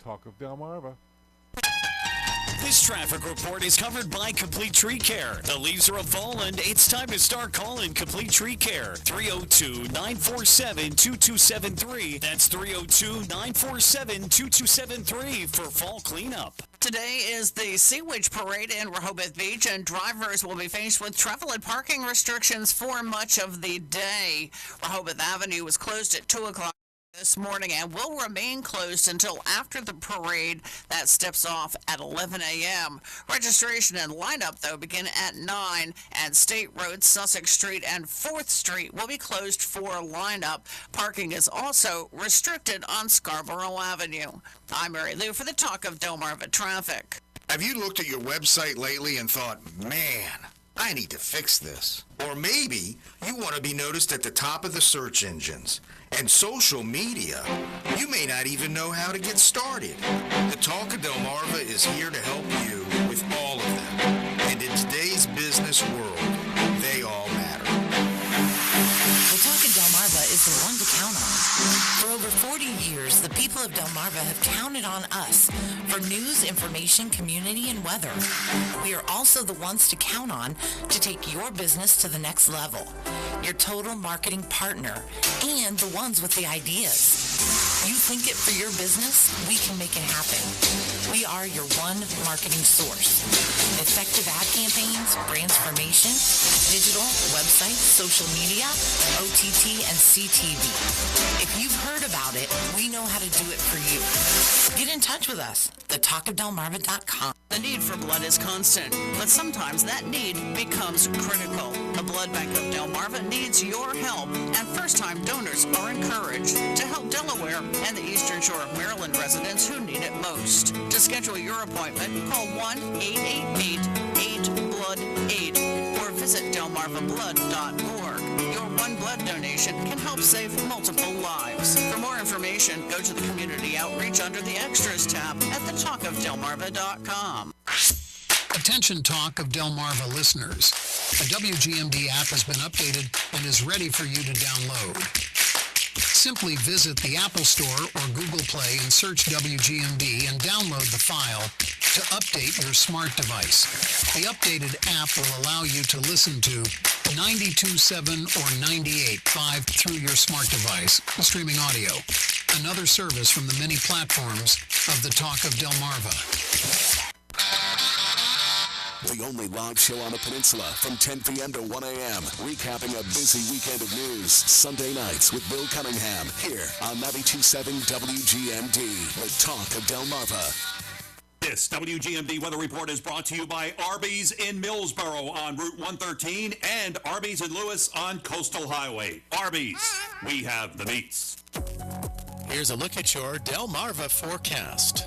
Talk of Delmarva. This traffic report is covered by Complete Tree Care. The leaves are falling. It's time to start calling Complete Tree Care. 302-947-2273. That's 302-947-2273 for fall cleanup. Today is the Sea-Witch Parade in Rehoboth Beach, and drivers will be faced with travel and parking restrictions for much of the day. Rehoboth Avenue was closed at 2 o'clock this morning and will remain closed until after the parade that steps off at 11 a.m. Registration and lineup, though, begin at 9, and State Road, Sussex Street, and 4th Street will be closed for lineup. Parking is also restricted on Scarborough Avenue. I'm Mary Lou for the Talk of Delmarva Traffic. Have you looked at your website lately and thought, man, I need to fix this? Or maybe you want to be noticed at the top of the search engines. And social media, you may not even know how to get started. The Talk of Delmarva is here to help you with all of them. And in today's business world, they all matter. The Talk of Delmarva is the one to count on. For over 40 years, the people of Delmarva have counted on us for news, information, community, and weather. We are also the ones to count on to take your business to the next level. Your total marketing partner and the ones with the ideas. You think it for your business? We can make it happen. We are your one marketing source. Effective ad campaigns, transformation, digital, website, social media, OTT, and CTV. If you've heard about it, we know how to do it for you. Get in touch with us, thetalkofdelmarva.com. The need for blood is constant, but sometimes that need becomes critical. The Blood Bank of Delmarva needs your help, and first-time donors are encouraged to help Delaware and the Eastern Shore of Maryland residents who need it most. To schedule your appointment, call 1-888-8-BLOOD-8 or visit delmarvablood.org. Your one blood donation can help save multiple lives. For more information, go to the Community Outreach under the Extras tab at thetalkofdelmarva.com. Attention Talk of Delmarva listeners. A WGMD app has been updated and is ready for you to download. Simply visit the Apple Store or Google Play and search WGMD and download the file to update your smart device. The updated app will allow you to listen to 92.7 or 98.5 through your smart device, streaming audio. Another service from the many platforms of the Talk of Delmarva. The only live show on the peninsula from 10 p.m. to 1 a.m. Recapping a busy weekend of news. Sunday nights with Bill Cunningham here on 92.7 WGMD. The Talk of Delmarva. This WGMD weather report is brought to you by Arby's in Millsboro on Route 113 and Arby's in Lewis on Coastal Highway. Arby's, we have the meats. Here's a look at your Delmarva forecast.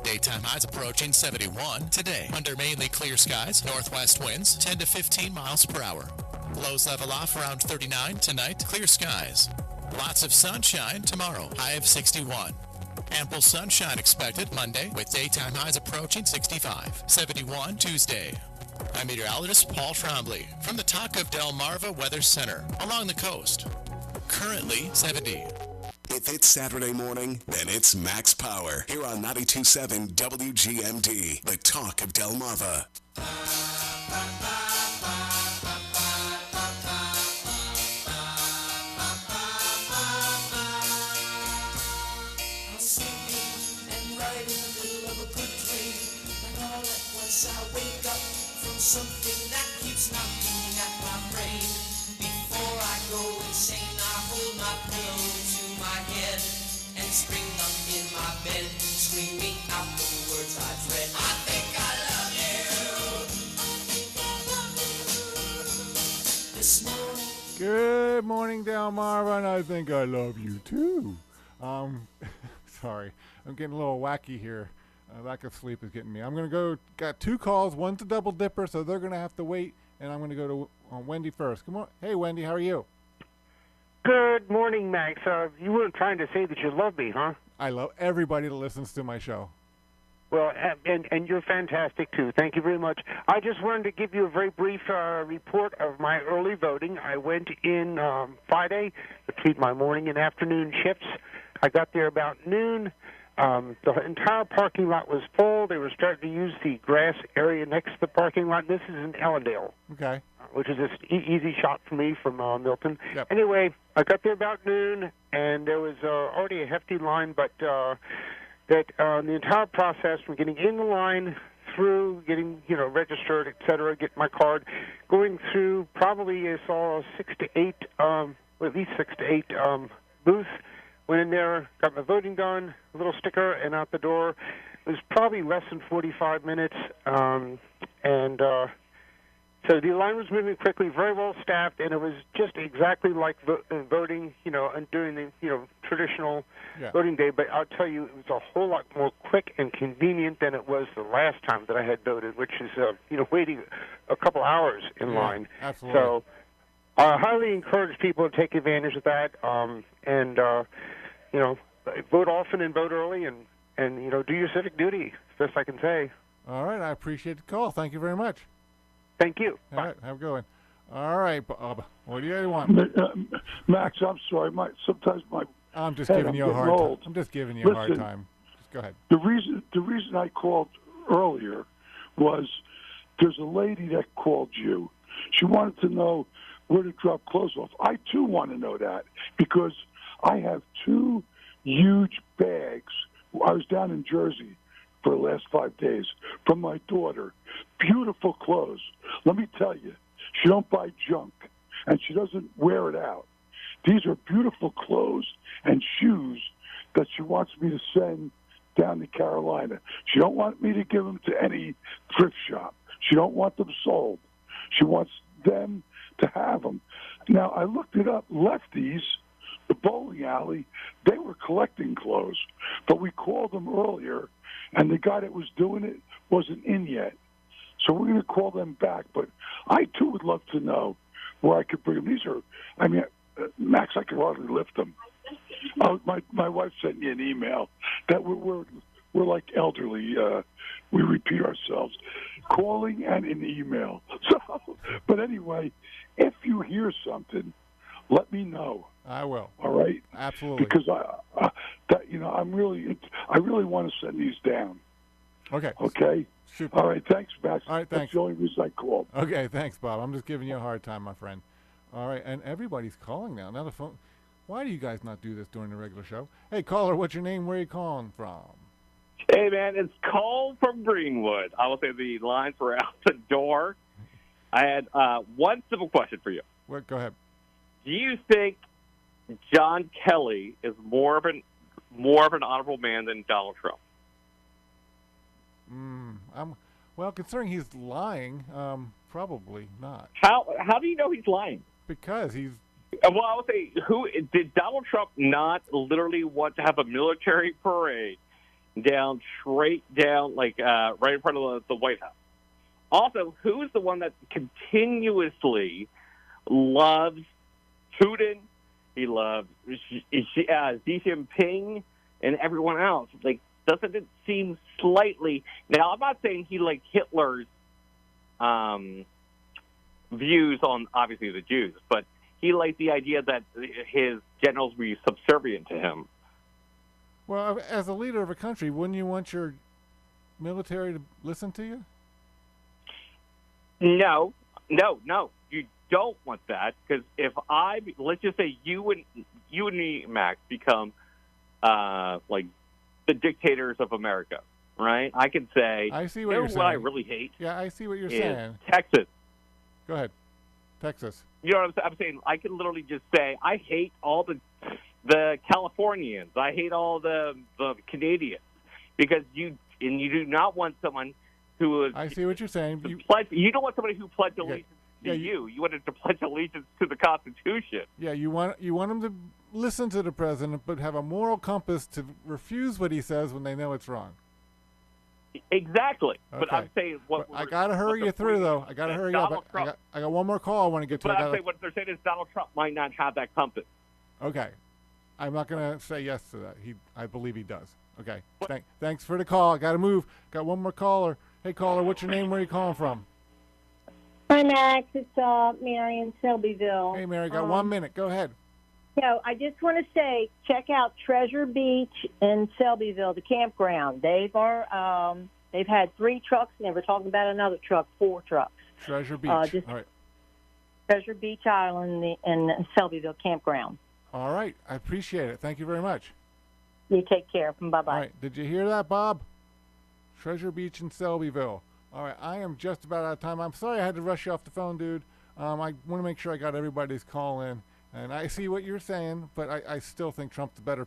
Daytime highs approaching 71 today. Under mainly clear skies, northwest winds 10 to 15 miles per hour. Lows level off around 39 tonight, clear skies. Lots of sunshine tomorrow, high of 61. Ample sunshine expected Monday with daytime highs approaching 65. 71 Tuesday. I'm meteorologist Paul Trombley from the Talk of Delmarva Weather Center along the coast. Currently 70. If it's Saturday morning, then it's Max Power here on 92.7 WGMD, the Talk of Delmarva. I'm sleeping and right in the middle of a good dream, and all at once I wake up from something that keeps knocking at my brain. Before I go insane, I hold my pillow to my head and spring up in my bed, screaming out the words I dread. I think I love you. This morning. Good morning, Delmarva, and I think I love you too. Sorry, I'm getting a little wacky here. Lack of sleep is getting me. I'm gonna go. Got two calls. One's a double dipper, so they're gonna have to wait. And I'm gonna go to Wendy first. Come on. Hey, Wendy, how are you? Good morning, Max. You weren't trying to say that you love me, huh? I love everybody that listens to my show. Well, and you're fantastic, too. Thank you very much. I just wanted to give you a very brief report of my early voting. I went in Friday between my morning and afternoon shifts. I got there about noon. the entire parking lot was full. They were starting to use the grass area next to the parking lot. This is in Allendale, Okay. which is an easy shot for me from Milton. Yep. Anyway, I got there about noon, and there was already a hefty line, but the entire process from getting in the line through getting, registered, et cetera, get my card, going through probably I saw 6 to 8, at least 6 to 8 booths. Went in there, got my voting done, a little sticker, and out the door. It was probably less than 45 minutes, so the line was moving quickly, very well staffed, and it was just exactly like voting, and doing the, traditional voting day. But I'll tell you, it was a whole lot more quick and convenient than it was the last time that I had voted, which is, waiting a couple hours in line. Absolutely. So I highly encourage people to take advantage of that, vote often and vote early, and do your civic duty, best I can say. All right. I appreciate the call. Thank you very much. Thank you. All right. Have a good one. All right, Bob. What do you want? Max, I'm sorry. Sometimes I'm just head, giving you a hard time. I'm just giving you a hard time. Just go ahead. The reason I called earlier was there's a lady that called you. She wanted to know where to drop clothes off. I too want to know that because I have 2 huge bags. I was down in Jersey for the last 5 days from my daughter. Beautiful clothes. Let me tell you, she don't buy junk, and she doesn't wear it out. These are beautiful clothes and shoes that she wants me to send down to Carolina. She don't want me to give them to any thrift shop. She don't want them sold. She wants them to have them. Now, I looked it up. Lefties, the bowling alley, they were collecting clothes, but we called them earlier, and the guy that was doing it wasn't in yet. So we're going to call them back. But I, too, would love to know where I could bring them. These are, Max, I could hardly lift them. My wife sent me an email that we're like elderly. We repeat ourselves. Calling and an email. So, but anyway, if you hear something, let me know. I will. All right. Absolutely. Because I really want to send these down. Okay. Okay. Super. All right. Thanks, Max. All right. Thanks. That's the only reason I called. Okay. Thanks, Bob. I'm just giving you a hard time, my friend. All right. And everybody's calling now. Now the phone. Why do you guys not do this during the regular show? Hey, caller, what's your name? Where are you calling from? Hey, man, it's Cole from Greenwood. I will say the lines were out the door. I had one simple question for you. What? Go ahead. Do you think John Kelly is more of an honorable man than Donald Trump? Well, considering he's lying, probably not. How do you know he's lying? Because he's. Well, I would say, did Donald Trump not literally want to have a military parade straight down, right in front of the White House? Also, who is the one that continuously loves Putin? He loves Xi Jinping and everyone else. Like, doesn't it seem slightly? Now, I'm not saying he liked Hitler's views on obviously the Jews, but he liked the idea that his generals would be subservient to him. Well, as a leader of a country, wouldn't you want your military to listen to you? No. You don't want that, because let's just say you and me, Max, become like the dictators of America, right? I can say, I see what you're saying. What I really hate. Yeah, I see what you're saying. Texas. Go ahead, Texas. You know what I'm saying? I can literally just say I hate all the Californians. I hate all the Canadians, because you do not want someone who is. I see what you're saying. You don't want somebody who pledged allegiance to you. You wanted to pledge allegiance to the Constitution. Yeah, you want them to listen to the president, but have a moral compass to refuse what he says when they know it's wrong. Exactly. Okay. But I'm saying I gotta hurry you through, though. I gotta hurry up. I got one more call I want to get to. But I'm saying what they're saying is Donald Trump might not have that compass. Okay, I'm not gonna say yes to that. I believe he does. Okay. Thanks for the call. I gotta move. Got one more caller. Hey, caller, what's your name? Where are you calling from? Hi, Max. It's Mary in Selbyville. Hey, Mary. Got 1 minute. Go ahead. I just want to say, check out Treasure Beach in Selbyville, the campground. They've had 3 trucks, and they were talking about another truck, 4 trucks. Treasure Beach. All right. Treasure Beach Island in Selbyville campground. All right. I appreciate it. Thank you very much. You take care. Bye-bye. All right. Did you hear that, Bob? Treasure Beach in Selbyville. All right. I am just about out of time. I'm sorry I had to rush you off the phone, dude. I want to make sure I got everybody's call in. And I see what you're saying, but I still think Trump's the better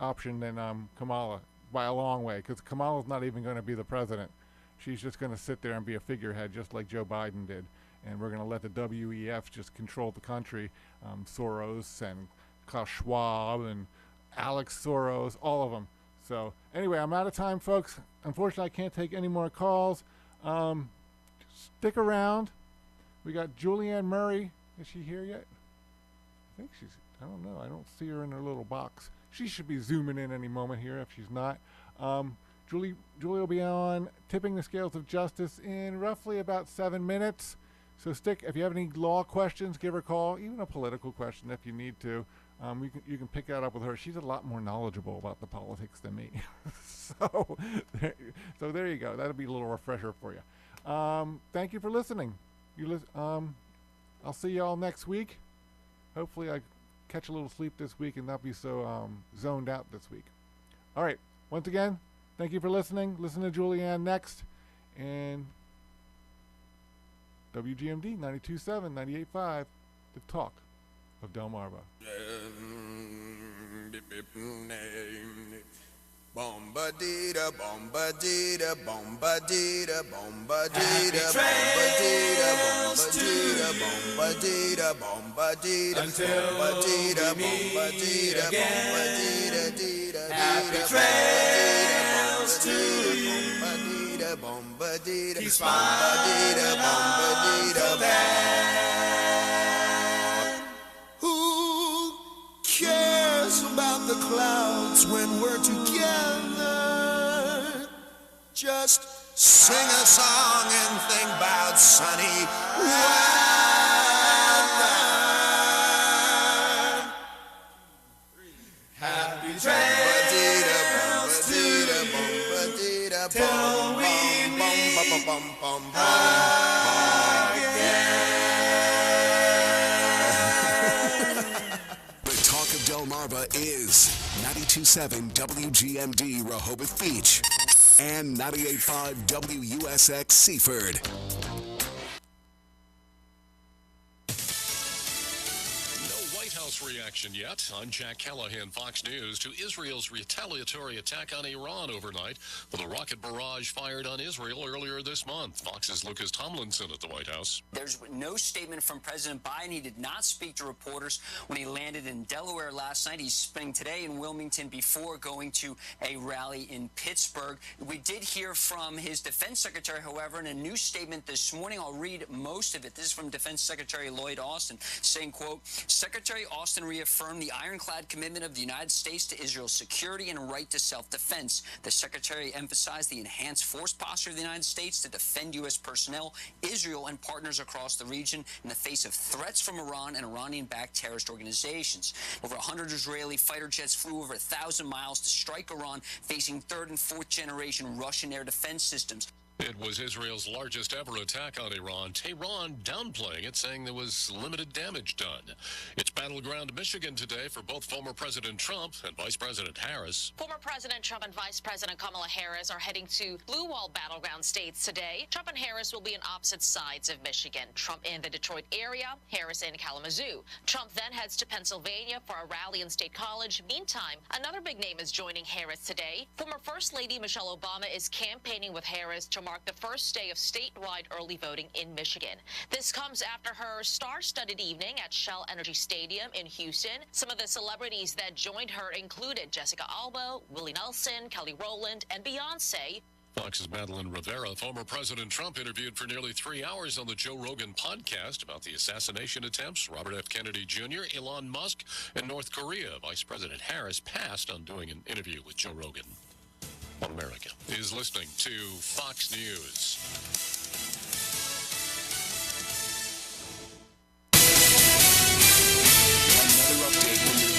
option than Kamala by a long way, because Kamala's not even going to be the president. She's just going to sit there and be a figurehead just like Joe Biden did. And we're going to let the WEF just control the country. Soros and Klaus Schwab and Alex Soros, all of them. So anyway, I'm out of time, folks. Unfortunately, I can't take any more calls. Stick around. We got Julianne Murray. Is she here yet? I think I don't know. I don't see her in her little box. She should be zooming in any moment here if she's not. Julie will be on Tipping the Scales of Justice in roughly about 7 minutes. So if you have any law questions, give her a call, even a political question if you need to. You can pick that up with her. She's a lot more knowledgeable about the politics than me. so there you go. That'll be a little refresher for you. Thank you for listening. I'll see you all next week. Hopefully I catch a little sleep this week and not be so zoned out this week. All right. Once again, thank you for listening. Listen to Julianne next. And WGMD 92.7, 98.5, the talk of Delmarva. Bombadita, bombadita, bombadita, bombadita, bombadita, bombadita, bombadita, bombadita, until we meet again. Happy trails to you. Bombadita, bombadita, keep smiling until then. Who cares about the clouds when we're together? Just sing a song and think about sunny weather. Happy trails to you till we meet The talk of Delmarva is 92.7 WGMD Rehoboth Beach and 98.5 WUSX Seaford. Reaction yet. I'm Jack Callahan, Fox News. To Israel's retaliatory attack on Iran overnight with a rocket barrage fired on Israel earlier this month. Fox's Lucas Tomlinson at the White House. There's no statement from President Biden. He did not speak to reporters when he landed in Delaware last night. He's spending today in Wilmington before going to a rally in Pittsburgh. We did hear from his defense secretary, however, in a new statement this morning. I'll read most of it. This is from Defense Secretary Lloyd Austin saying, quote, Secretary Austin reaffirmed the ironclad commitment of the United States to Israel's security and right to self-defense. The Secretary emphasized the enhanced force posture of the United States to defend U.S. personnel, Israel, and partners across the region in the face of threats from Iran and Iranian-backed terrorist organizations. Over 100 Israeli fighter jets flew over 1,000 miles to strike Iran, facing third and fourth generation Russian air defense systems. It was Israel's largest ever attack on Iran. Tehran downplaying it, saying there was limited damage done. It's battleground Michigan today for both former President Trump and Vice President Harris. Former President Trump and Vice President Kamala Harris are heading to blue wall battleground states today. Trump and Harris will be on opposite sides of Michigan. Trump in the Detroit area, Harris in Kalamazoo. Trump then heads to Pennsylvania for a rally in State College. Meantime, another big name is joining Harris today. Former First Lady Michelle Obama is campaigning with Harris to mark the first day of statewide early voting in Michigan. This comes after her star-studded evening at Shell Energy Stadium in Houston. Some of the celebrities that joined her included Jessica Alba, Willie Nelson, Kelly Rowland, and Beyonce. Fox's Madeline Rivera. Former President Trump interviewed for nearly 3 hours on the Joe Rogan podcast about the assassination attempts, Robert F. Kennedy Jr., Elon Musk, and North Korea. Vice President Harris passed on doing an interview with Joe Rogan. On America is listening to Fox News. Another update when you're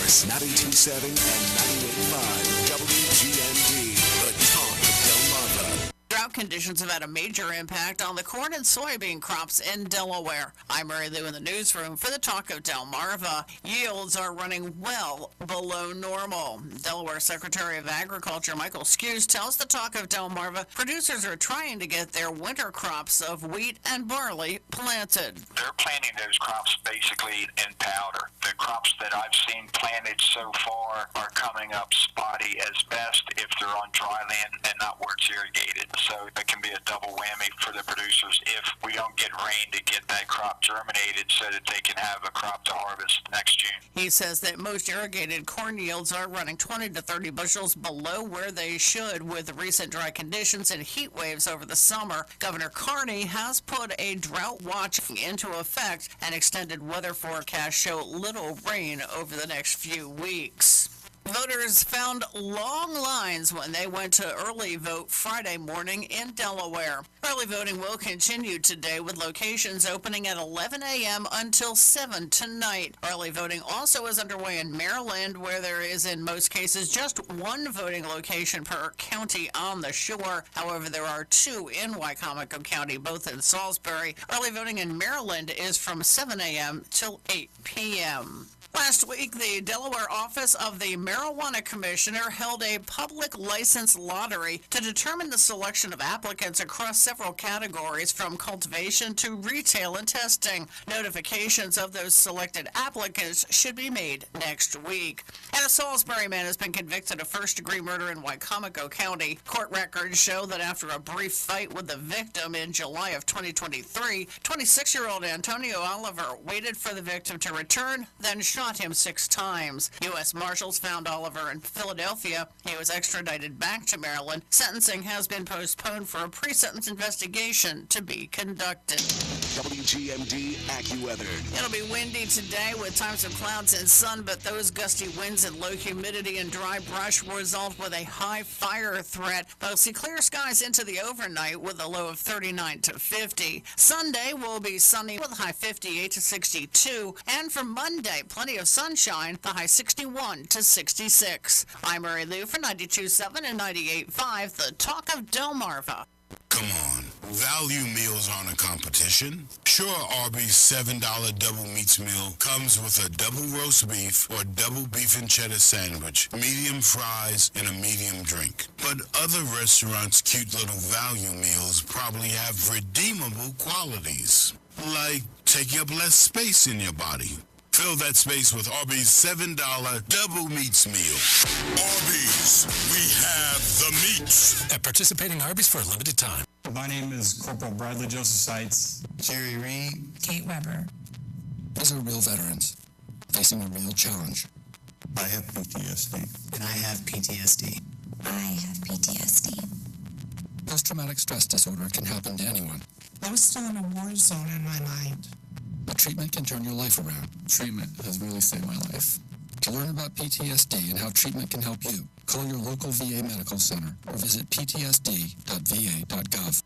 Sports, 92.7 and 98.5 WGMD, the talk of Delmarva. Drought conditions have had a major impact on the corn and soybean crops in Delaware. I'm Mary Lou in the newsroom for the Talk of Delmarva. Yields are running well below normal. Delaware Secretary of Agriculture Michael Skews tells the Talk of Delmarva producers are trying to get their winter crops of wheat and barley planted. They're planting those crops basically in powder. The crops that I've seen planted so far are coming up spotty as best if they're on dry land and not where it's irrigated. So it can be a double whammy for the producers if we don't get rain to get that crop germinated so that they can have a crop to harvest next June. He says that most irrigated corn yields are running 20 to 30 bushels below where they should with recent dry conditions and heat waves over the summer. Governor Carney has put a drought watch into effect, and extended weather forecasts show little rain over the next few weeks. Voters found long lines when they went to early vote Friday morning in Delaware. Early voting will continue today with locations opening at 11 a.m. until 7 tonight. Early voting also is underway in Maryland, where there is in most cases just one voting location per county on the shore. However, there are two in Wycomico County, both in Salisbury. Early voting in Maryland is from 7 a.m. till 8 p.m. Last week, the Delaware Office of the Marijuana Commissioner held a public license lottery to determine the selection of applicants across several categories from cultivation to retail and testing. Notifications of those selected applicants should be made next week. And a Salisbury man has been convicted of first-degree murder in Wycomico County. Court records show that after a brief fight with the victim in July of 2023, 26-year-old Antonio Oliver waited for the victim to return, then shot him 6 times. U.S. Marshals found Oliver in Philadelphia. He was extradited back to Maryland. Sentencing has been postponed for a pre-sentence investigation to be conducted. WGMD AccuWeather. It'll be windy today with times of clouds and sun, but those gusty winds and low humidity and dry brush will result with a high fire threat. Mostly clear skies into the overnight with a low of 39 to 50. Sunday will be sunny with a high 58 to 62. And for Monday, plenty of sunshine, the high 61 to 66. I'm Mary Lou for 92.7 and 98.5, the Talk of Delmarva. Come on, value meals aren't a competition. Sure, Arby's $7 double meats meal comes with a double roast beef or double beef and cheddar sandwich, medium fries, and a medium drink. But other restaurants' cute little value meals probably have redeemable qualities, like taking up less space in your body. Fill that space with Arby's $7 double meats meal. Arby's, we have the meats. At participating Arby's for a limited time. My name is Corporal Bradley Joseph Seitz. Jerry Reed. Kate Weber. These are real veterans facing a real challenge. I have PTSD. And I have PTSD. I have PTSD. Post-traumatic stress disorder can happen to anyone. I was still in a war zone in my mind. But treatment can turn your life around. Treatment has really saved my life. To learn about PTSD and how treatment can help you, call your local VA medical center or visit ptsd.va.gov.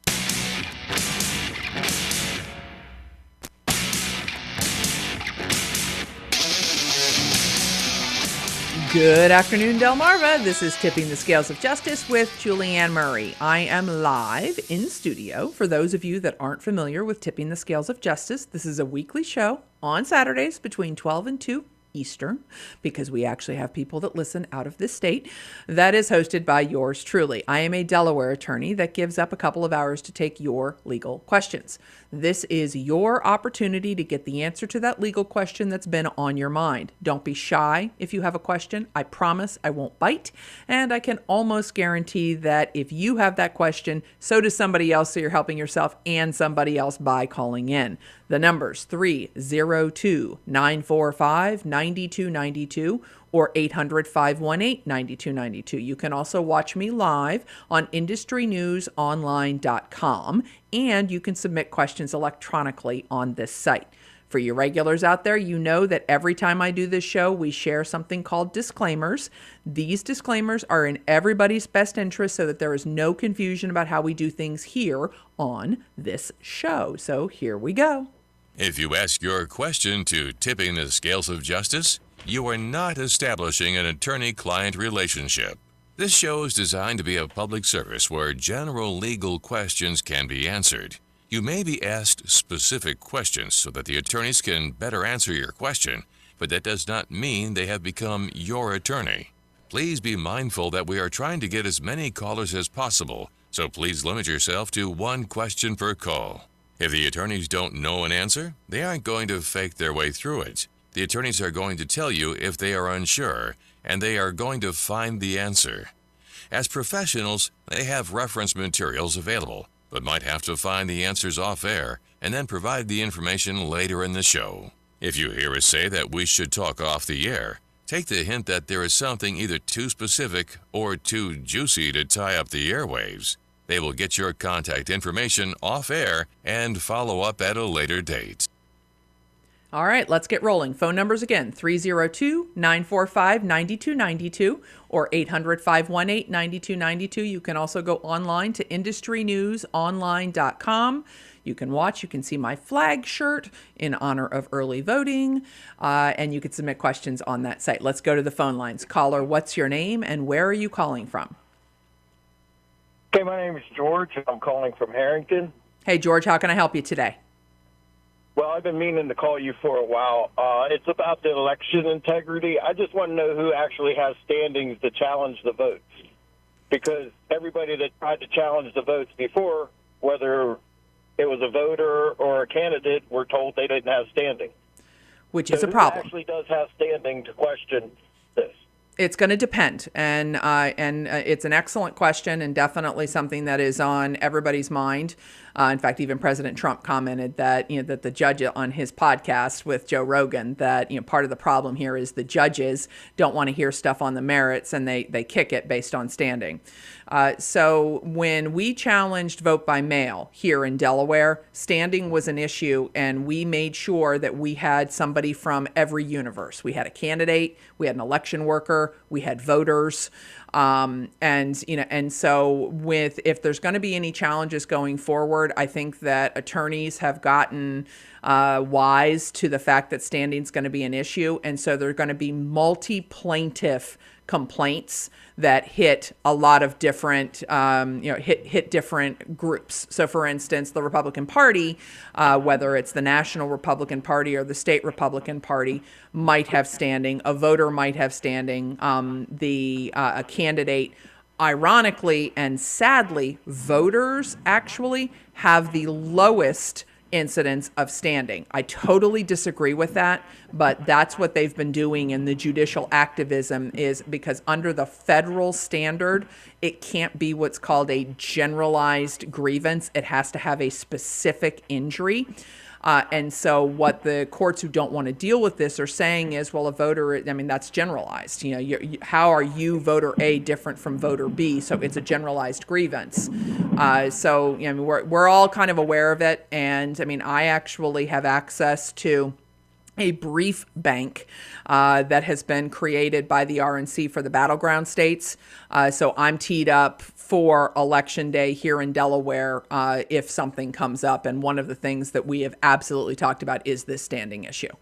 Good afternoon, Delmarva. This is Tipping the Scales of Justice with Julianne Murray. I am live in studio. For those of you that aren't familiar with Tipping the Scales of Justice, this is a weekly show on Saturdays between 12 and 2 Eastern, because we actually have people that listen out of this state, that is hosted by yours truly. I am a Delaware attorney that gives up a couple of hours to take your legal questions. This is your opportunity to get the answer to that legal question that's been on your mind. Don't be shy if you have a question. I promise I won't bite, and I can almost guarantee that if you have that question, so does somebody else, so you're helping yourself and somebody else by calling in. The number's 302-945-9292 or 800-518-9292. You can also watch me live on IndustryNewsOnline.com, and you can submit questions electronically on this site. For you regulars out there, you know that every time I do this show, we share something called disclaimers. These disclaimers are in everybody's best interest so that there is no confusion about how we do things here on this show. So here we go. If you ask your question to Tipping the Scales of Justice, You are not establishing an attorney-client relationship. This show is designed to be a public service where general legal questions can be answered. You may be asked specific questions so that the attorneys can better answer your question, but that does not mean they have become your attorney. Please be mindful that we are trying to get as many callers as possible, so please limit yourself to one question per call. If the attorneys don't know an answer, they aren't going to fake their way through it. The attorneys are going to tell you if they are unsure, and they are going to find the answer. As professionals, they have reference materials available, but might have to find the answers off air and then provide the information later in the show. If you hear us say that we should talk off the air, take the hint that there is something either too specific or too juicy to tie up the airwaves. They will get your contact information off air and follow up at a later date. All right, let's get rolling. Phone numbers again, 302-945-9292 or 800-518-9292. You can also go online to industrynewsonline.com. You can watch, you can see my flag shirt in honor of early voting, and you can submit questions on that site. Let's go to the phone lines. Caller, what's your name and where are you calling from? Okay, my name is George. I'm calling from Harrington. Hey, George, how can I help you today? Well, I've been meaning to call you for a while. It's about the election integrity. I just want to know who actually has standings to challenge the votes. Because everybody that tried to challenge the votes before, whether it was a voter or a candidate, were told they didn't have standing. Which is a who problem. actually does have standing to question this? It's going to depend, and it's an excellent question and definitely something that is on everybody's mind. In fact, even President Trump commented that that the judge on his podcast with Joe Rogan that part of the problem here is the judges don't want to hear stuff on the merits and they kick it based on standing. So when we challenged vote by mail here in Delaware, standing was an issue, and we made sure that we had somebody from every universe. We had a candidate, we had an election worker, we had voters. And so if there's going to be any challenges going forward, I think that attorneys have gotten wise to the fact that standing is going to be an issue. And so there are going to be multi-plaintiff complaints that hit a lot of different, hit different groups. So for instance, the Republican Party, whether it's the National Republican Party or the State Republican Party, might have standing. A voter might have standing. A candidate, ironically and sadly, voters actually have the lowest incidence of standing. I totally disagree with that, but that's what they've been doing in the judicial activism, is because under the federal standard, it can't be what's called a generalized grievance. It has to have a specific injury. And so what the courts who don't want to deal with this are saying is, well, a voter, that's generalized. How are you, voter A, different from voter B? So it's a generalized grievance. We're all kind of aware of it. And I actually have access to a brief bank that has been created by the RNC for the battleground states. So I'm teed up for Election Day here in Delaware if something comes up. And one of the things that we have absolutely talked about is this standing issue.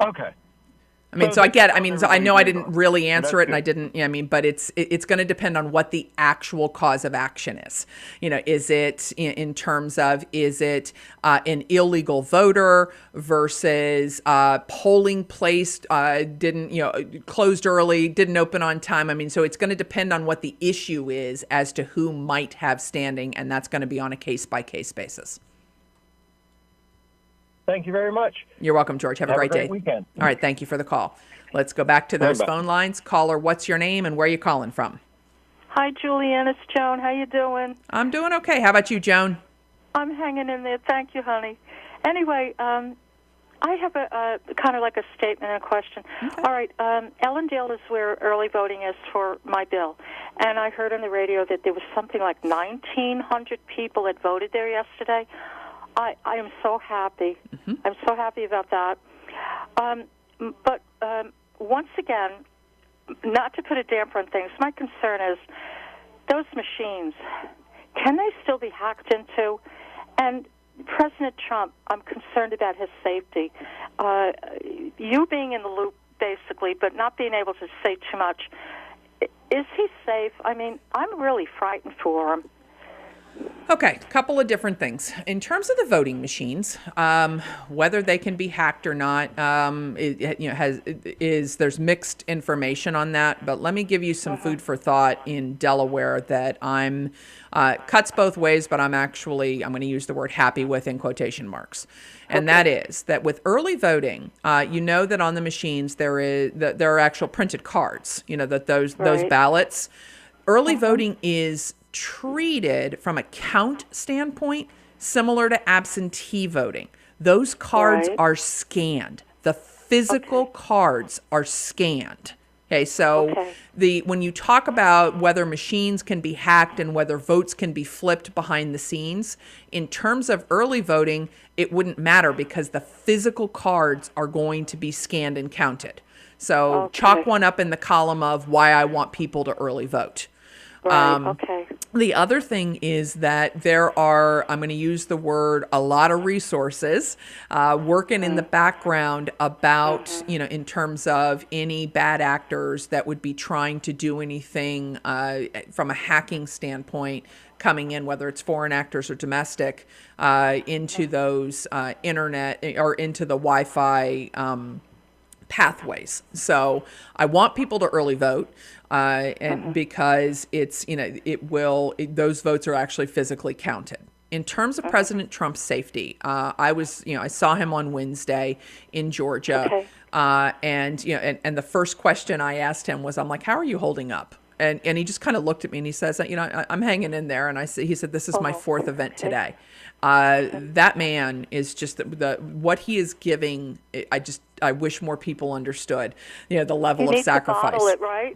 Okay. So I know I didn't really answer it, and I didn't, but it's going to depend on what the actual cause of action is. Is it in terms of, is it an illegal voter versus polling place closed early, didn't open on time? So it's going to depend on what the issue is as to who might have standing, and that's going to be on a case-by-case basis. Thank you very much. You're welcome, George. Have a great day. Weekend. All right. Thank you for the call. Let's go back to those phone lines. Caller, what's your name and where are you calling from? Hi, Julianne. It's Joan. How you doing? I'm doing okay. How about you, Joan? I'm hanging in there. Thank you, honey. Anyway, I have a kind of like a statement and a question. Okay. All right. Ellendale is where early voting is for my bill. And I heard on the radio that there was something like 1,900 people that voted there yesterday. I am so happy. Mm-hmm. I'm so happy about that. But once again, not to put a damper on things, my concern is those machines, can they still be hacked into? And President Trump, I'm concerned about his safety. You being in the loop, basically, but not being able to say too much. Is he safe? I mean, I'm really frightened for him. Okay, a couple of different things. In terms of the voting machines, whether they can be hacked or not, there's mixed information on that. But let me give you some food for thought in Delaware that I'm cuts both ways, but I'm going to use the word happy with in quotation marks. And that is that with early voting, you know that on the machines there are actual printed cards. You know that those ballots. Early voting is treated from a count standpoint similar to absentee voting. Those cards are scanned. The physical cards are scanned. Okay, so when you talk about whether machines can be hacked and whether votes can be flipped behind the scenes, in terms of early voting, it wouldn't matter because the physical cards are going to be scanned and counted. So chalk one up in the column of why I want people to early vote. The other thing is that there are, I'm going to use the word, a lot of resources working in the background about, in terms of any bad actors that would be trying to do anything from a hacking standpoint coming in, whether it's foreign actors or domestic, into those internet or into the Wi-Fi pathways. So I want people to early vote. And because it's, those votes are actually physically counted. In terms of President Trump's safety, I saw him on Wednesday in Georgia. And the first question I asked him was, I'm like, how are you holding up? And he just kind of looked at me and he says, I'm hanging in there. And he said, this is my fourth event today. That man is just what he is giving. I wish more people understood, the level of sacrifice. You need to bottle it, right?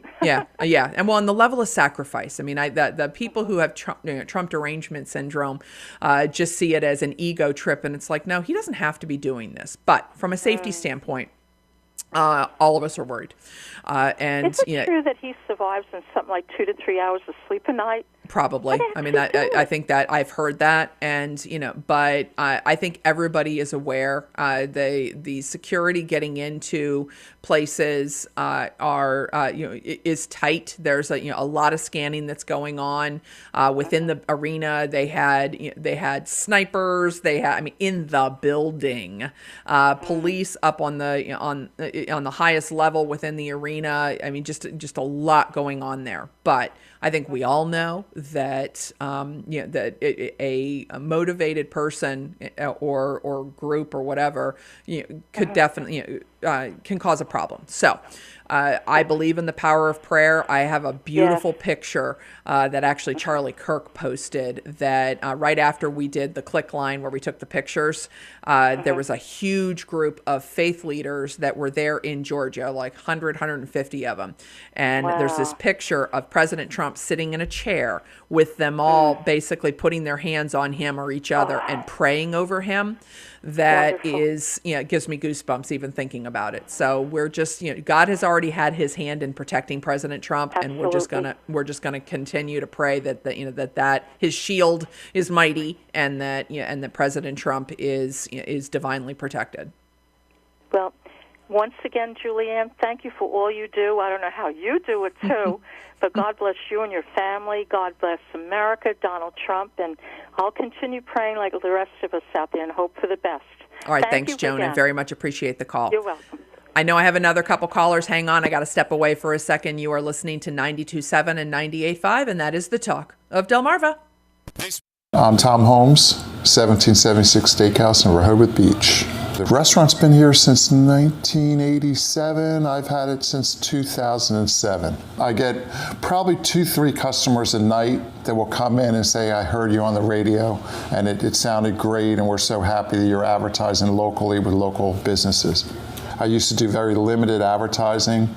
Yeah. And the level of sacrifice. I mean, the people who have Trump derangement syndrome just see it as an ego trip. And it's like, no, he doesn't have to be doing this. But from a safety standpoint, all of us are worried. Is it true that he survives in something like 2 to 3 hours of sleep a night? Probably. I mean, I think that I've heard that, and but I think everybody is aware. The security getting into places is tight. There's a lot of scanning that's going on within the arena. They had snipers. In the building, police up on the highest level within the arena. I mean, just a lot going on there. But I think we all know that that a motivated person or group or whatever could definitely can cause a problem. So I believe in the power of prayer. I have a beautiful picture that actually Charlie Kirk posted that right after we did the click line where we took the pictures, there was a huge group of faith leaders that were there in Georgia, like 150 of them. And there's this picture of President Trump sitting in a chair with them all basically putting their hands on him or each other and praying over him. That is, it gives me goosebumps even thinking about it. So we're just, God has already had his hand in protecting President Trump, and we're just gonna continue to pray that his shield is mighty, and that President Trump is divinely protected. Well, once again, Julianne, thank you for all you do. I don't know how you do it too, but God bless you and your family. God bless America, Donald Trump, and I'll continue praying like the rest of us out there and hope for the best. All right, thanks, Joan, and very much appreciate the call. You're welcome. I know I have another couple callers. Hang on, I got to step away for a second. You are listening to 92.7 and 98.5, and that is the talk of Delmarva. I'm Tom Holmes, 1776 Steakhouse in Rehoboth Beach. The restaurant's been here since 1987. I've had it since 2007. I get probably 2-3 customers a night that will come in and say, I heard you on the radio and it sounded great and we're so happy that you're advertising locally with local businesses. I used to do very limited advertising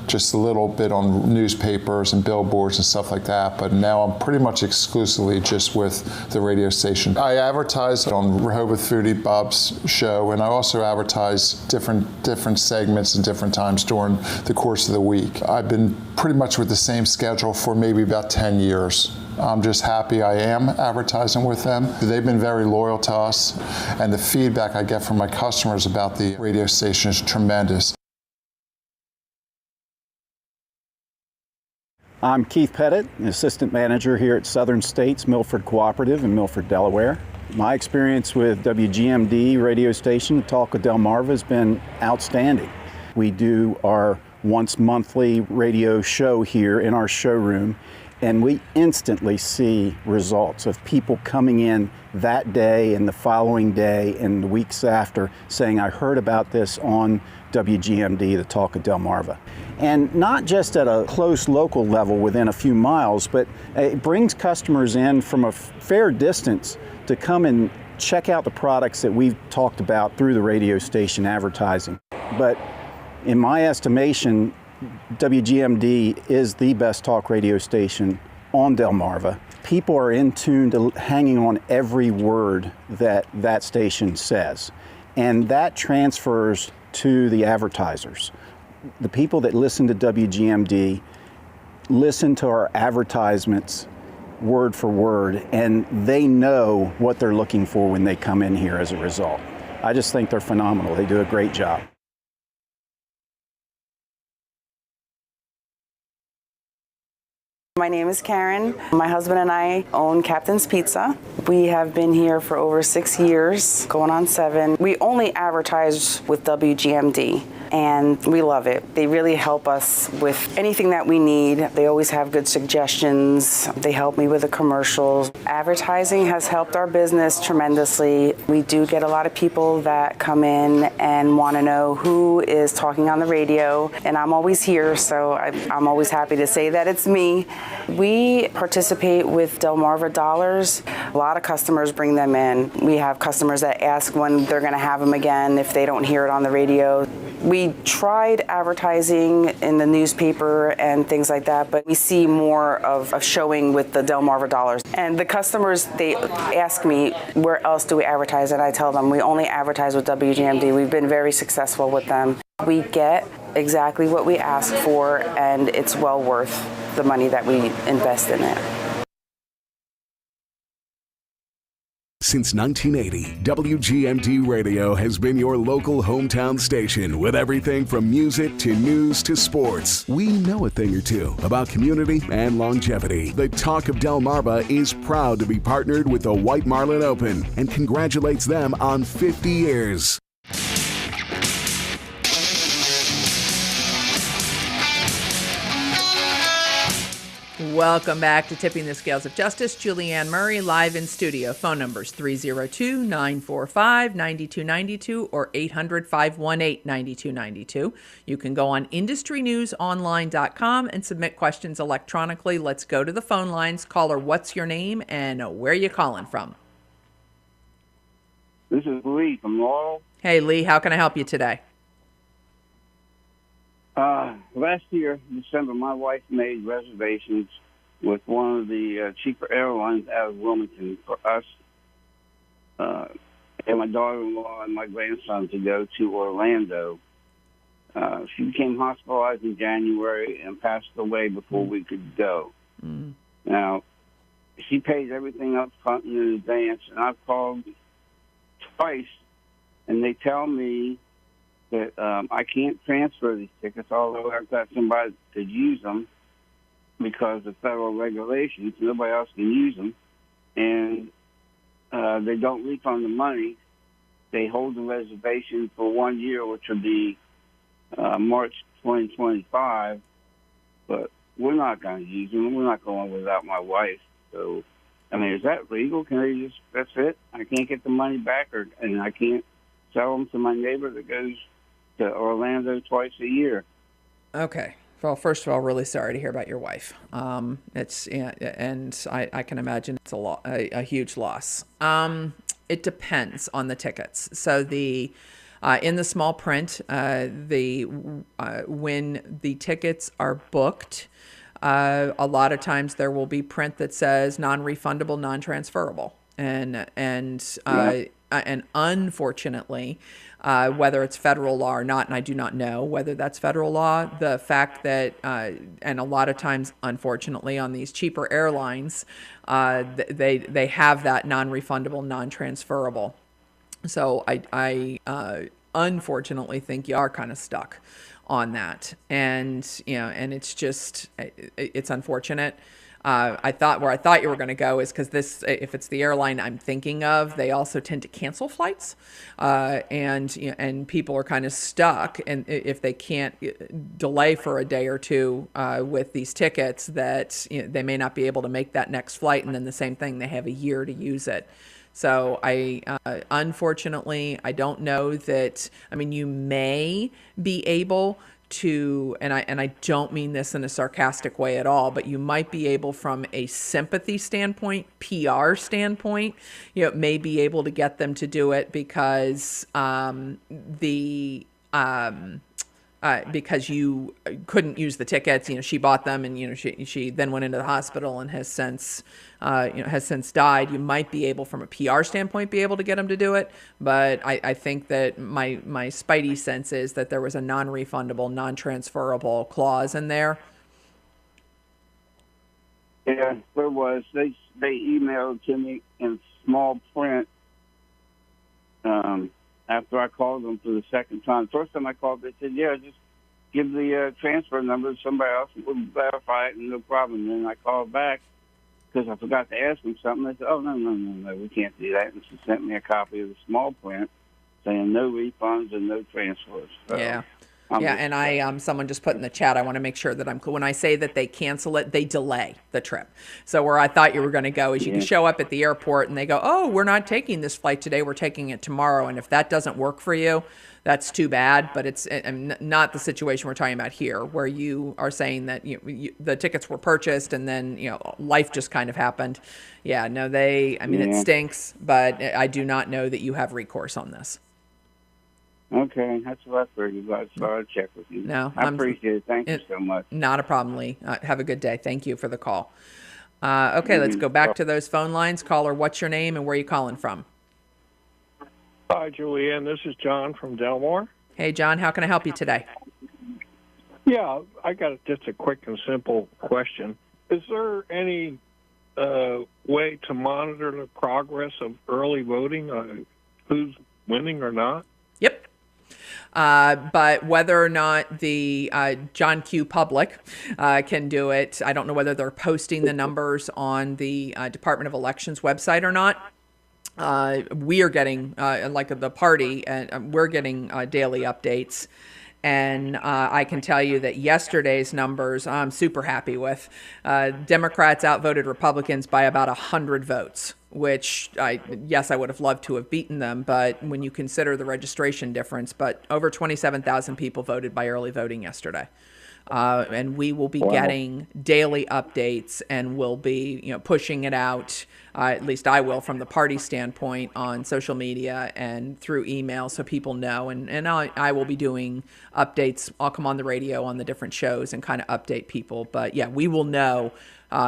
just a little bit on newspapers and billboards and stuff like that, but now I'm pretty much exclusively just with the radio station. I advertise on Rehoboth Foodie Bob's show, and I also advertise different segments and different times during the course of the week. I've been pretty much with the same schedule for maybe about 10 years. I'm just happy I am advertising with them. They've been very loyal to us, and the feedback I get from my customers about the radio station is tremendous. I'm Keith Pettit, Assistant Manager here at Southern States Milford Cooperative in Milford, Delaware. My experience with WGMD radio station, Talk of Delmarva, has been outstanding. We do our once monthly radio show here in our showroom, and we instantly see results of people coming in that day and the following day and the weeks after saying, I heard about this on WGMD, the Talk of Delmarva. And not just at a close local level within a few miles, but it brings customers in from a fair distance to come and check out the products that we've talked about through the radio station advertising. But in my estimation, WGMD is the best talk radio station on Delmarva. People are in tune to hanging on every word that that station says, and that transfers to the advertisers. The people that listen to WGMD listen to our advertisements word for word, and they know what they're looking for when they come in here as a result. I just think they're phenomenal. They do a great job. My name is Karen. My husband and I own Captain's Pizza. We have been here for over 6 years, going on 7. We only advertise with WGMD, and we love it. They really help us with anything that we need. They always have good suggestions. They help me with the commercials. Advertising has helped our business tremendously. We do get a lot of people that come in and want to know who is talking on the radio, and I'm always here, so I'm always happy to say that it's me. We participate with Delmarva Dollars. A lot of customers bring them in. We have customers that ask when they're going to have them again if they don't hear it on the radio. We tried advertising in the newspaper and things like that, but we see more of a showing with the Delmarva Dollars. And the customers, they ask me, where else do we advertise? And I tell them, we only advertise with WGMD. We've been very successful with them. We get exactly what we ask for, and it's well worth the money that we invest in it. Since 1980, WGMD Radio has been your local hometown station with everything from music to news to sports. We know a thing or two about community and longevity. The Talk of Delmarva is proud to be partnered with the White Marlin Open and congratulates them on 50 years. Welcome back to Tipping the Scales of Justice. Julianne Murray live in studio. Phone numbers 302-945-9292 or 800-518-9292. You can go on industrynewsonline.com and submit questions electronically. Let's go to the phone lines. Caller, what's your name and where are you calling from? This is Lee from Laurel. Hey, Lee, how can I help you today? Last year, December, my wife made reservations with one of the cheaper airlines out of Wilmington for us and my daughter-in-law and my grandson to go to Orlando. She became hospitalized in January and passed away before we could go. Mm. Now, she paid everything up front and in advance, and I've called twice, and they tell me that I can't transfer these tickets, although I've got somebody that could use them because of federal regulations. Nobody else can use them. And they don't refund the money. They hold the reservation for 1 year, which will be March 2025. But we're not going to use them. We're not going without my wife. So, I mean, is that legal? Can they just, that's it? I can't get the money back, and I can't sell them to my neighbor that goes to Orlando twice a year. Okay. Well, first of all, really sorry to hear about your wife. It's and I can imagine it's a huge loss. It depends on the tickets. So the In the small print, when the tickets are booked, a lot of times there will be print that says non-refundable, non-transferable, and unfortunately, whether it's federal law or not, and I do not know whether that's federal law, the fact that, and a lot of times, unfortunately, on these cheaper airlines, they have that non-refundable, non-transferable. So I unfortunately think you are kind of stuck on that, and it's just, it's unfortunate. I thought you were going to go is because if it's the airline I'm thinking of, they also tend to cancel flights, and people are kind of stuck, and if they can't delay for a day or two with these tickets, that they may not be able to make that next flight, and then the same thing, they have a year to use it. So unfortunately, I don't know that. I mean, you may be able to, and I don't mean this in a sarcastic way at all, but you might be able, from a sympathy standpoint, PR standpoint, may be able to get them to do it because because you couldn't use the tickets. She bought them, and she then went into the hospital and has since died. You might be able, from a PR standpoint, be able to get them to do it, but I think that my spidey sense is that there was a non-refundable, non-transferable clause in there. Yeah, there was. They emailed to me in small print after I called them for the second time. First time I called, they said, yeah, just give the transfer number to somebody else and we'll verify it, and no problem. And then I called back because I forgot to ask them something. They said, oh, no, we can't do that. And she sent me a copy of the small print saying no refunds and no transfers. So yeah. And someone just put in the chat, I want to make sure that I'm cool. When I say that they cancel it, they delay the trip. So where I thought you were going to go is you can show up at the airport and they go, oh, we're not taking this flight today, we're taking it tomorrow. And if that doesn't work for you, that's too bad. But it's not the situation we're talking about here, where you are saying that the tickets were purchased and then life just kind of happened. Yeah, no, it stinks, but I do not know that you have recourse on this. Okay, that's what I figured. I thought I'd check with you. No, I appreciate it. Thank you so much. Not a problem, Lee. Have a good day. Thank you for the call. Okay, let's go back to those phone lines. Caller, what's your name and where are you calling from? Hi, Julianne. This is John from Delmore. Hey, John. How can I help you today? Yeah, I got just a quick and simple question. Is there any way to monitor the progress of early voting, who's winning or not? Yep. But whether or not the John Q. Public can do it, I don't know whether they're posting the numbers on the Department of Elections website or not. We are getting, like the party, and we're getting daily updates. And I can tell you that yesterday's numbers I'm super happy with. Democrats outvoted Republicans by about 100 votes, which I would have loved to have beaten them, but when you consider the registration difference, but over 27,000 people voted by early voting yesterday. And we will be getting daily updates, and we'll be pushing it out, at least I will, from the party standpoint, on social media and through email, so people know. And I will be doing updates. I'll come on the radio on the different shows and kind of update people. But yeah, we will know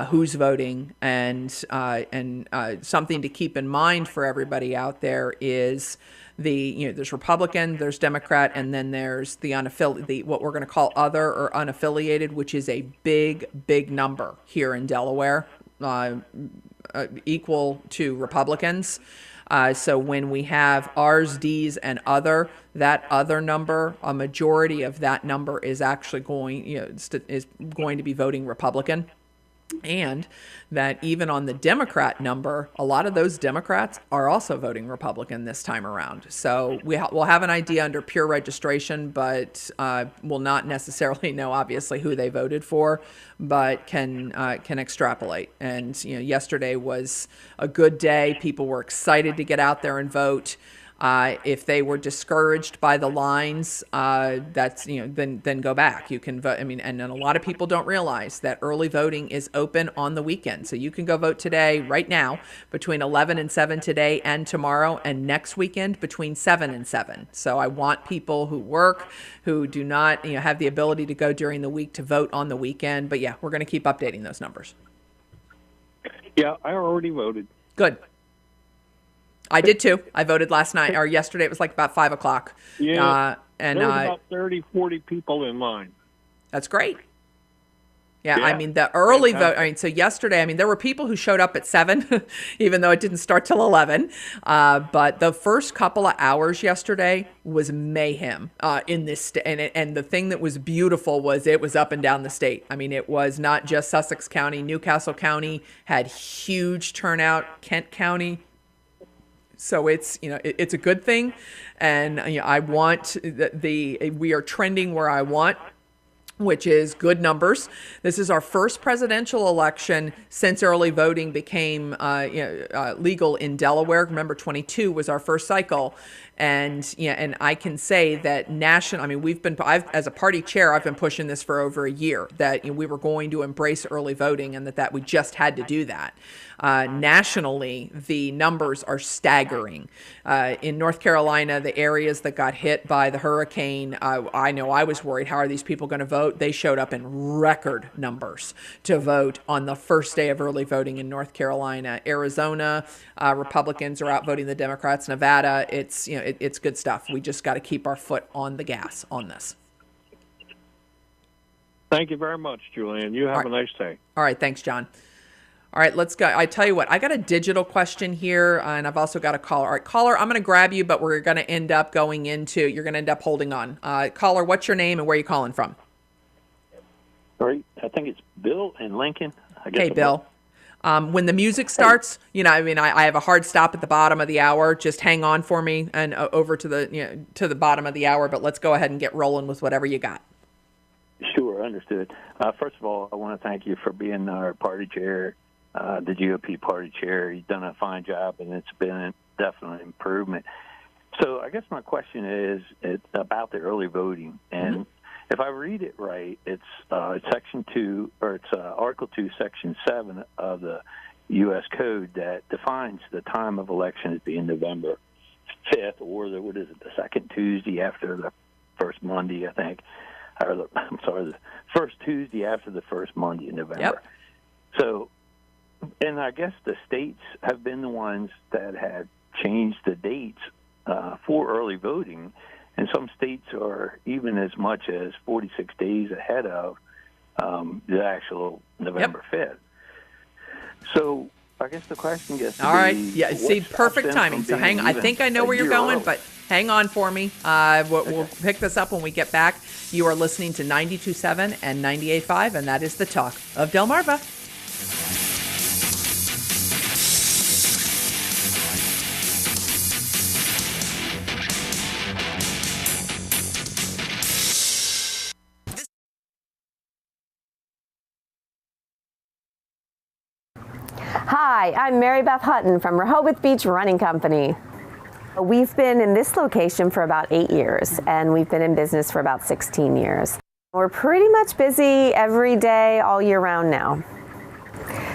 who's voting, and something to keep in mind for everybody out there is there's Republican, there's Democrat, and then there's the unaffiliated, what we're going to call other or unaffiliated, which is a big number here in Delaware, equal to Republicans. So when we have R's, D's, and other, that other number, a majority of that number is actually going to be voting Republican. And that even on the Democrat number, a lot of those Democrats are also voting Republican this time around. So we'll have an idea under pure registration, but will not necessarily know, obviously, who they voted for, but can extrapolate. And yesterday was a good day. People were excited to get out there and vote. If they were discouraged by the lines, that's, then go back. You can vote. I mean, and a lot of people don't realize that early voting is open on the weekend. So you can go vote today, right now, between 11 and 7 today and tomorrow, and next weekend between 7 and 7. So I want people who work, who do not, have the ability to go during the week to vote on the weekend. But yeah, we're going to keep updating those numbers. Yeah, I already voted. Good. I did too. I voted last night or yesterday. It was like about 5 o'clock. Yeah. And there was about 30, 40 people in line. That's great. Yeah, Yeah. I mean, the early vote, so yesterday, there were people who showed up at 7, even though it didn't start till 11. But the first couple of hours yesterday was mayhem in this state. And the thing that was beautiful was it was up and down the state. It was not just Sussex County. Newcastle County had huge turnout. Kent County. So it's, it's a good thing. And I want we are trending where I want, which is good numbers. This is our first presidential election since early voting became legal in Delaware. Remember, 22 was our first cycle. And and I can say that I've as a party chair, I've been pushing this for over a year, that we were going to embrace early voting and that we just had to do that. Nationally, the numbers are staggering. In North Carolina, the areas that got hit by the hurricane, I know I was worried, how are these people going to vote? They showed up in record numbers to vote on the first day of early voting in North Carolina. Arizona, Republicans are outvoting the Democrats. Nevada, it's good stuff. We just got to keep our foot on the gas on this. Thank you very much, Julianne. You have a nice day. All right. Thanks, John. All right, let's go. I tell you what, I got a digital question here, and I've also got a caller. All right, caller, I'm going to grab you, but you're going to end up holding on. Caller, what's your name and where are you calling from? All right, I think it's Bill in Lincoln. Hey, Bill. When the music starts, I have a hard stop at the bottom of the hour. Just hang on for me and over to the bottom of the hour, but let's go ahead and get rolling with whatever you got. Sure, understood. First of all, I want to thank you for being our party chair. The GOP party chair. You've done a fine job, and it's been definitely an improvement. So I guess my question is about the early voting. And if I read it right, it's Section 2, or it's Article 2, Section 7 of the U.S. Code that defines the time of election as being November 5th, or the second Tuesday after the first Monday, I think. The first Tuesday after the first Monday in November. Yep. So, and I guess the states have been the ones that have changed the dates for early voting, and some states are even as much as 46 days ahead of the actual November 5th. So I guess the question gets to be, all right, yeah, see, perfect timing. So I think I know where you're going, but hang on for me. We'll pick this up when we get back. You are listening to 92.7 and 98.5, and that is the talk of Delmarva. Hi, I'm Mary Beth Hutton from Rehoboth Beach Running Company. We've been in this location for about 8 years, and we've been in business for about 16 years. We're pretty much busy every day, all year round now.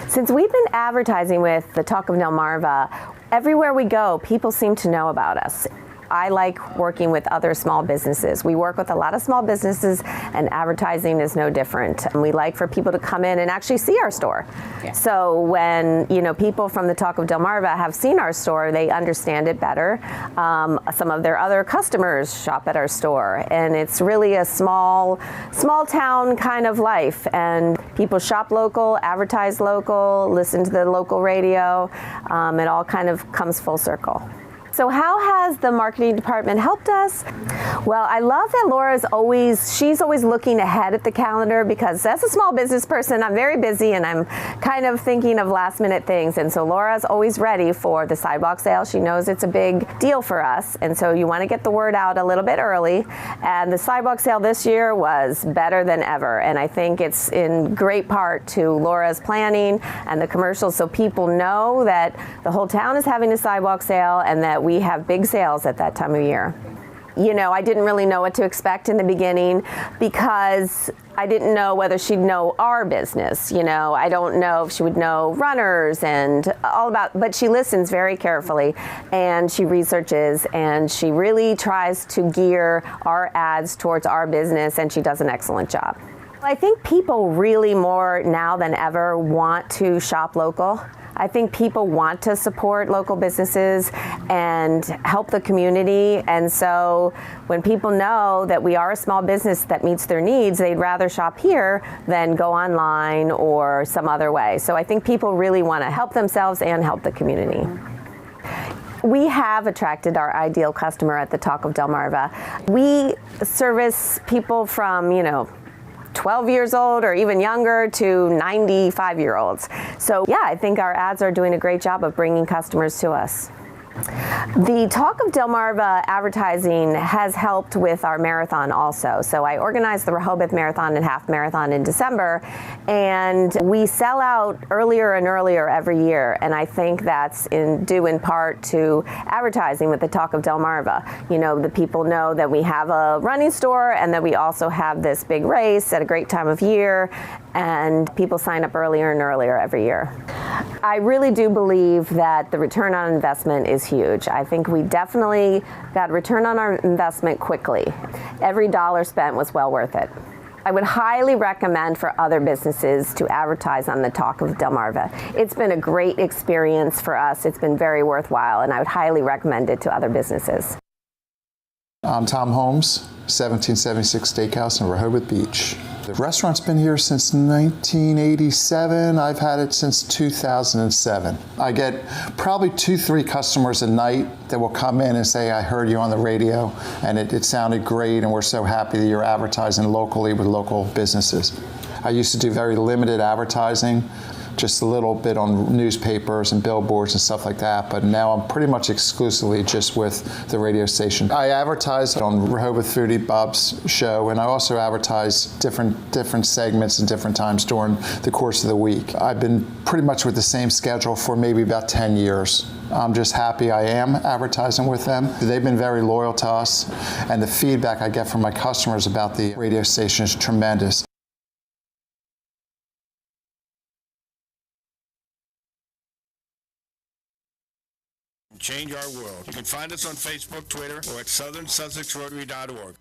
Since we've been advertising with the Talk of Delmarva, everywhere we go, people seem to know about us. I like working with other small businesses. We work with a lot of small businesses, and advertising is no different. And we like for people to come in and actually see our store. Yeah. So when people from the Talk of Delmarva have seen our store, they understand it better. Some of their other customers shop at our store, and it's really a small town kind of life. And people shop local, advertise local, listen to the local radio. It all kind of comes full circle. So how has the marketing department helped us? Well, I love that Laura's she's always looking ahead at the calendar, because as a small business person, I'm very busy and I'm kind of thinking of last minute things. And so Laura's always ready for the sidewalk sale. She knows it's a big deal for us. And so you want to get the word out a little bit early. And the sidewalk sale this year was better than ever. And I think it's in great part to Laura's planning and the commercials, so people know that the whole town is having a sidewalk sale and that that we have big sales at that time of year. You know, I didn't really know what to expect in the beginning because I didn't know whether she'd know our business. You know, I don't know if she would know runners and all about, but she listens very carefully and she researches and she really tries to gear our ads towards our business, and she does an excellent job. I think people really more now than ever want to shop local. I think people want to support local businesses and help the community. And so when people know that we are a small business that meets their needs, they'd rather shop here than go online or some other way. So I think people really want to help themselves and help the community. We have attracted our ideal customer at the Talk of Delmarva. We service people from, 12 years old or even younger to 95-year-olds. So yeah, I think our ads are doing a great job of bringing customers to us. The Talk of Delmarva advertising has helped with our marathon also. So I organized the Rehoboth Marathon and Half Marathon in December, and we sell out earlier and earlier every year. And I think that's due in part to advertising with the Talk of Delmarva. You know, the people know that we have a running store and that we also have this big race at a great time of year, and people sign up earlier and earlier every year. I really do believe that the return on investment is huge. I think we definitely got return on our investment quickly. Every dollar spent was well worth it. I would highly recommend for other businesses to advertise on the Talk of Delmarva. It's been a great experience for us. It's been very worthwhile, and I would highly recommend it to other businesses. I'm Tom Holmes, 1776 Steakhouse in Rehoboth Beach. The restaurant's been here since 1987. I've had it since 2007. I get probably 2-3 customers a night that will come in and say, I heard you on the radio and it sounded great and we're so happy that you're advertising locally with local businesses. I used to do very limited advertising, just a little bit on newspapers and billboards and stuff like that, but now I'm pretty much exclusively just with the radio station. I advertise on Rehoboth Foodie Bob's show, and I also advertise different segments and different times during the course of the week. I've been pretty much with the same schedule for maybe about 10 years. I'm just happy I am advertising with them. They've been very loyal to us, and the feedback I get from my customers about the radio station is tremendous. Change our world. You can find us on Facebook, Twitter, or at southernsussexrotary.org.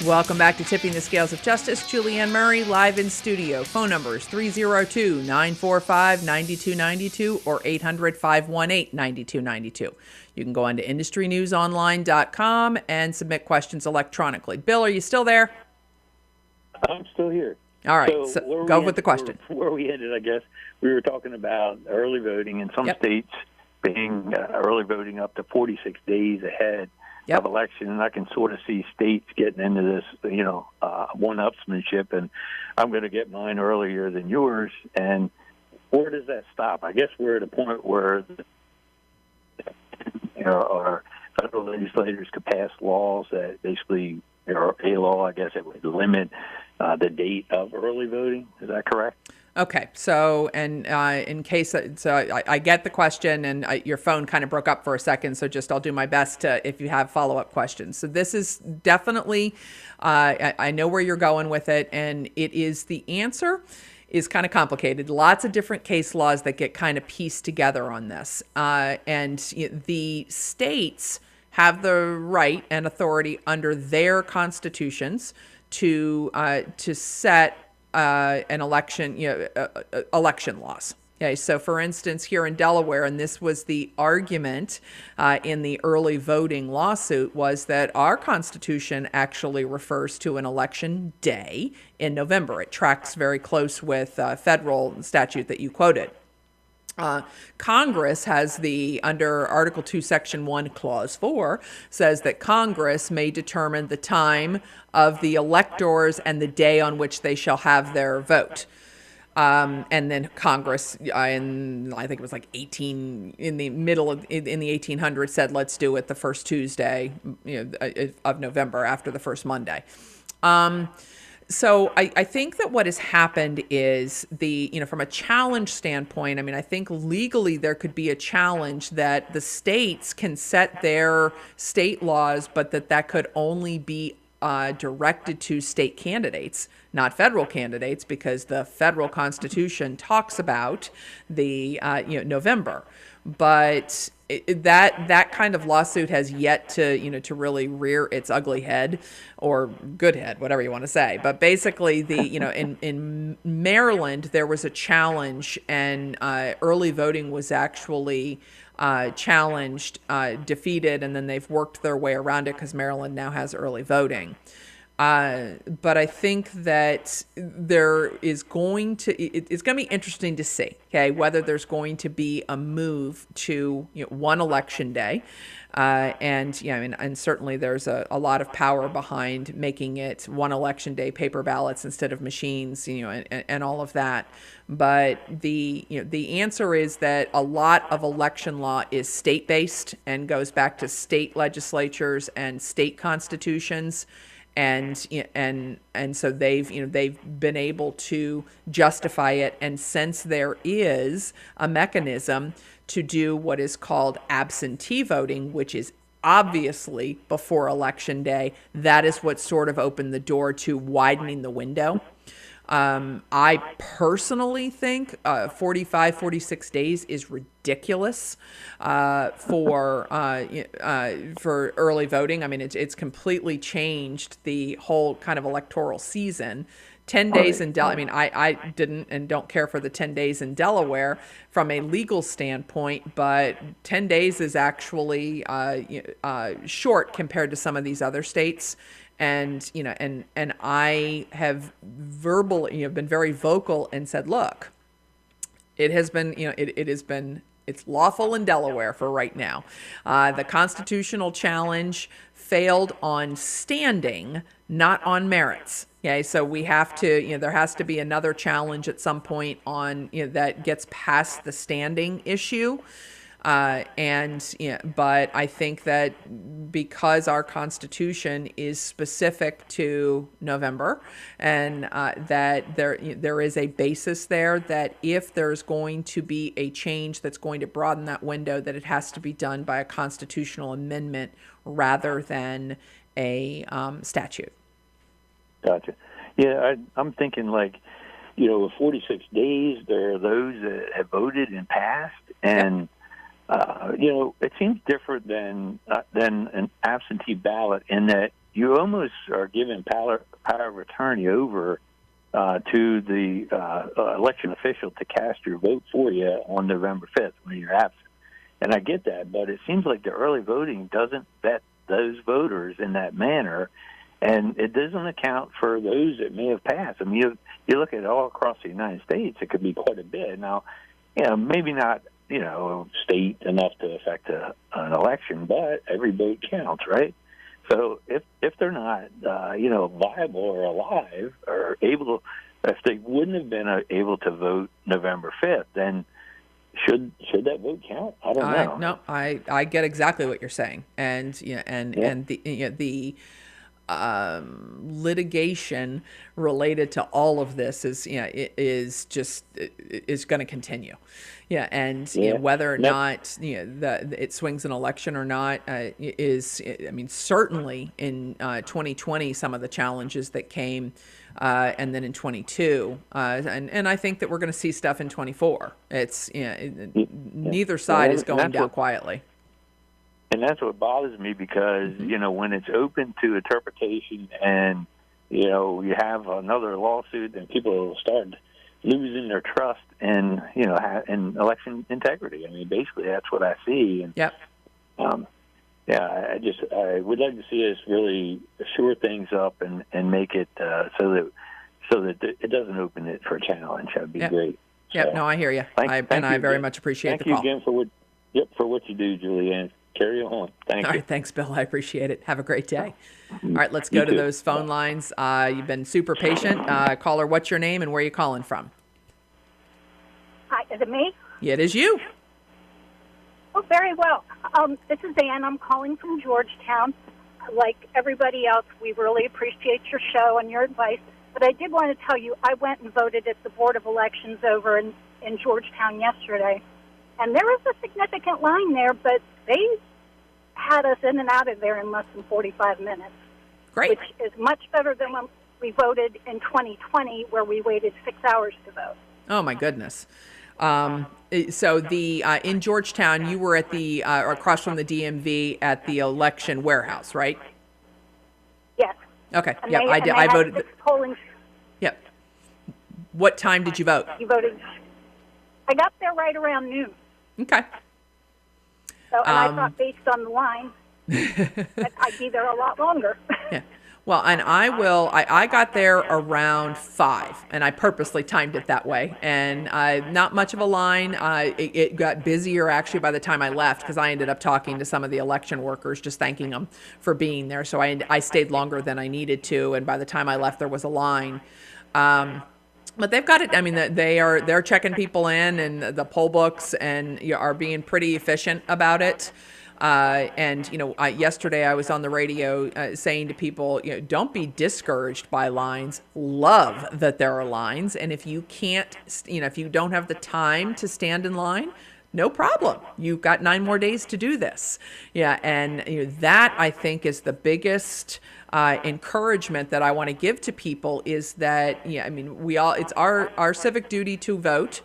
Welcome back to Tipping the Scales of Justice. Julianne Murray, live in studio. Phone numbers 302-945-9292 or 800-518-9292. You can go on to IndustryNewsOnline.com and submit questions electronically. Bill, are you still there? I'm still here. All right, so go with the question. Where we ended, I guess, we were talking about early voting in some states being early voting up to 46 days ahead of election, and I can sort of see states getting into this, one-upsmanship, and I'm going to get mine earlier than yours. And where does that stop? I guess we're at a point where our federal legislators could pass laws that basically, or a law, I guess, it would limit the date of early voting. Is that correct? Okay. So, and in case, I get the question, and your phone kind of broke up for a second. So I'll do my best to, if you have follow-up questions. So this is definitely, I know where you're going with it, and it is, the answer is kind of complicated. Lots of different case laws that get kind of pieced together on this. And the states have the right and authority under their constitutions to set an election, election laws. Okay, so for instance, here in Delaware, and this was the argument in the early voting lawsuit, was that our Constitution actually refers to an election day in November. It tracks very close with federal statute that you quoted. Congress has under Article 2, Section 1, Clause 4, says that Congress may determine the time of the electors and the day on which they shall have their vote. And then Congress, I think it was like in the 1800s, said let's do it the first Tuesday of November after the first Monday. So I think that what has happened is from a challenge standpoint, I mean, I think legally there could be a challenge that the states can set their state laws, but that could only be directed to state candidates, not federal candidates, because the federal constitution talks about the November. But that kind of lawsuit has yet to really rear its ugly head, or good head, whatever you want to say. But basically, in Maryland there was a challenge, and early voting was actually challenged, defeated, and then they've worked their way around it because Maryland now has early voting. But I think that there is it's going to be interesting to see, okay, whether there's going to be a move to one election day. And certainly there's a lot of power behind making it one election day, paper ballots instead of machines, and all of that. But the answer is that a lot of election law is state-based and goes back to state legislatures and state constitutions. And so they've been able to justify it. And since there is a mechanism to do what is called absentee voting, which is obviously before election day, that is what sort of opened the door to widening the window. I personally think 46 days is ridiculous for early voting. I mean, it's completely changed the whole kind of electoral season. 10 days in Delaware. I mean, I didn't and don't care for the 10 days in Delaware from a legal standpoint, but 10 days is actually short compared to some of these other states. And I have verbally, been very vocal and said, look, it has been, it's lawful in Delaware for right now. The constitutional challenge failed on standing, not on merits. Okay, so we have to, there has to be another challenge at some point on, that gets past the standing issue. But I think that because our Constitution is specific to November, and that there is a basis there that if there's going to be a change that's going to broaden that window, that it has to be done by a constitutional amendment rather than a statute. Gotcha. Yeah, I'm thinking with 46 days, there are those that have voted and passed, and it seems different than an absentee ballot in that you almost are giving power of attorney over to the election official to cast your vote for you on November 5th when you're absent. And I get that, but it seems like the early voting doesn't vet those voters in that manner, and it doesn't account for those that may have passed. I mean, you look at it all across the United States, it could be quite a bit. Now, maybe not state enough to affect an election, but every vote counts, right? So if they're not, viable or alive or able, if they wouldn't have been able to vote November 5th, then should that vote count? I don't know. No, I get exactly what you're saying, and the litigation related to all of this is going to continue. Yeah, and whether or not it swings an election or not certainly in 2020 some of the challenges that came, and then in 22, and I think that we're going to see stuff in 24. It's neither side is going down quietly. And that's what bothers me because, when it's open to interpretation and, you have another lawsuit and people start losing their trust in, in election integrity. I mean, basically that's what I see. And, yep. I would like to see us really shore things up and make it so that it doesn't open it for a challenge. That'd be great. Yeah, no, I hear you. I very much appreciate the call. Thank you again for what you do, Julianne. Carry on. Thank you. All right, thanks, Bill. I appreciate it. Have a great day. All right, let's go to those phone lines. You've been super patient. Caller, what's your name and where are you calling from? Hi, is it me? Yeah, it is you. Oh, very well. This is Ann. I'm calling from Georgetown. Like everybody else, we really appreciate your show and your advice. But I did want to tell you, I went and voted at the Board of Elections over in Georgetown yesterday, and there was a significant line there, but they had us in and out of there in less than 45 minutes. Great. Which is much better than when we voted in 2020, where we waited 6 hours to vote. Oh, my goodness. So in Georgetown, you were at the across from the DMV at the election warehouse, right? Yes. Okay. And Yep. I voted. Polling. Yep. What time did you vote? You voted. I got there right around noon. Okay. So, and I thought, based on the line, that I'd be there a lot longer. Yeah. Well, and I got there around 5, and I purposely timed it that way. And not much of a line. It got busier, actually, by the time I left, because I ended up talking to some of the election workers, just thanking them for being there. So I stayed longer than I needed to, and by the time I left, there was a line. But they've got it. I mean, they're checking people in, and the poll books, and are being pretty efficient about it. And yesterday I was on the radio saying to people, don't be discouraged by lines. Love that there are lines, and if you can't, if you don't have the time to stand in line, no problem. You've got 9 more days to do this. Yeah, and that, I think, is the biggest encouragement that I want to give to people, is that it's our civic duty to vote.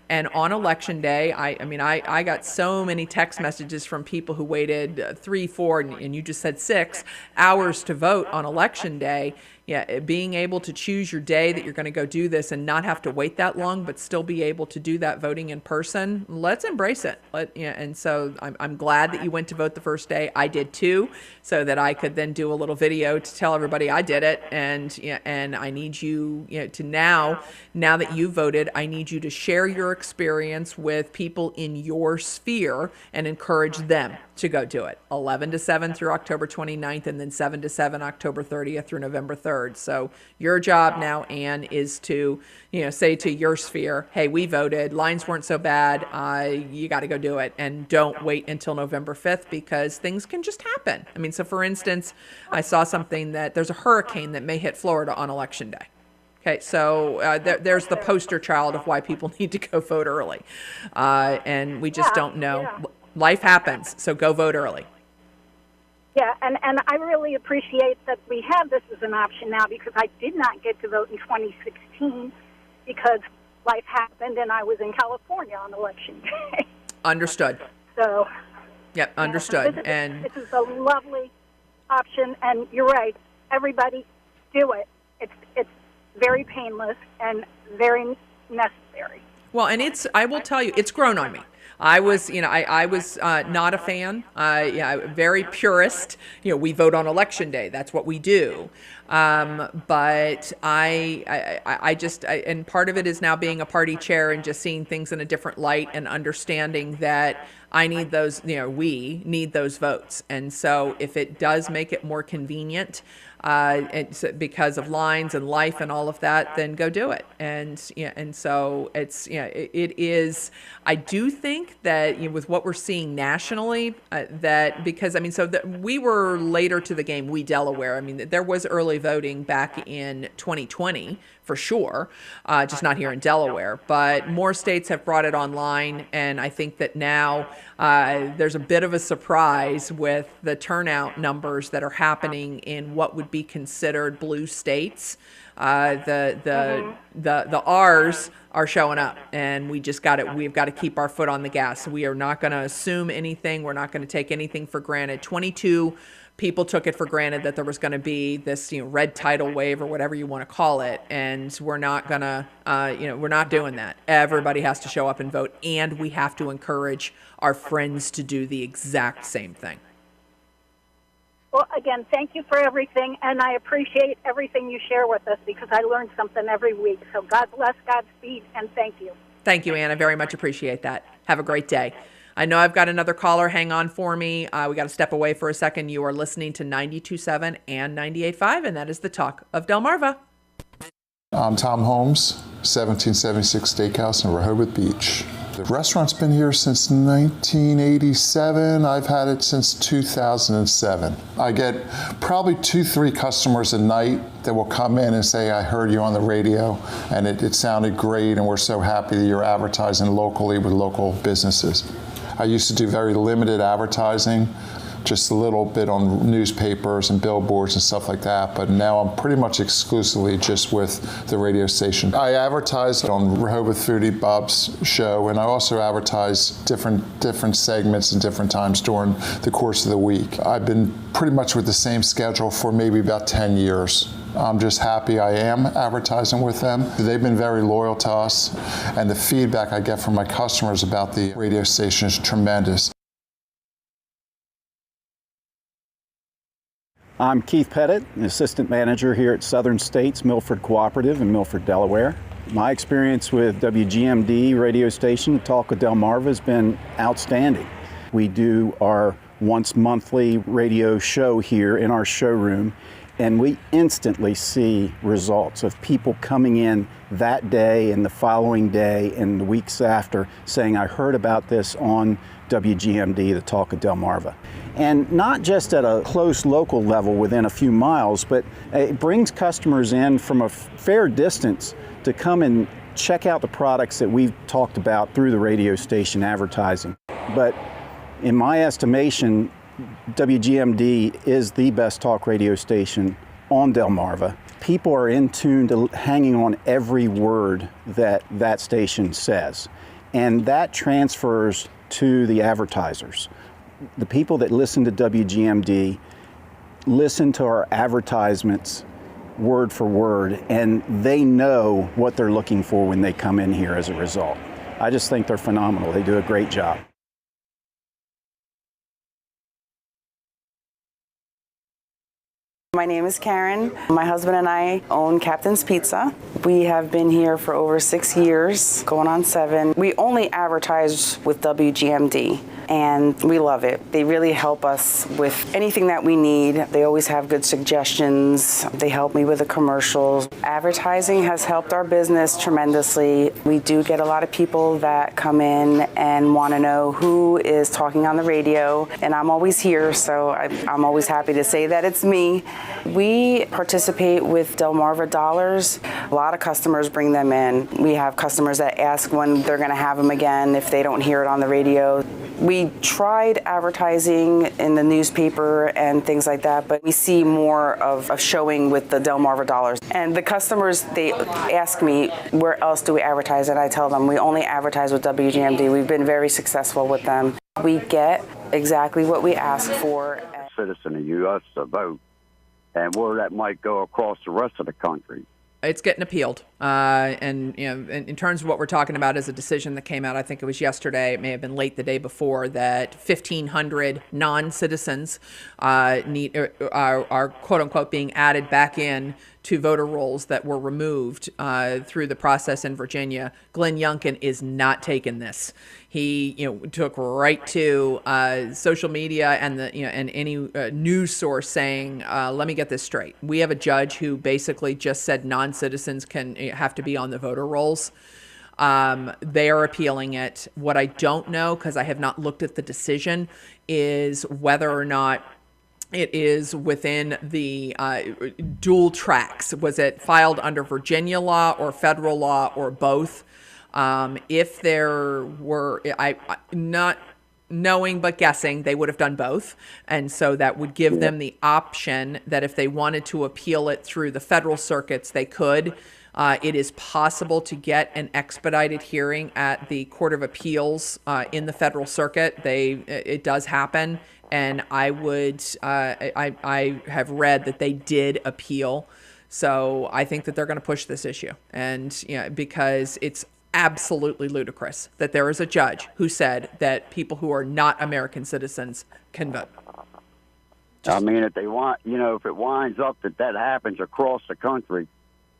And on election day, I got so many text messages from people who waited 3, 4, and you just said 6 hours to vote on election day. Yeah, being able to choose your day that you're going to go do this and not have to wait that long, but still be able to do that voting in person. Let's embrace it. And so I'm glad that you went to vote the first day. I did too, so that I could then do a little video to tell everybody I did it. And I need you, to now that you voted, I need you to share your experience with people in your sphere and encourage them to go do it. 11 to 7 through October 29th, and then 7 to 7 October 30th through November 3rd. So your job now, Ann, is to say to your sphere, hey, we voted, lines weren't so bad, you got to go do it, and don't wait until November 5th, because things can just happen. I mean, so for instance, I saw something that there's a hurricane that may hit Florida on election day. Okay, so there's the poster child of why people need to go vote early, and we just don't know. Yeah. Life happens, so go vote early. Yeah, and I really appreciate that we have this as an option now, because I did not get to vote in 2016 because life happened and I was in California on election day. Understood. So. Yep, understood. This is a lovely option, and you're right. Everybody do it. It's very painless and very necessary. Well, and I will tell you, it's grown on me. I was not a fan. Very purist. We vote on election day. That's what we do. But and part of it is now being a party chair and just seeing things in a different light and understanding that I need those, we need those votes. And so if it does make it more convenient, because of lines and life and all of that, then go do it. And so it is. I do think that with what we're seeing nationally, that because we were later to the game. We Delaware. There was early voting back in 2020 for sure, just not here in Delaware. But more states have brought it online, and I think that now there's a bit of a surprise with the turnout numbers that are happening in what would be considered blue states. The R's are showing up, and we've got to keep our foot on the gas. We are not going to assume anything. We're not going to take anything for granted. 22 people took it for granted that there was going to be this, red tidal wave or whatever you want to call it, and we're not going to, we're not doing that. Everybody has to show up and vote, and we have to encourage our friends to do the exact same thing. Well, again, thank you for everything, and I appreciate everything you share with us, because I learn something every week. So God bless, Godspeed, and thank you. Thank you, Anna. Very much appreciate that. Have a great day. I know I've got another caller. Hang on for me. We got to step away for a second. You are listening to 92.7 and 98.5, and that is the Talk of Delmarva. I'm Tom Holmes, 1776 Steakhouse in Rehoboth Beach. The restaurant's been here since 1987. I've had it since 2007. I get probably 2-3 customers a night that will come in and say, I heard you on the radio and it sounded great and we're so happy that you're advertising locally with local businesses. I used to do very limited advertising, just a little bit on newspapers and billboards and stuff like that, but now I'm pretty much exclusively just with the radio station. I advertise on Rehoboth Foodie Bob's show, and I also advertise different segments and different times during the course of the week. I've been pretty much with the same schedule for maybe about 10 years. I'm just happy I am advertising with them. They've been very loyal to us, and the feedback I get from my customers about the radio station is tremendous. I'm Keith Pettit, an assistant manager here at Southern States Milford Cooperative in Milford, Delaware. My experience with WGMD radio station, Talk of Delmarva, has been outstanding. We do our once monthly radio show here in our showroom, and we instantly see results of people coming in that day and the following day and the weeks after saying, I heard about this on WGMD, the Talk of Delmarva. And not just at a close local level within a few miles, but it brings customers in from a fair distance to come and check out the products that we've talked about through the radio station advertising. But in my estimation, WGMD is the best talk radio station on Delmarva. People are in tune to hanging on every word that that station says, and that transfers to the advertisers. The people that listen to WGMD listen to our advertisements word for word, and they know what they're looking for when they come in here as a result. I just think they're phenomenal. They do a great job. My name is Karen. My husband and I own Captain's Pizza. We have been here for over 6 years, going on 7. We only advertise with WGMD, and we love it. They really help us with anything that we need. They always have good suggestions. They help me with the commercials. Advertising has helped our business tremendously. We do get a lot of people that come in and want to know who is talking on the radio, and I'm always here, so I'm always happy to say that it's me. We participate with Delmarva Dollars. A lot of customers bring them in. We have customers that ask when they're going to have them again if they don't hear it on the radio. We tried advertising in the newspaper and things like that, but we see more of showing with the Delmarva Dollars. And the customers, they ask me, where else do we advertise? And I tell them, we only advertise with WGMD. We've been very successful with them. We get exactly what we ask for. Citizen of U.S. to vote, and where that might go across the rest of the country. It's getting appealed. And, you know, in terms of what we're talking about is a decision that came out, I think it was yesterday, it may have been late the day before, that 1,500 non-citizens are quote-unquote being added back in to voter rolls that were removed through the process in Virginia. Glenn Youngkin is not taking this. He, took right to social media and and any news source saying, "Let me get this straight. We have a judge who basically just said non-citizens can have to be on the voter rolls." They are appealing it. What I don't know, because I have not looked at the decision, is whether or not it is within the dual tracks. Was it filed under Virginia law or federal law or both? If there were, I not knowing but guessing, they would have done both. And so that would give them the option that if they wanted to appeal it through the federal circuits, they could. It is possible to get an expedited hearing at the Court of Appeals in the federal circuit. It does happen. And I have read that they did appeal. So I think that they're going to push this issue. And, because it's absolutely ludicrous that there is a judge who said that people who are not American citizens can vote. I mean, if they want, if it winds up that happens across the country,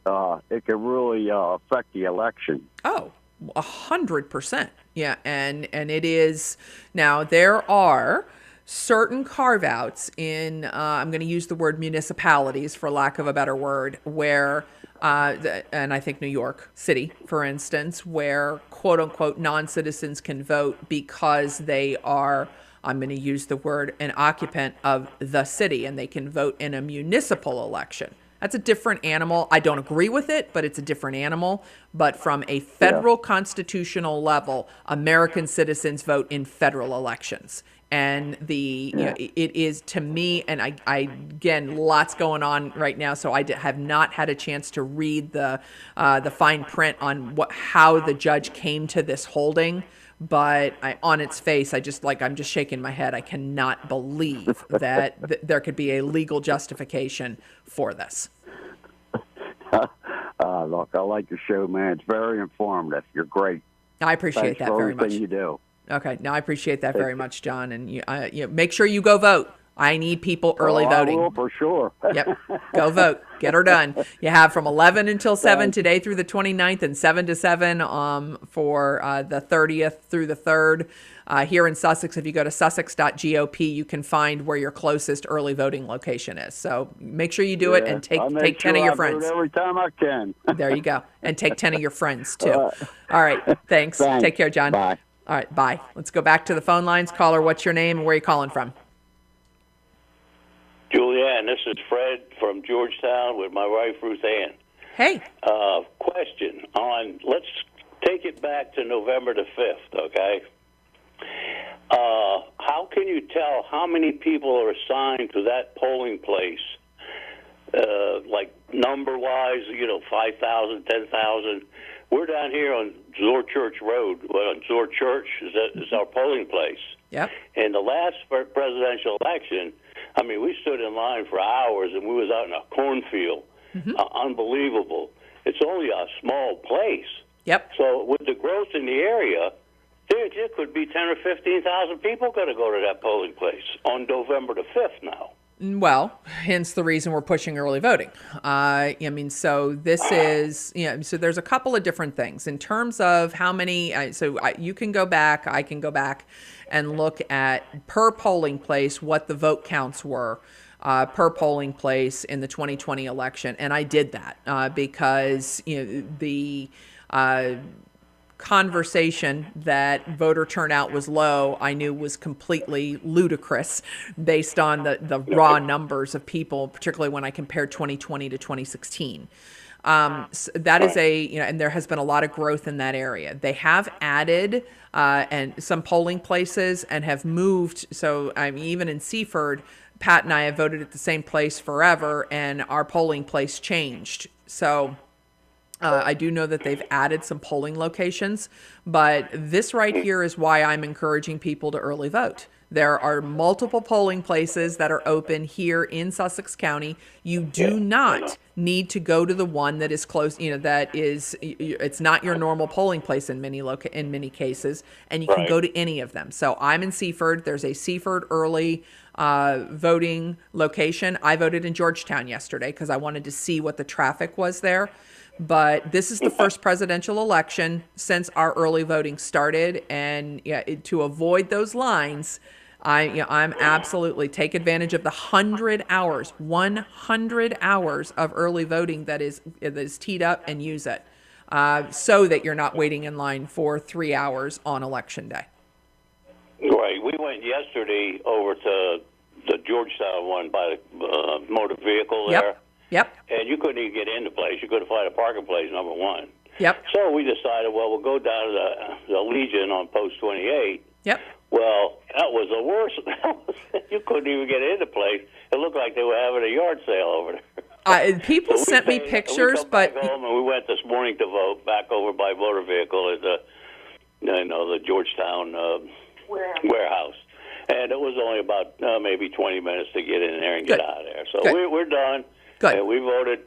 it could really affect the election. Oh, 100%. Yeah. And it is now there are certain carve-outs in, I'm going to use the word municipalities for lack of a better word, where, and I think New York City, for instance, where quote-unquote non-citizens can vote because they are, I'm going to use the word, an occupant of the city, and they can vote in a municipal election. That's a different animal. I don't agree with it, but it's a different animal. But from a federal constitutional level, American citizens vote in federal elections. And you know, it is, to me, and I again, lots going on right now, so I have not had a chance to read the fine print on how the judge came to this holding. But on its face, I'm just shaking my head. I cannot believe that there could be a legal justification for this. Look, I like your show, man. It's very informative. You're great. I appreciate that very much. Thanks for everything you do. Okay, no, I appreciate that very much, John. And you make sure you go vote. I need people early voting. I will for sure. Yep, go vote. Get her done. You have from 11 until 7 today through the 29th, and 7 to 7 for the 30th through the 3rd. Here in Sussex, if you go to sussex.gop, you can find where your closest early voting location is. So make sure you do it, and take 10 of your friends. Every time I can. There you go. And take 10 of your friends, too. All right. Thanks. Take care, John. Bye. All right. Bye. Let's go back to the phone lines. Caller, what's your name and where are you calling from? Julianne, this is Fred from Georgetown with my wife, Ruth Ann. Hey. Question on, let's take it back to November the 5th, okay? How can you tell how many people are assigned to that polling place, like number-wise, 5,000, 10,000? We're down here on Zor Church Road. On Zor Church is our polling place. Yep. In the last presidential election, I mean, we stood in line for hours, and we was out in a cornfield. Mm-hmm. Unbelievable. It's only a small place. Yep. So with the growth in the area, there could be 10 or 15,000 people going to go to that polling place on November the 5th now. Well, hence the reason we're pushing early voting. So this is, so there's a couple of different things in terms of how many, you can go back, I can go back and look at per polling place what the vote counts were per polling place in the 2020 election. And I did that because, the conversation that voter turnout was low, I knew was completely ludicrous based on the raw numbers of people, particularly when I compared 2020 to 2016. So that is and there has been a lot of growth in that area. They have added and some polling places and have moved. So even in Seaford, Pat and I have voted at the same place forever, and our polling place changed. So I do know that they've added some polling locations, but this right here is why I'm encouraging people to early vote. There are multiple polling places that are open here in Sussex County. You do not need to go to the one that is close, it's not your normal polling place in many cases, and you can go to any of them. So I'm in Seaford. There's a Seaford early voting location. I voted in Georgetown yesterday because I wanted to see what the traffic was there. But this is the first presidential election since our early voting started, and to avoid those lines, I'm absolutely take advantage of the 100 hours of early voting that is teed up, and use it so that you're not waiting in line for 3 hours on election day. Right. We went yesterday over to the Georgetown one by the motor vehicle there. Yep. And you couldn't even get in the place. You couldn't find a parking place, number one. Yep. So we decided, we'll go down to the Legion on Post 28. Yep. Well, that was the worst. You couldn't even get in the place. It looked like they were having a yard sale over there. People sent me pictures, but back home, and we went this morning to vote back over by motor vehicle at the Georgetown warehouse. And it was only about maybe 20 minutes to get in there and get out of there. So we're done. Good. And we voted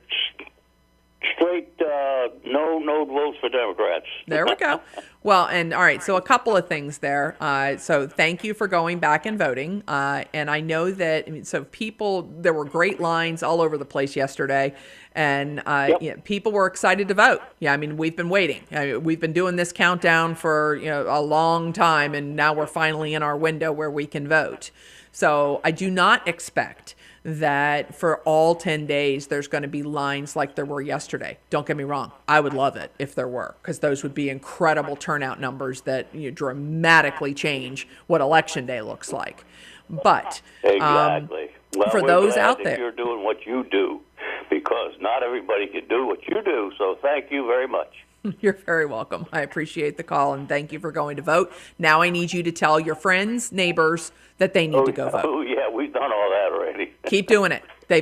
straight, no votes for Democrats. There we go. Well, and all right, so a couple of things there. So thank you for going back and voting. And I know that, there were great lines all over the place yesterday, and people were excited to vote. We've been waiting. We've been doing this countdown for a long time, and now we're finally in our window where we can vote. So I do not expect that for all 10 days there's going to be lines like there were yesterday. Don't get me wrong. I would love it if there were, because those would be incredible turnout numbers that dramatically change what Election Day looks like. But exactly. Well, for we're those glad out that there, you're doing what you do, because not everybody can do what you do. So thank you very much. You're very welcome. I appreciate the call, and thank you for going to vote. Now I need you to tell your friends, neighbors that they need to go vote. Oh, yeah, we've done all that already. Keep doing it. They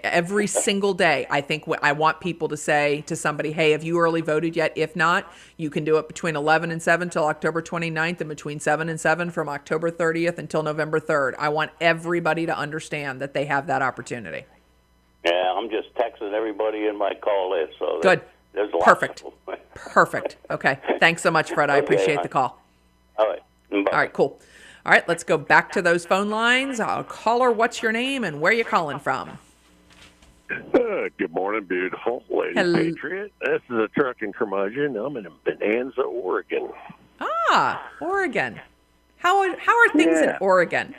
every single day. I think I want people to say to somebody, hey, have you early voted yet? If not, you can do it between 11 and 7 till October 29th, and between 7 and 7 from October 30th until November 3rd. I want everybody to understand that they have that opportunity. Yeah, I'm just texting everybody in my call list. So good. There's a lot. Perfect. Perfect. Okay. Thanks so much, Fred. I appreciate the call. All right. Bye. All right, cool. All right, let's go back to those phone lines. Caller, what's your name and where are you calling from? Good morning, beautiful lady patriot. This is a trucking curmudgeon. I'm in Bonanza, Oregon. Ah, Oregon. How are things in Oregon?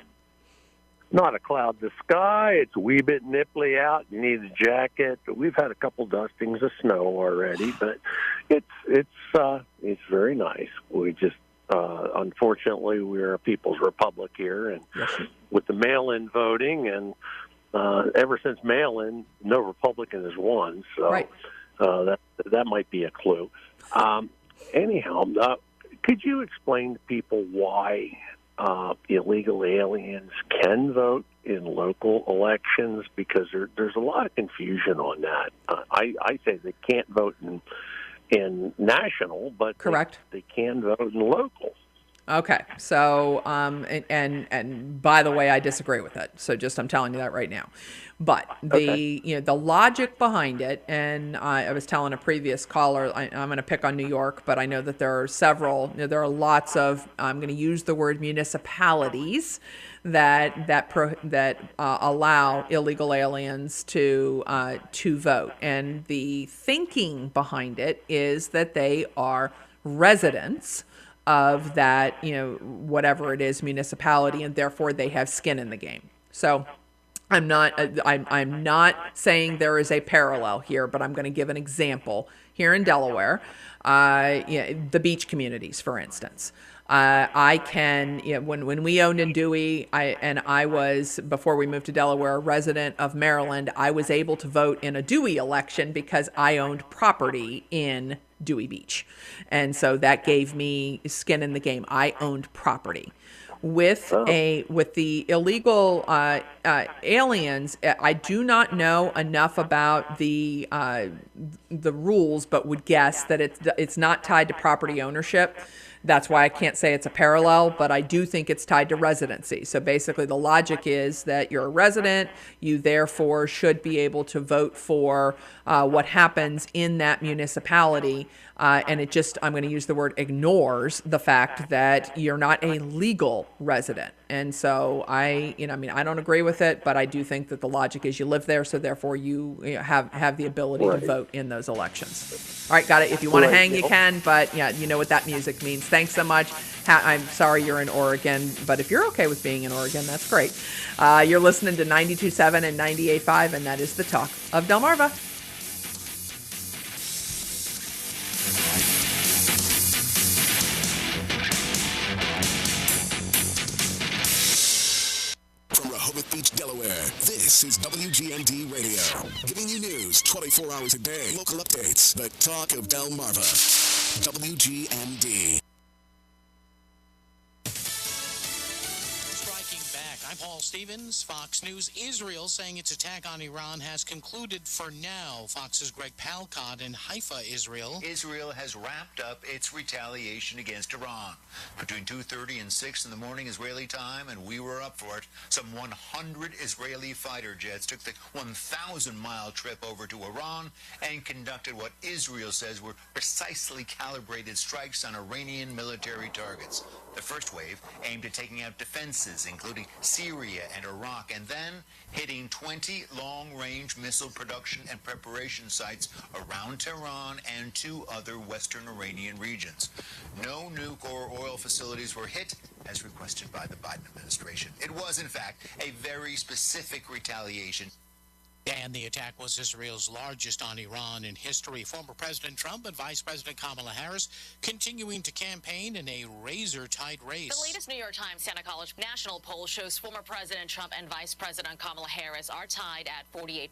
Not a cloud in the sky. It's a wee bit nipply out. You need a jacket. We've had a couple dustings of snow already, but it's very nice. We just unfortunately we're a people's republic here, and with the mail-in voting, and ever since mail-in, no Republican has won. So that might be a clue. Anyhow, could you explain to people why illegal aliens can vote in local elections? Because there's a lot of confusion on that. I say they can't vote in national, but correct, they can vote in local. Okay, so and by the way, I disagree with it. So just I'm telling you that right now. But the logic behind it, and I was telling a previous caller, I'm going to pick on New York, but I know that there are several. There are lots of, I'm going to use the word municipalities that allow illegal aliens to vote, and the thinking behind it is that they are residents of that, whatever it is, municipality, and therefore they have skin in the game. So I'm not saying there is a parallel here, but I'm going to give an example here in Delaware. The beach communities, for instance. I can, when we owned in Dewey, I was, before we moved to Delaware, a resident of Maryland, I was able to vote in a Dewey election because I owned property in Dewey Beach. And so that gave me skin in the game. I owned property. With the illegal aliens, I do not know enough about the rules, but would guess that it's not tied to property ownership. That's why I can't say it's a parallel, but I do think it's tied to residency. So basically the logic is that you're a resident, you therefore should be able to vote for what happens in that municipality. And it just, I'm going to use the word, ignores the fact that you're not a legal resident. And so I don't agree with it, but I do think that the logic is you live there, so therefore you have the ability to vote in those elections. All right, got it. If you want to hang, you can, but yeah, you know what that music means. Thanks so much. I'm sorry you're in Oregon, but if you're okay with being in Oregon, that's great. You're listening to 92.7 and 98.5, and that is the talk of Delmarva. Delaware. This is WGMD Radio, giving you news 24 hours a day, local updates, the talk of Delmarva. WGMD. I'm Paul Stevens. Fox News. Israel saying its attack on Iran has concluded for now. Fox's Greg Palcott in Haifa, Israel. Israel has wrapped up its retaliation against Iran. Between 2:30 and 6 in the morning Israeli time, and we were up for it, some 100 Israeli fighter jets took the 1,000-mile trip over to Iran and conducted what Israel says were precisely calibrated strikes on Iranian military targets. The first wave aimed at taking out defenses, including sea Syria and Iraq, and then hitting 20 long-range missile production and preparation sites around Tehran and 2 other western Iranian regions. No nuke or oil facilities were hit, as requested by the Biden administration. It was, in fact, a very specific retaliation. And the attack was Israel's largest on Iran in history. Former President Trump and Vice President Kamala Harris continuing to campaign in a razor-tight race. The latest New York Times Santa College national poll shows former President Trump and Vice President Kamala Harris are tied at 48%.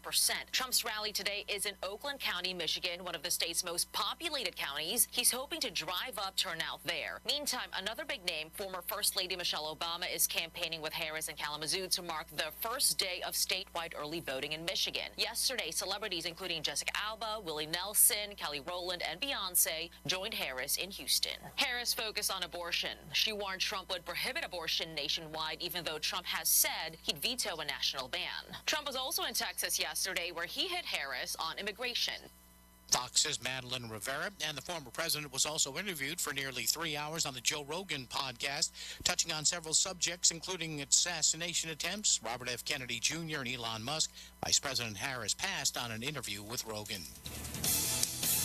Trump's rally today is in Oakland County, Michigan, one of the state's most populated counties. He's hoping to drive up turnout there. Meantime, another big name, former First Lady Michelle Obama, is campaigning with Harris in Kalamazoo to mark the first day of statewide early voting in Michigan. Yesterday, celebrities including Jessica Alba, Willie Nelson, Kelly Rowland, and Beyonce joined Harris in Houston. Harris focused on abortion. She warned Trump would prohibit abortion nationwide, even though Trump has said he'd veto a national ban. Trump was also in Texas yesterday, where he hit Harris on immigration. Fox's Madeline Rivera, and the former president was also interviewed for nearly 3 hours on the Joe Rogan podcast, touching on several subjects, including assassination attempts, Robert F. Kennedy Jr. and Elon Musk. Vice President Harris passed on an interview with Rogan.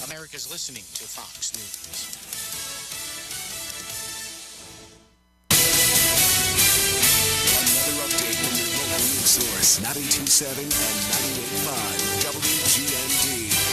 America's listening to Fox News. Another update from your local news source, 92.7 and 98.5 WGMD,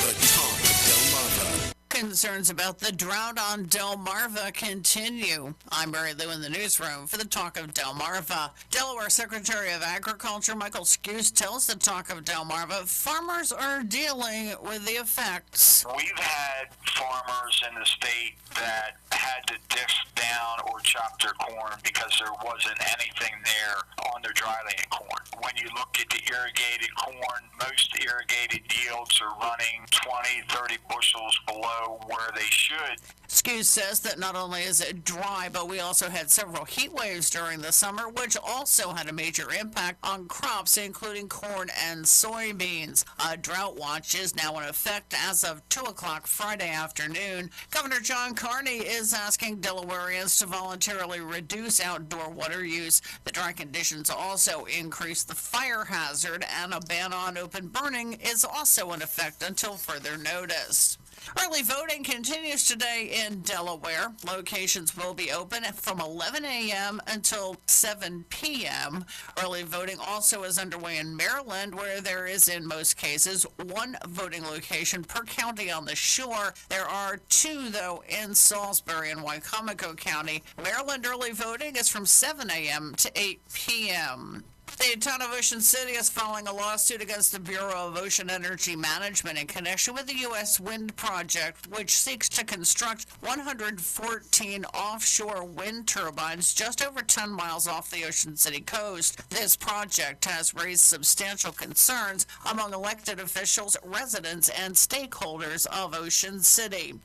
the talk of Delmarva. Concerns about the drought on Delmarva continue. I'm Mary Lou in the newsroom for the Talk of Delmarva. Delaware Secretary of Agriculture Michael Skuse tells the Talk of Delmarva farmers are dealing with the effects. We've had farmers in the state that had to disc down or chop their corn because there wasn't anything there on their dry land corn. When you look at the irrigated corn, most irrigated yields are running 20, 30 bushels below where they should. Skuse says that not only is it dry, but we also had several heat waves during the summer, which also had a major impact on crops, including corn and soybeans. A drought watch is now in effect as of 2 o'clock Friday afternoon. Governor John Carney is asking Delawareans to voluntarily reduce outdoor water use. The dry conditions also increase the fire hazard, and a ban on open burning is also in effect until further notice. Early voting continues today in Delaware. Locations will be open from 11 a.m. until 7 p.m. Early voting also is underway in Maryland, where there is, in most cases, 1 voting location per county on the shore. There are 2, though, in Salisbury and Wicomico County. Maryland early voting is from 7 a.m. to 8 p.m. The town of Ocean City is filing a lawsuit against the Bureau of Ocean Energy Management in connection with the U.S. Wind Project, which seeks to construct 114 offshore wind turbines just over 10 miles off the Ocean City coast. This project has raised substantial concerns among elected officials, residents, and stakeholders of Ocean City.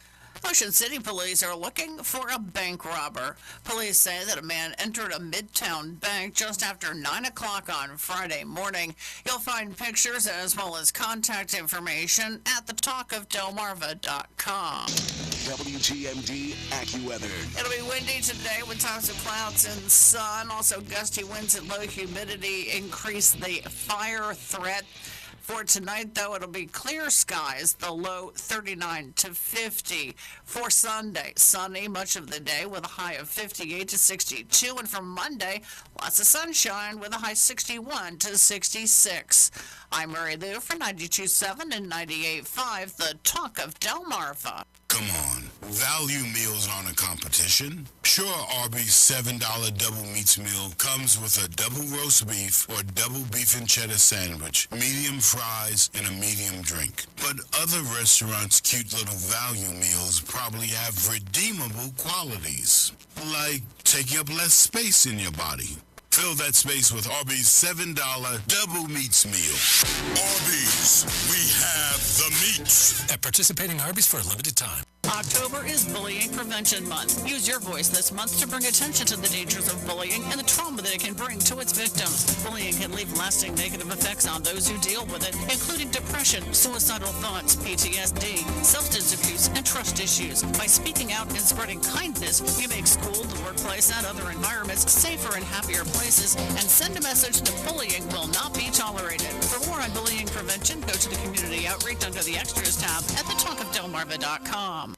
Ocean City police are looking for a bank robber. Police say that a man entered a Midtown bank just after 9 o'clock on Friday morning. You'll find pictures as well as contact information at thetalkofdelmarva.com. WGMD AccuWeather. It'll be windy today with times of clouds and sun. Also gusty winds and low humidity increase the fire threat. For tonight, though, it'll be clear skies, the low 39 to 50. For Sunday, sunny much of the day with a high of 58 to 62. And for Monday, lots of sunshine with a high 61 to 66. I'm Mary Lou for 92.7 and 98.5, the Talk of Delmarva. Come on, value meals aren't a competition. Sure, Arby's $7 double meats meal comes with a double roast beef or double beef and cheddar sandwich, medium fries, and a medium drink. But other restaurants' cute little value meals probably have redeemable qualities, like taking up less space in your body. Fill that space with Arby's $7 double meats meal. Arby's, we have the meats. At participating Arby's for a limited time. October is Bullying Prevention Month. Use your voice this month to bring attention to the dangers of bullying and the trauma that it can bring to its victims. Bullying can leave lasting negative effects on those who deal with it, including depression, suicidal thoughts, PTSD, substance abuse, and trust issues. By speaking out and spreading kindness, you make school, the workplace, and other environments safer and happier places, and send a message that bullying will not be tolerated. For more on bullying prevention, go to the community outreach under the Extras tab at thetalkofdelmarva.com.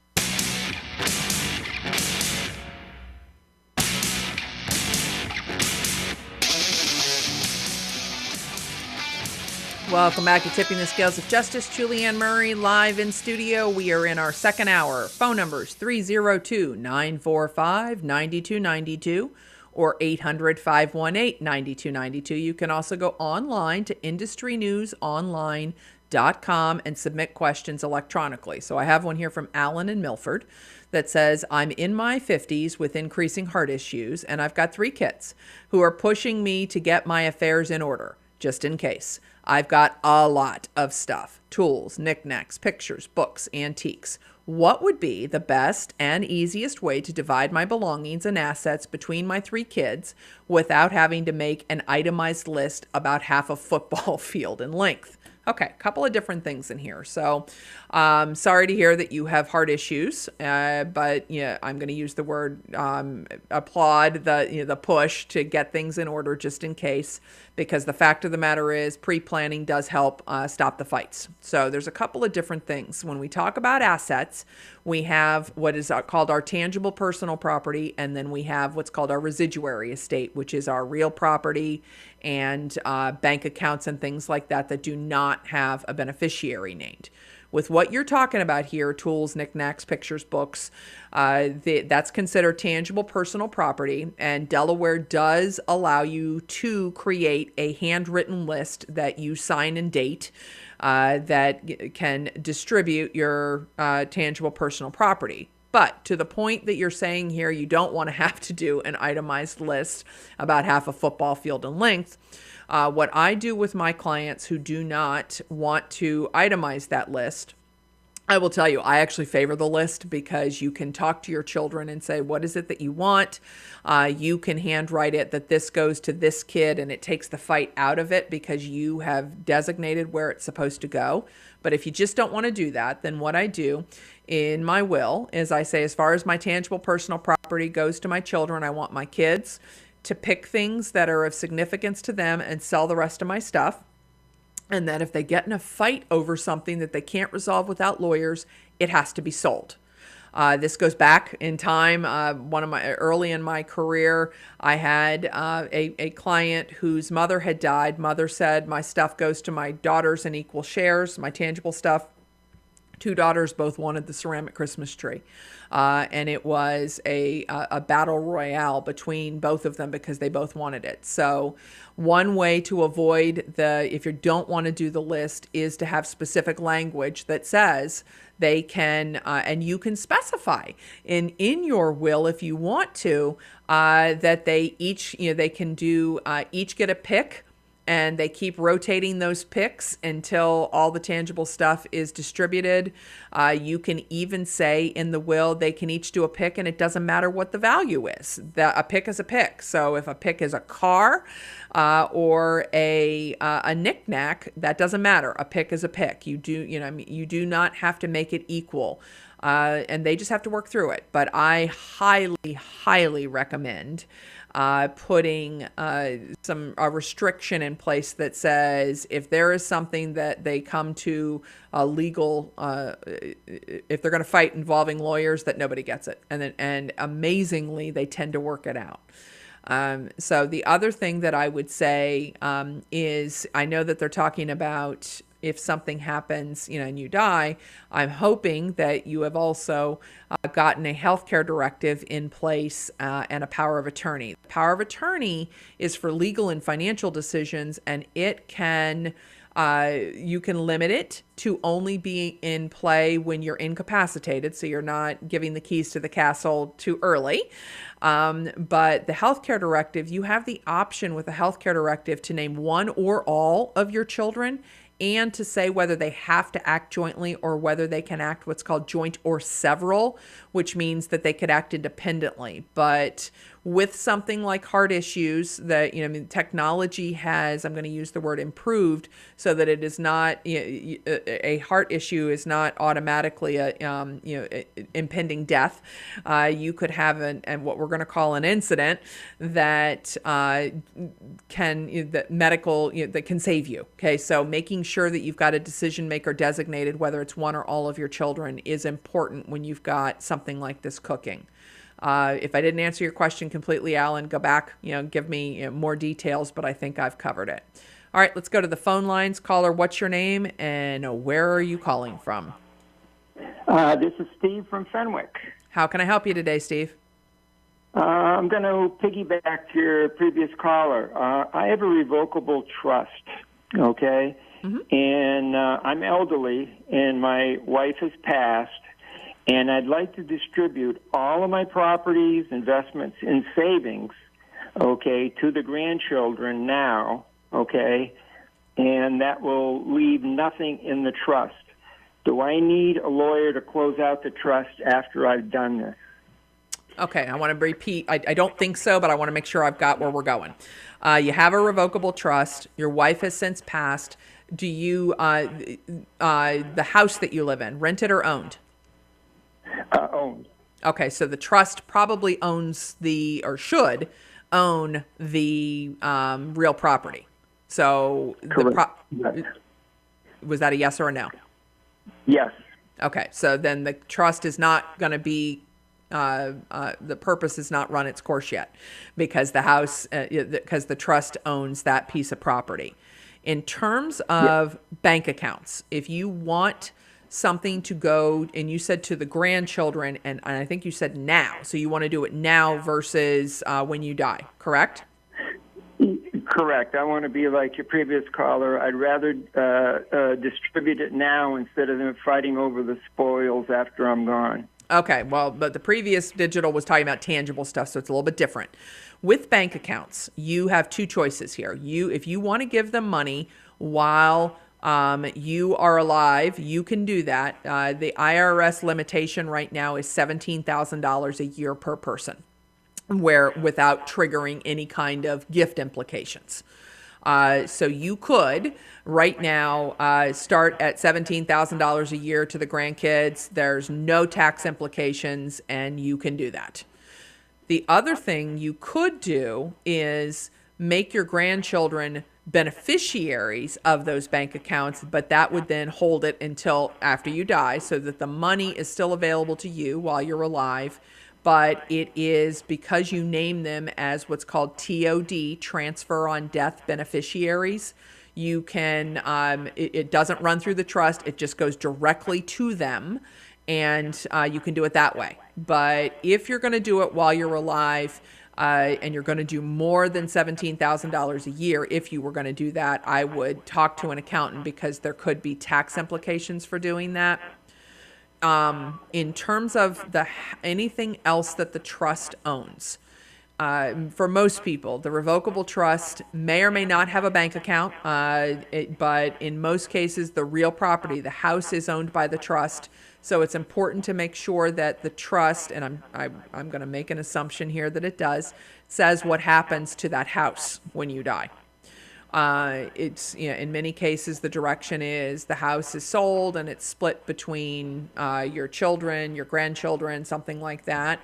Welcome back to Tipping the Scales of Justice. Julianne Murray live in studio. We are in our second hour. Phone numbers 302-945-9292 or 800-518-9292. You can also go online to industrynewsonline.com and submit questions electronically. So I have one here from Alan in Milford that says, I'm in my 50s with increasing heart issues, and I've got 3 kids who are pushing me to get my affairs in order, just in case. I've got a lot of stuff, tools, knickknacks, pictures, books, antiques. What would be the best and easiest way to divide my belongings and assets between my 3 kids without having to make an itemized list about half a football field in length? Okay, a couple of different things in here. So sorry to hear that you have heart issues, but yeah, I'm going to use the word applaud the push to get things in order just in case, because the fact of the matter is pre-planning does help stop the fights. So there's a couple of different things. When we talk about assets, we have what is called our tangible personal property, and then we have what's called our residuary estate, which is our real property and bank accounts and things like that that do not have a beneficiary named. With what you're talking about here, tools, knickknacks, pictures, books, that's considered tangible personal property, and Delaware does allow you to create a handwritten list that you sign and date that can distribute your tangible personal property. But to the point that you're saying here, you don't want to have to do an itemized list about half a football field in length. What I do with my clients who do not want to itemize that list, I will tell you, I actually favor the list because you can talk to your children and say, what is it that you want? You can handwrite it that this goes to this kid, and it takes the fight out of it because you have designated where it's supposed to go. But if you just don't want to do that, then what I do in my will is I say, as far as my tangible personal property goes to my children, I want my kids to pick things that are of significance to them and sell the rest of my stuff. And that if they get in a fight over something that they can't resolve without lawyers, it has to be sold. This goes back in time. Early in my career, I had a client whose mother had died. Mother said, my stuff goes to my daughters in equal shares, my tangible stuff. 2 daughters both wanted the ceramic Christmas tree. And it was a battle royale between both of them because they both wanted it. So one way to avoid if you don't want to do the list, is to have specific language that says they can, and you can specify in your will if you want to, that they each, they can do, each get a pick. And they keep rotating those picks until all the tangible stuff is distributed. You can even say in the will they can each do a pick, and it doesn't matter what the value is. A pick is a pick. So if a pick is a car or a knickknack, that doesn't matter. A pick is a pick. You do not have to make it equal. And they just have to work through it. But I highly, highly recommend putting a restriction in place that says if there is something that they come to a legal, if they're going to fight involving lawyers, that nobody gets it. And amazingly, they tend to work it out. So the other thing that I would say is, I know that they're talking about if something happens, and you die, I'm hoping that you have also gotten a healthcare directive in place and a power of attorney. The power of attorney is for legal and financial decisions, and it can, you can limit it to only be in play when you're incapacitated, so you're not giving the keys to the castle too early. But the healthcare directive, you have the option with a healthcare directive to name one or all of your children and to say whether they have to act jointly or whether they can act what's called joint or several, which means that they could act independently. But with something like heart issues, that technology has, I'm going to use the word improved, so that it is not a heart issue is not automatically a impending death. You could have what we're going to call an incident that that can save you. Okay, so making sure that you've got a decision maker designated, whether it's one or all of your children, is important when you've got something like this cooking. If I didn't answer your question completely, Alan, go back, give me more details, but I think I've covered it. All right, let's go to the phone lines. Caller, what's your name and where are you calling from? This is Steve from Fenwick. How can I help you today, Steve? I'm going to piggyback to your previous caller. I have a revocable trust, okay? Mm-hmm. And I'm elderly, and my wife has passed. And I'd like to distribute all of my properties, investments, and savings, okay, to the grandchildren now, okay, and that will leave nothing in the trust. Do I need a lawyer to close out the trust after I've done this? Okay, I want to repeat. I don't think so, but I want to make sure I've got where we're going. You have a revocable trust. Your wife has since passed. Do you, the house that you live in, rented or owned? Owned. Okay, so the trust probably owns or should own the real property. So was that a yes or a no? Yes. Okay, so then the trust is not going to be, the purpose has not run its course yet, because the trust owns that piece of property. In terms of bank accounts, if you want something to go, and you said to the grandchildren, and I think you said now, so you want to do it now versus when you die, correct? Correct. I want to be like your previous caller. I'd rather distribute it now instead of them fighting over the spoils after I'm gone. Okay, well, but the previous digital was talking about tangible stuff, so it's a little bit different. With bank accounts, you have two choices here. If you want to give them money while you are alive, you can do that. The IRS limitation right now is $17,000 a year per person, without triggering any kind of gift implications. So you could right now start at $17,000 a year to the grandkids. There's no tax implications, and you can do that. The other thing you could do is make your grandchildren beneficiaries of those bank accounts, but that would then hold it until after you die, so that the money is still available to you while you're alive, but it is, because you name them as what's called TOD, transfer on death beneficiaries, you can, it doesn't run through the trust, it just goes directly to them, and you can do it that way. But if you're going to do it while you're alive, and you're going to do more than $17,000 a year, if you were going to do that, I would talk to an accountant, because there could be tax implications for doing that. In terms of anything else that the trust owns, for most people, the revocable trust may or may not have a bank account, but in most cases, the real property, the house, is owned by the trust. So it's important to make sure that the trust, and I'm going to make an assumption here that it does, says what happens to that house when you die. It's, in many cases, the direction is the house is sold and it's split between your children, your grandchildren, something like that.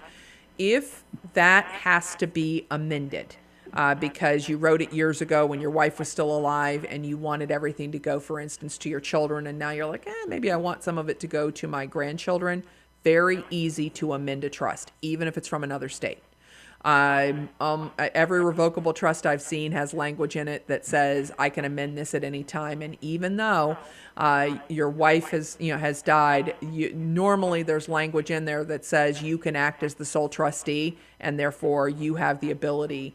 If that has to be amended, because you wrote it years ago when your wife was still alive and you wanted everything to go, for instance, to your children, and now you're like, maybe I want some of it to go to my grandchildren, very easy to amend a trust, even if it's from another state. Every revocable trust I've seen has language in it that says I can amend this at any time, and even though your wife has died, normally there's language in there that says you can act as the sole trustee, and therefore you have the ability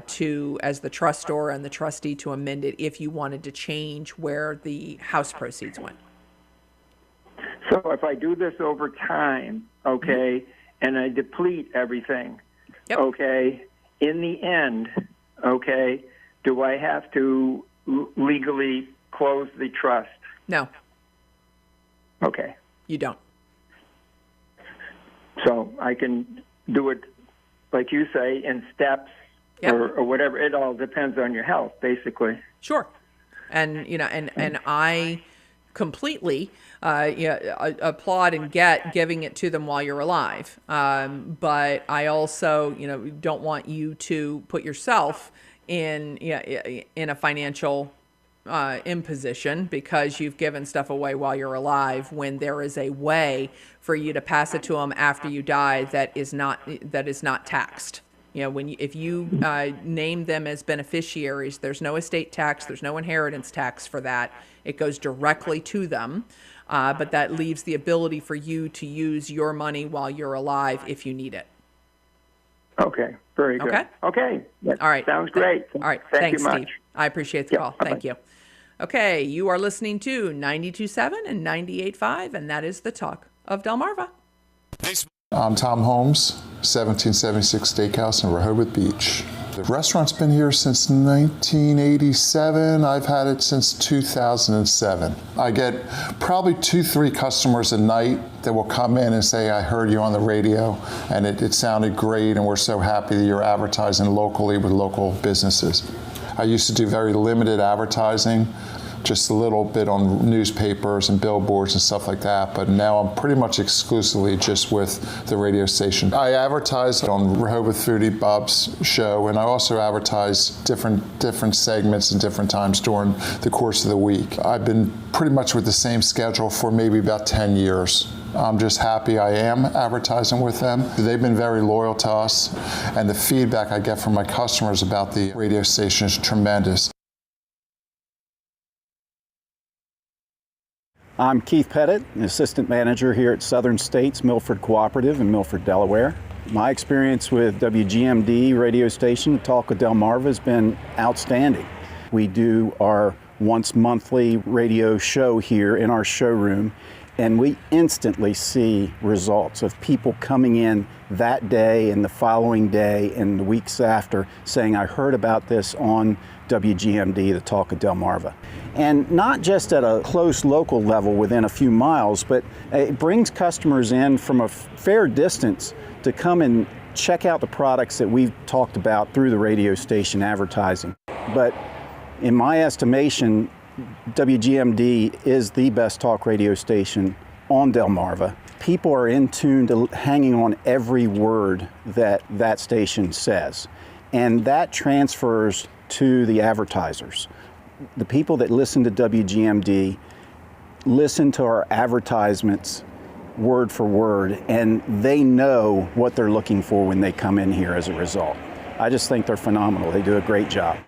to, as the trustor and the trustee, to amend it if you wanted to change where the house proceeds went. So if I do this over time, okay, and I deplete everything, okay, in the end, okay, do I have to legally close the trust? No. Okay. You don't. So I can do it, like you say, in steps or whatever. It all depends on your health, basically. Sure. And, and I completely applaud and get giving it to them while you're alive. But I also, don't want you to put yourself in a financial imposition because you've given stuff away while you're alive, when there is a way for you to pass it to them after you die that is not taxed. If you name them as beneficiaries, there's no estate tax, there's no inheritance tax for that. It goes directly to them, but that leaves the ability for you to use your money while you're alive if you need it. Okay, very good. Okay. All right. Sounds great. All right. Thank Thanks, you much. Steve. I appreciate the call. Bye-bye. Thank you. Okay, you are listening to 92.7 and 98.5, and that is the talk of Delmarva. I'm Tom Holmes, 1776 Steakhouse in Rehoboth Beach. The restaurant's been here since 1987. I've had it since 2007. I get probably 2-3 customers a night that will come in and say, I heard you on the radio and it sounded great and we're so happy that you're advertising locally with local businesses. I used to do very limited advertising, just a little bit on newspapers and billboards and stuff like that, but now I'm pretty much exclusively just with the radio station. I advertise on Rehoboth Foodie Bob's show, and I also advertise different segments and different times during the course of the week. I've been pretty much with the same schedule for maybe about 10 years. I'm just happy I am advertising with them. They've been very loyal to us, and the feedback I get from my customers about the radio station is tremendous. I'm Keith Pettit, an assistant manager here at Southern States Milford Cooperative in Milford, Delaware. My experience with WGMD radio station, Talk of Delmarva, has been outstanding. We do our once monthly radio show here in our showroom, and we instantly see results of people coming in that day and the following day and the weeks after saying, I heard about this on WGMD, the Talk of Delmarva. And not just at a close local level within a few miles, but it brings customers in from a fair distance to come and check out the products that we've talked about through the radio station advertising. But in my estimation, WGMD is the best talk radio station on Delmarva. People are in tune to hanging on every word that that station says, and that transfers to the advertisers. The people that listen to WGMD listen to our advertisements word for word, and they know what they're looking for when they come in here as a result. I just think they're phenomenal. They do a great job.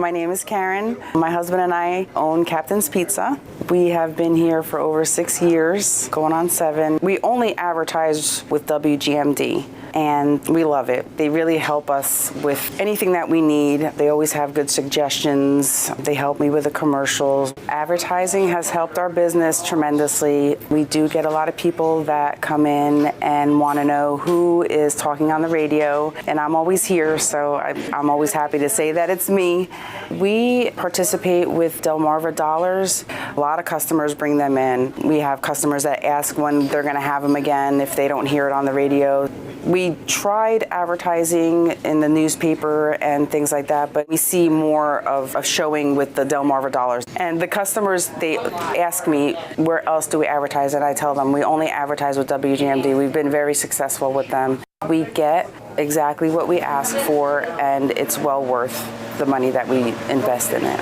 My name is Karen. My husband and I own Captain's Pizza. We have been here for over 6 years, going on 7. We only advertise with WGMD, and we love it. They really help us with anything that we need. They always have good suggestions. They help me with the commercials. Advertising has helped our business tremendously. We do get a lot of people that come in and want to know who is talking on the radio, and I'm always here, so I'm always happy to say that it's me. We participate with Delmarva Dollars. A lot of customers bring them in. We have customers that ask when they're going to have them again if they don't hear it on the radio. We tried advertising in the newspaper and things like that, but we see more of a showing with the Delmarva Dollars. And the customers, they ask me, where else do we advertise? And I tell them, we only advertise with WGMD. We've been very successful with them. We get exactly what we ask for, and it's well worth the money that we invest in it.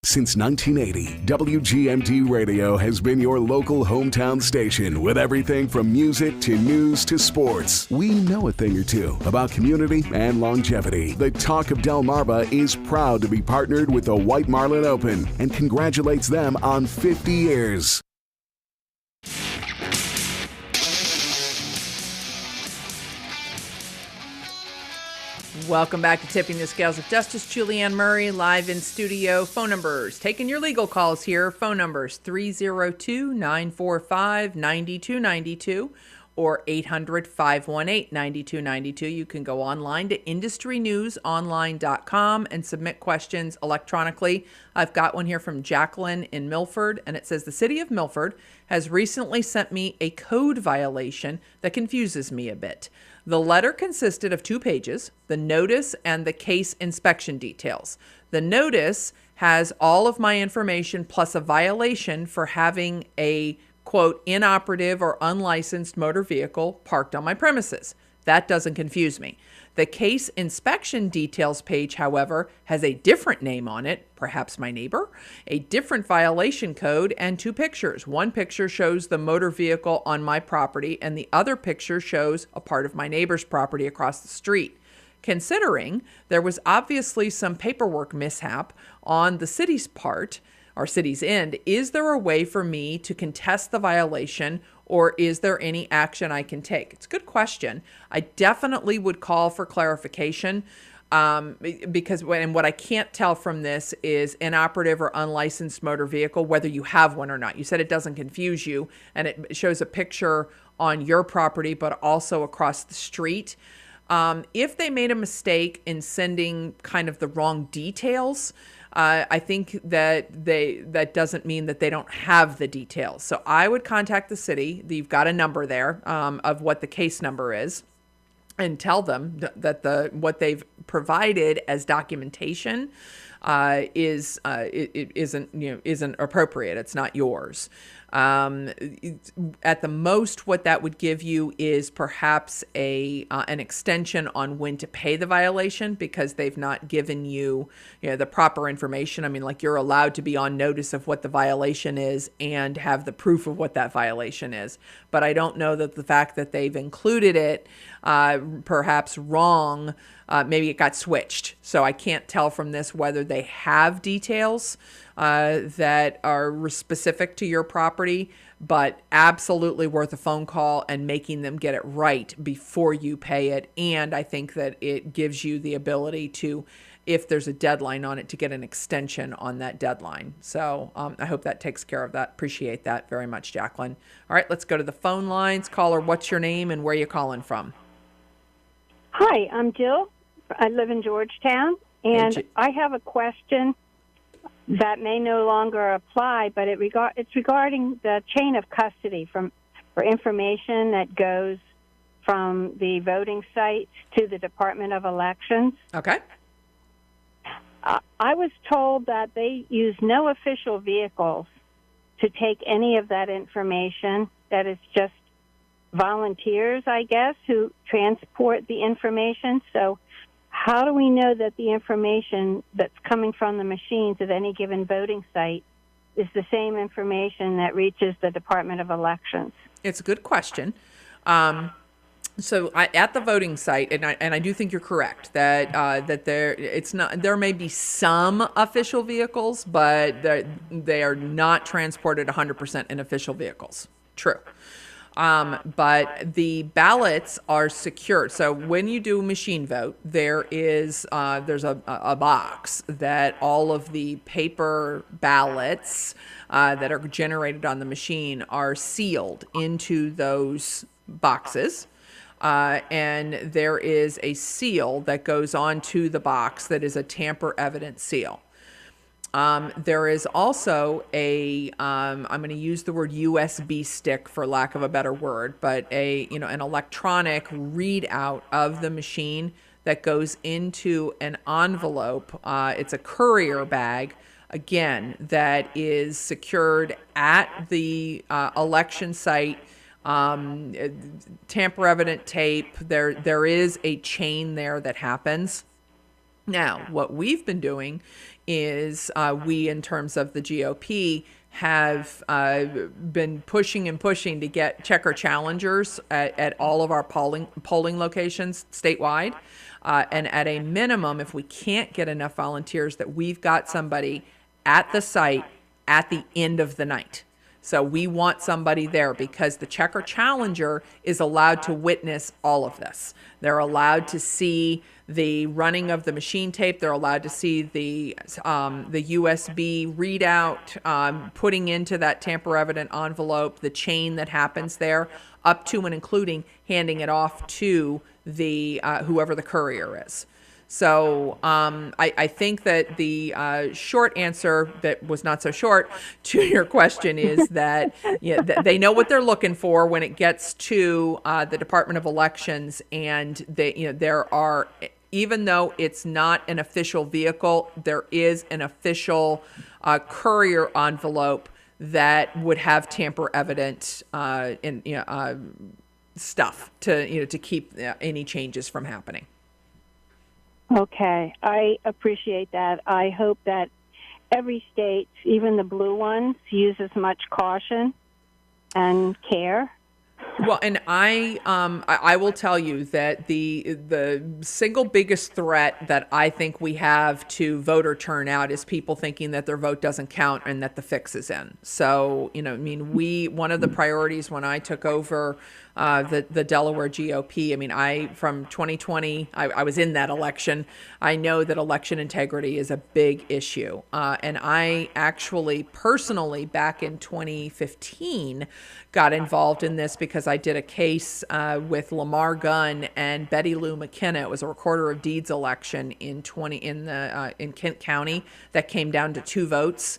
Since 1980, WGMD Radio has been your local hometown station with everything from music to news to sports. We know a thing or two about community and longevity. The Talk of Delmarva is proud to be partnered with the White Marlin Open and congratulates them on 50 years. Welcome back to Tipping the Scales of Justice. Julianne Murray live in studio. Phone numbers. Taking your legal calls here. Phone numbers 302-945-9292 or 800-518-9292. You can go online to industrynewsonline.com and submit questions electronically. I've got one here from Jacqueline in Milford, and it says, the city of Milford has recently sent me a code violation that confuses me a bit. The letter consisted of 2 pages, the notice and the case inspection details. The notice has all of my information plus a violation for having a, quote, inoperative or unlicensed motor vehicle parked on my premises. That doesn't confuse me. The case inspection details page, however, has a different name on it, perhaps my neighbor, a different violation code, and 2 pictures. One picture shows the motor vehicle on my property, and the other picture shows a part of my neighbor's property across the street. Considering there was obviously some paperwork mishap on the city's part, or city's end, is there a way for me to contest the violation, or is there any action I can take? It's a good question. I definitely would call for clarification because what I can't tell from this is inoperative or unlicensed motor vehicle, whether you have one or not. You said it doesn't confuse you, and it shows a picture on your property, but also across the street. If they made a mistake in sending kind of the wrong details, I think that doesn't mean that they don't have the details. So I would contact the city. You've got a number there of what the case number is, and tell them that what they've provided as documentation isn't appropriate. It's not yours. At the most, what that would give you is perhaps an extension on when to pay the violation, because they've not given you, the proper information. I mean, like, you're allowed to be on notice of what the violation is and have the proof of what that violation is. But I don't know that the fact that they've included it perhaps wrong, maybe it got switched. So I can't tell from this whether they have details that are specific to your property, but absolutely worth a phone call and making them get it right before you pay it. And I think that it gives you the ability to, if there's a deadline on it, to get an extension on that deadline. So I hope that takes care of that. Appreciate that very much, Jacqueline. All right, let's go to the phone lines. Caller, what's your name and where are you calling from? Hi, I'm Jill. I live in Georgetown, and I have a question that may no longer apply, but it's regarding the chain of custody for information that goes from the voting site to the Department of Elections. Okay. I was told that they use no official vehicles to take any of that information, that it's just volunteers, I guess, who transport the information. So how do we know that the information that's coming from the machines at any given voting site is the same information that reaches the Department of Elections? It's a good question. So at the voting site, and I do think you're correct that there may be some official vehicles, but they are not transported 100% in official vehicles. True. But the ballots are secured. So when you do a machine vote, there's a box that all of the paper ballots that are generated on the machine are sealed into those boxes. And there is a seal that goes onto the box that is a tamper-evident seal. There is also I'm going to use the word USB stick for lack of a better word, but an electronic readout of the machine that goes into an envelope. It's a courier bag, again, that is secured at the election site. Tamper evident tape. There is a chain there that happens. Now, what we've been doing is we, in terms of the GOP, have been pushing to get checker challengers at all of our polling locations statewide. And at a minimum, if we can't get enough volunteers, that we've got somebody at the site at the end of the night. So we want somebody there because the checker challenger is allowed to witness all of this. They're allowed to see the running of the machine tape. They're allowed to see the USB readout, putting into that tamper-evident envelope, the chain that happens there, up to and including handing it off to the whoever the courier is. So I think that the short answer that was not so short to your question is that they know what they're looking for when it gets to the Department of Elections, and there are, even though it's not an official vehicle, there is an official courier envelope that would have tamper evident stuff to keep any changes from happening. Okay, I appreciate that. I hope that every state, even the blue ones, use as much caution and care. Well, and I will tell you that the single biggest threat that I think we have to voter turnout is people thinking that their vote doesn't count and that the fix is in. So, one of the priorities when I took over the Delaware GOP, from 2020, I was in that election. I know that election integrity is a big issue. And I actually personally, back in 2015, got involved in this because I did a case with Lamar Gunn and Betty Lou McKenna. It was a recorder of deeds election in Kent County that came down to 2 votes.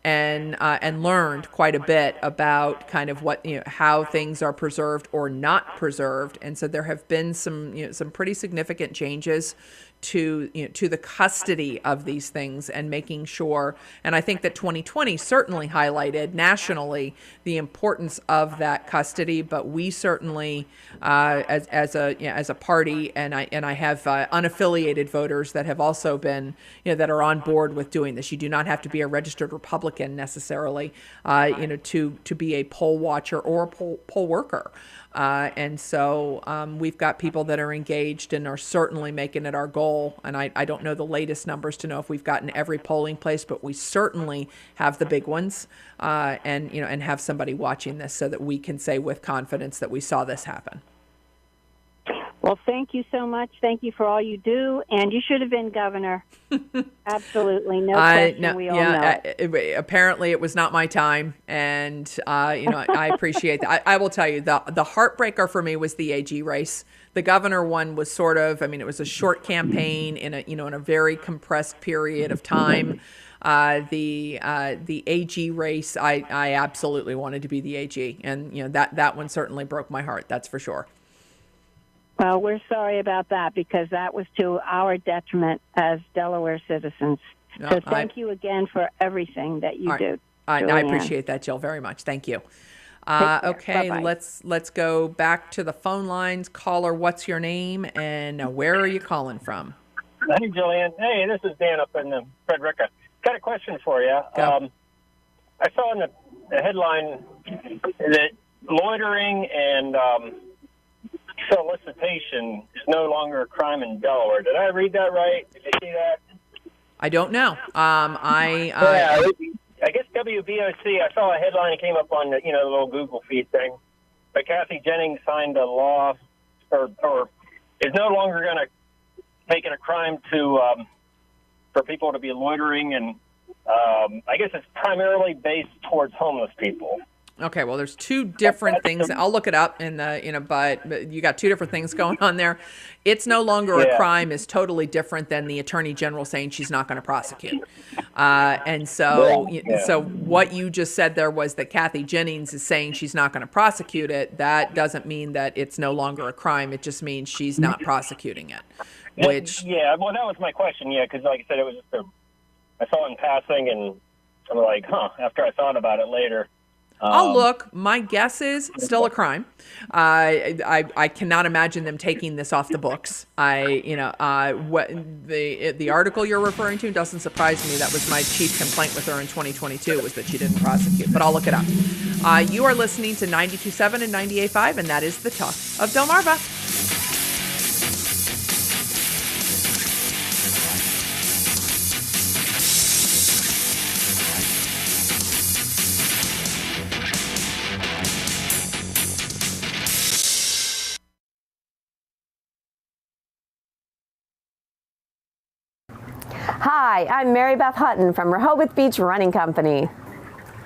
And learned quite a bit about kind of what how things are preserved or not preserved, and so there have been some pretty significant changes to the custody of these things and making sure. And I think that 2020 certainly highlighted nationally the importance of that custody. But we certainly, as a party, and I have unaffiliated voters that have also been that are on board with doing this. You do not have to be a registered Republican necessarily, to be a poll watcher or a poll worker. And so we've got people that are engaged and are certainly making it our goal. And I don't know the latest numbers to know if we've gotten every polling place, but we certainly have the big ones, and have somebody watching this so that we can say with confidence that we saw this happen. Well, thank you so much. Thank you for all you do. And you should have been governor. Absolutely. No question. We all know. Apparently it was not my time. And, I appreciate that. I will tell you, the heartbreaker for me was the AG race. The governor one was sort of, it was a short campaign in a very compressed period of time. The AG race, I absolutely wanted to be the AG. And, that one certainly broke my heart. That's for sure. Well, we're sorry about that because that was to our detriment as Delaware citizens. So thank you again for everything that you do. I appreciate that, Jill, very much. Thank you. Okay, Bye-bye. let's go back to the phone lines. Caller, what's your name and where are you calling from? Hey, Jillian. Hey, this is Dan up in Frederica. Got a question for you. I saw in the headline that loitering and solicitation is no longer a crime in Delaware. Did I read that right? Did you see that? I don't know. I guess WBOC, I saw a headline that came up on the little Google feed thing. But Kathy Jennings signed a law or is no longer going to make it a crime to for people to be loitering, and I guess it's primarily based towards homeless people. Okay, well, there's 2 different things. I'll look it up but you got 2 different things going on there. It's no longer a crime is totally different than the Attorney General saying she's not going to prosecute. And so what you just said there was that Kathy Jennings is saying she's not going to prosecute it. That doesn't mean that it's no longer a crime. It just means she's not prosecuting it. Well, that was my question. Yeah, because like I said, it was just I saw it in passing, and I'm like, after I thought about it later. I'll look. My guess is still a crime. I cannot imagine them taking this off the books. What the article you're referring to doesn't surprise me. That was my chief complaint with her in 2022 was that she didn't prosecute. But I'll look it up. You are listening to 92.7 and 98.5, and that is the talk of Delmarva. Hi, I'm Mary Beth Hutton from Rehoboth Beach Running Company.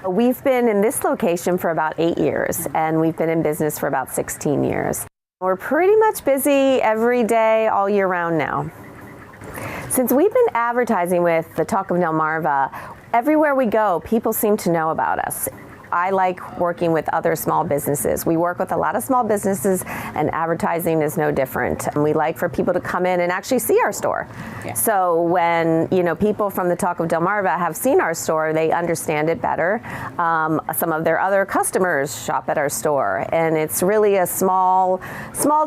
We've been in this location for about 8 years, and we've been in business for about 16 years. We're pretty much busy every day, all year round now. Since we've been advertising with the Talk of Delmarva, everywhere we go, people seem to know about us. I like working with other small businesses. We work with a lot of small businesses, and advertising is no different. And we like for people to come in and actually see our store. Yeah. So when people from the Talk of Delmarva have seen our store, they understand it better. Some of their other customers shop at our store, and it's really a small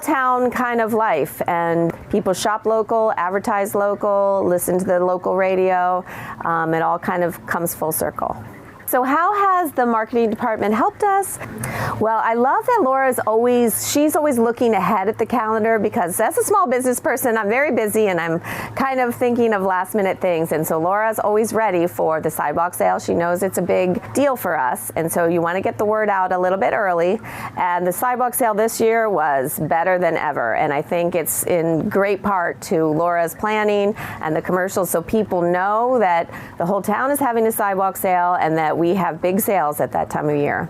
town kind of life. And people shop local, advertise local, listen to the local radio. It all kind of comes full circle. So how has the marketing department helped us? Well, I love that she's always looking ahead at the calendar, because as a small business person, I'm very busy and I'm kind of thinking of last minute things. And so Laura's always ready for the sidewalk sale. She knows it's a big deal for us. And so you want to get the word out a little bit early. And the sidewalk sale this year was better than ever. And I think it's in great part to Laura's planning and the commercials, so people know that the whole town is having a sidewalk sale and that we have big sales at that time of year.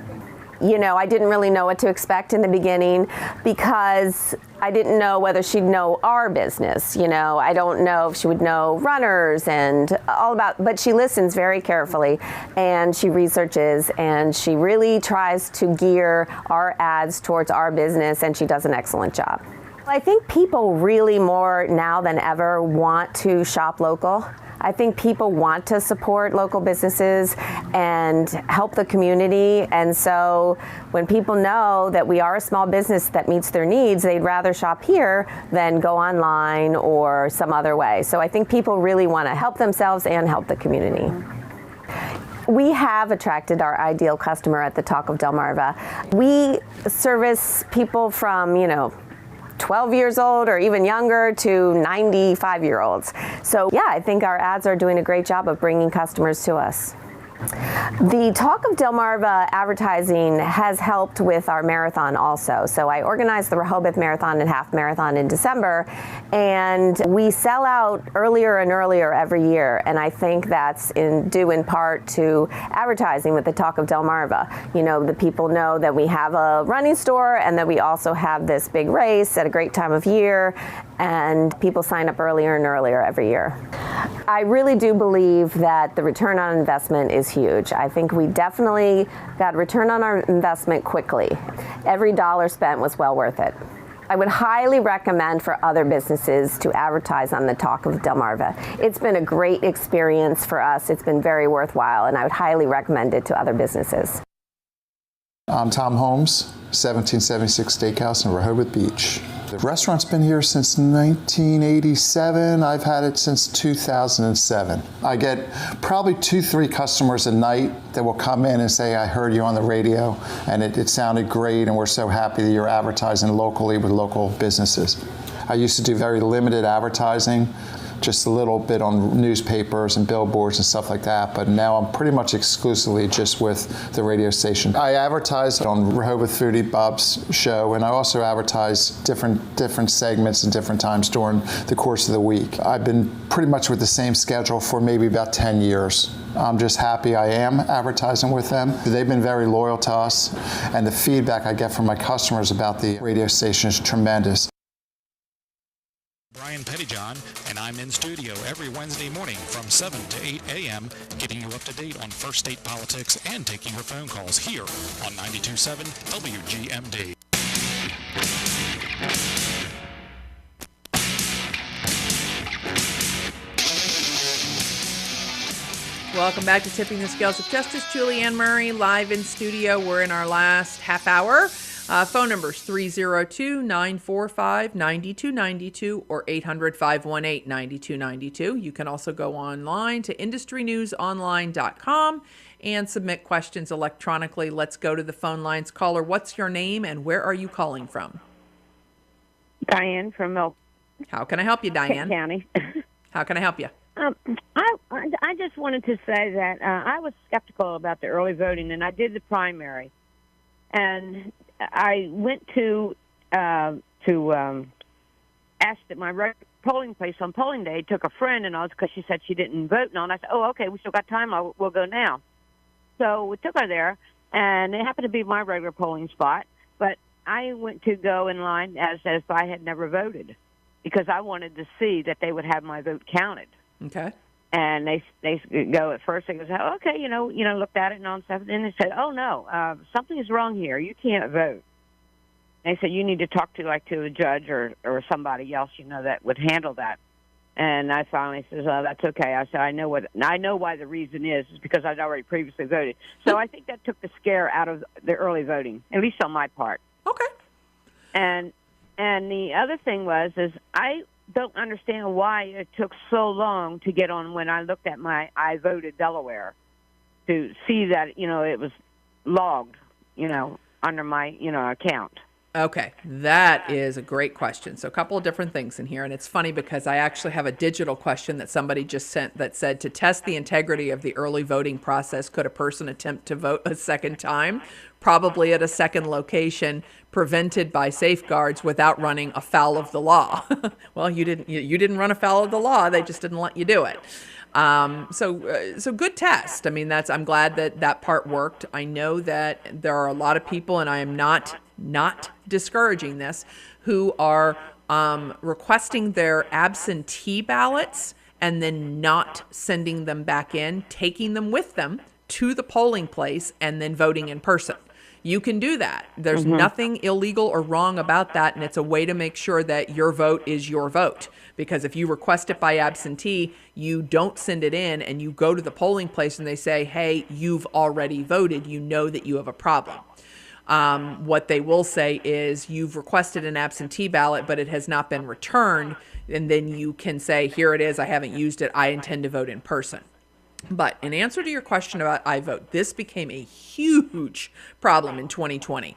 I didn't really know what to expect in the beginning, because I didn't know whether she'd know our business. I don't know if she would know runners and but she listens very carefully, and she researches, and she really tries to gear our ads towards our business, and she does an excellent job. I think people really more now than ever want to shop local. I think people want to support local businesses and help the community. And so when people know that we are a small business that meets their needs, they'd rather shop here than go online or some other way. So I think people really want to help themselves and help the community. We have attracted our ideal customer at the Talk of Delmarva. We service people from, 12 years old or even younger to 95-year-olds. So yeah, I think our ads are doing a great job of bringing customers to us. The Talk of Delmarva advertising has helped with our marathon also. So I organized the Rehoboth Marathon and Half Marathon in December, and we sell out earlier and earlier every year. And I think that's due in part to advertising with the Talk of Delmarva. The people know that we have a running store and that we also have this big race at a great time of year, and people sign up earlier and earlier every year. I really do believe that the return on investment is huge. I think we definitely got return on our investment quickly. Every dollar spent was well worth it. I would highly recommend for other businesses to advertise on the Talk of Delmarva. It's been a great experience for us. It's been very worthwhile, and I would highly recommend it to other businesses. I'm Tom Holmes, 1776 Steakhouse in Rehoboth Beach. The restaurant's been here since 1987. I've had it since 2007. I get probably 2-3 customers a night that will come in and say, I heard you on the radio and it sounded great, and we're so happy that you're advertising locally with local businesses. I used to do very limited advertising, just a little bit on newspapers and billboards and stuff like that, but now I'm pretty much exclusively just with the radio station. I advertise on Rehoboth Foodie Bob's show, and I also advertise different segments and different times during the course of the week. I've been pretty much with the same schedule for maybe about 10 years. I'm just happy I am advertising with them. They've been very loyal to us, and the feedback I get from my customers about the radio station is tremendous. Brian Pettyjohn, and I'm in studio every Wednesday morning from 7 to 8 a.m., getting you up to date on First State politics and taking your phone calls here on 92.7 WGMD. Welcome back to Tipping the Scales of Justice. Julianne Murray live in studio. We're in our last half hour. Phone numbers 302-945-9292 or 800-518-9292. You can also go online to industrynewsonline.com and submit questions electronically. Let's go to the phone lines. Caller, what's your name and where are you calling from? Diane from Milk. How can I help you, Diane? County. How can I help you? I just wanted to say that I was skeptical about the early voting, and I did the primary. And I went to ask that my polling place on polling day, took a friend and all because she said she didn't vote and all. And I said, oh, okay, we still got time. We'll go now. So we took her there, and it happened to be my regular polling spot. But I went to go in line as if I had never voted because I wanted to see that they would have my vote counted. Okay. And they go at first. They go, okay, looked at it and all stuff. And then they said, oh no, something is wrong here. You can't vote. They said you need to talk to a judge or somebody else, that would handle that. And I finally said, "Oh, that's okay." I said, "I know why the reason is because I'd already previously voted." So I think that took the scare out of the early voting, at least on my part. Okay. And the other thing is I don't understand why it took so long to get on when I looked at my I Voted Delaware to see that it was logged, under my account. Okay, that is a great question. So a couple of different things in here. And it's funny because I actually have a digital question that somebody just sent that said, to test the integrity of the early voting process, could a person attempt to vote a second time, probably at a second location, prevented by safeguards without running afoul of the law? Well, you didn't run afoul of the law. They just didn't let you do it. So good test. I mean, I'm glad that part worked. I know that there are a lot of people, and I am not discouraging this, who are requesting their absentee ballots and then not sending them back in, taking them with them to the polling place and then voting in person. You can do that. There's nothing illegal or wrong about that, and it's a way to make sure that your vote is your vote. Because if you request it by absentee, you don't send it in, and you go to the polling place and they say, hey, you've already voted, you know that you have a problem. What they will say is you've requested an absentee ballot, but it has not been returned. And then you can say, here it is, I haven't used it, I intend to vote in person. But in answer to your question about iVote, this became a huge problem in 2020